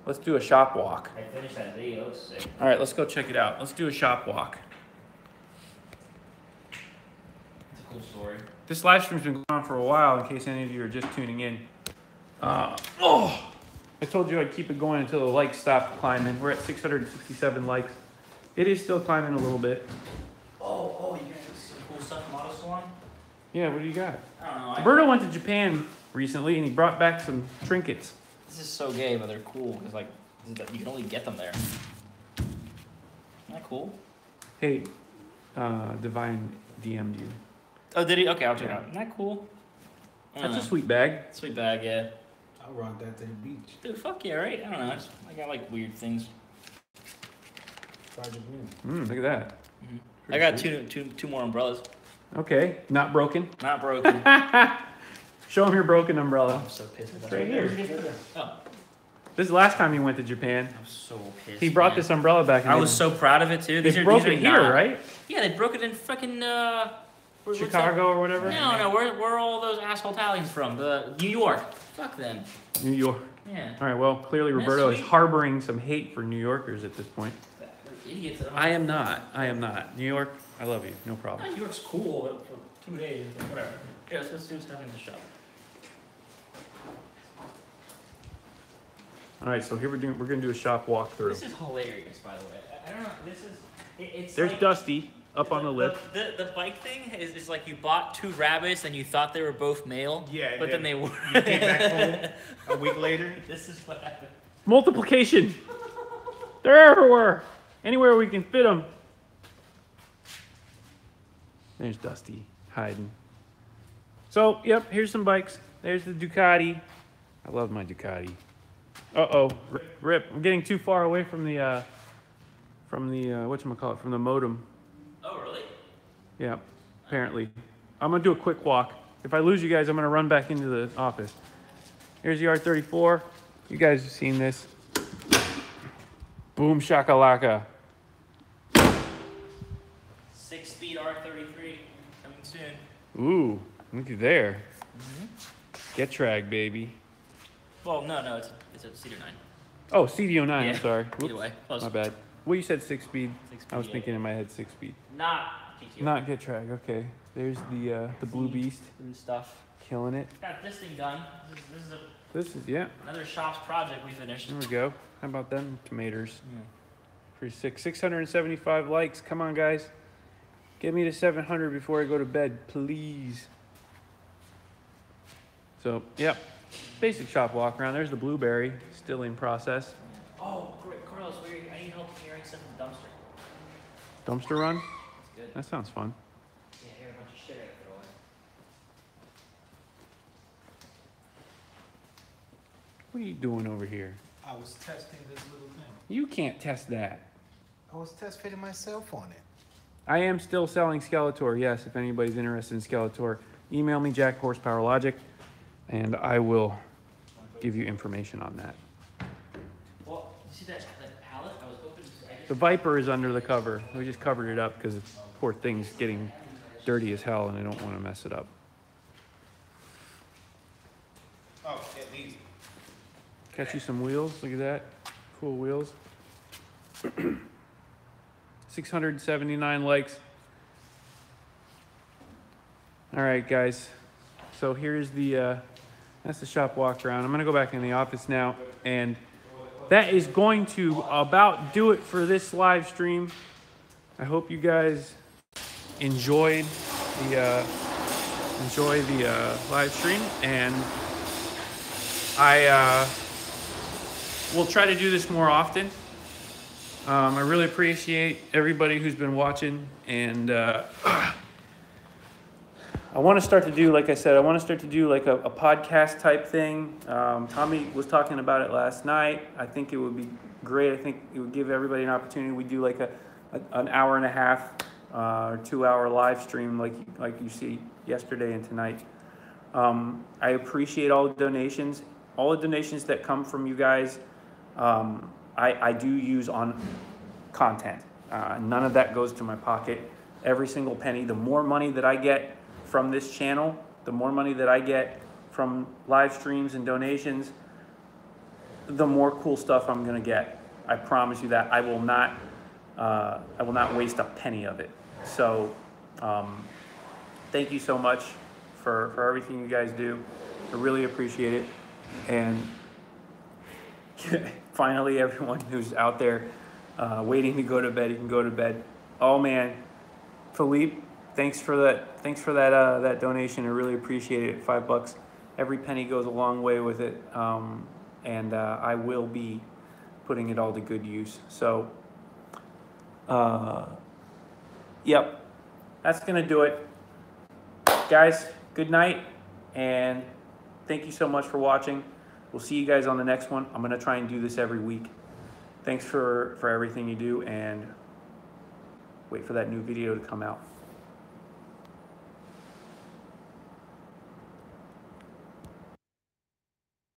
Let's do a shop walk. I finished that video. It's sick. All right, let's go check it out. Let's do a shop walk. It's a cool story. This live stream's been going on for a while, in case any of you are just tuning in. I told you I'd keep it going until the likes stopped climbing. We're at 667 likes. It is still climbing a little bit. Oh, you guys see the cool stuff from Auto Salon? Yeah, what do you got? I don't know. Roberto went to Japan recently, and he brought back some trinkets. This is so gay, but they're cool because like you can only get them there. Isn't that cool? Hey, Divine DM'd you. Oh, did he? Okay, I'll check it Yeah. out. Isn't that cool? That's a sweet bag. Sweet bag, yeah. I'll rock that to the beach. Dude, fuck yeah, right? I don't know. I got like weird things. Look at that. I got two more umbrellas. Okay, not broken. Not broken. Show him your broken umbrella. I'm so pissed. It's right here. Oh, This is the last time he went to Japan. I'm so pissed. He brought man. this umbrella back. And I was so proud of it too. They broke it here, not- right? Yeah, they broke it in fucking what's that? Chicago or whatever. No, where are all those asshole Italians from? New York. Fuck them. New York. Yeah. All right. Well, clearly That's Roberto is sweet. harboring some hate for New Yorkers at this point. They're idiots. I am not. I am not. New York, I love you. No problem. New York's cool for 2 days, but whatever. Yeah, let's do something in the shop. All right. So here we're gonna do a shop walkthrough. This is hilarious, by the way. I don't know. This is. It's There's like, Dusty up on the lip. The bike thing is like you bought 2 rabbits and you thought they were both male. Yeah, But then they were. You came back home a week later. This is what happened. Multiplication. They're everywhere. Anywhere we can fit them. There's Dusty hiding. So, yep, here's some bikes. There's the Ducati. I love my Ducati. Uh-oh, rip. I'm getting too far away from the whatchamacallit, from the modem. Oh, really? Yeah, apparently. I'm gonna do a quick walk. If I lose you guys, I'm gonna run back into the office. Here's the R34. You guys have seen this. Boom shakalaka. 6-speed R33 coming soon. Ooh, look at there. Get Trag, baby. Well, no, it's a Cedar 9. Oh, CD09, Yeah, I'm sorry. either Whoops, way, close. my bad. Well, you said 6-speed. 6-speed, I was yeah. thinking in my head 6-speed. Not GTO. Not Get Trag, okay. There's the Blue Beast, And stuff. killing it. Got this thing done. This is This is, yeah, another shop's project we finished. there we go. How about them tomatoes? Yeah. Pretty sick. 675 likes. Come on, guys. Get me to 700 before I go to bed, please. So, yep. Basic shop walk around. There's the blueberry, still in process. Oh, great, Carlos, I need help carrying stuff in the dumpster. Dumpster run? That's good. That sounds fun. Yeah, here a bunch of shit I gotta throw away. What are you doing over here? I was testing this little thing. You can't test that. I was test fitting myself on it. I am still selling Skeletor. Yes, if anybody's interested in Skeletor, email me, Jack Horsepower Logic, and I will give you information on that. Well, you see that pallet? I was hoping The Viper is under the cover. We just covered it up because the poor thing's getting dirty as hell and I don't want to mess it up. Oh, it needs. Catch you some wheels. Look at that. Cool wheels. 679 likes. All right, guys. So here's that's the shop walk around. I'm gonna go back in the office now, and that is going to about do it for this live stream. I hope you guys enjoyed the live stream, and I will try to do this more often. I really appreciate everybody who's been watching, and I want to start to do, like I said, I want to start to do like a podcast type thing. Tommy was talking about it last night. I think it would be great. I think it would give everybody an opportunity. We do like an hour and a half or 2 hour live stream like you see yesterday and tonight. I appreciate all the donations. All the donations that come from you guys, I do use on content. None of that goes to my pocket. Every single penny. The more money that I get from this channel, the more money that I get from live streams and donations, the more cool stuff I'm gonna get. I promise you that. I will not waste a penny of it. So, thank you so much for everything you guys do. I really appreciate it. And finally, everyone who's out there waiting to go to bed, you can go to bed. Oh man, Philippe, thanks for that donation. I really appreciate it. $5. Every penny goes a long way with it, and I will be putting it all to good use. So Yep, that's gonna do it. Guys, good night, and thank you so much for watching. We'll see you guys on the next one. I'm gonna try and do this every week. Thanks for everything you do, and wait for that new video to come out.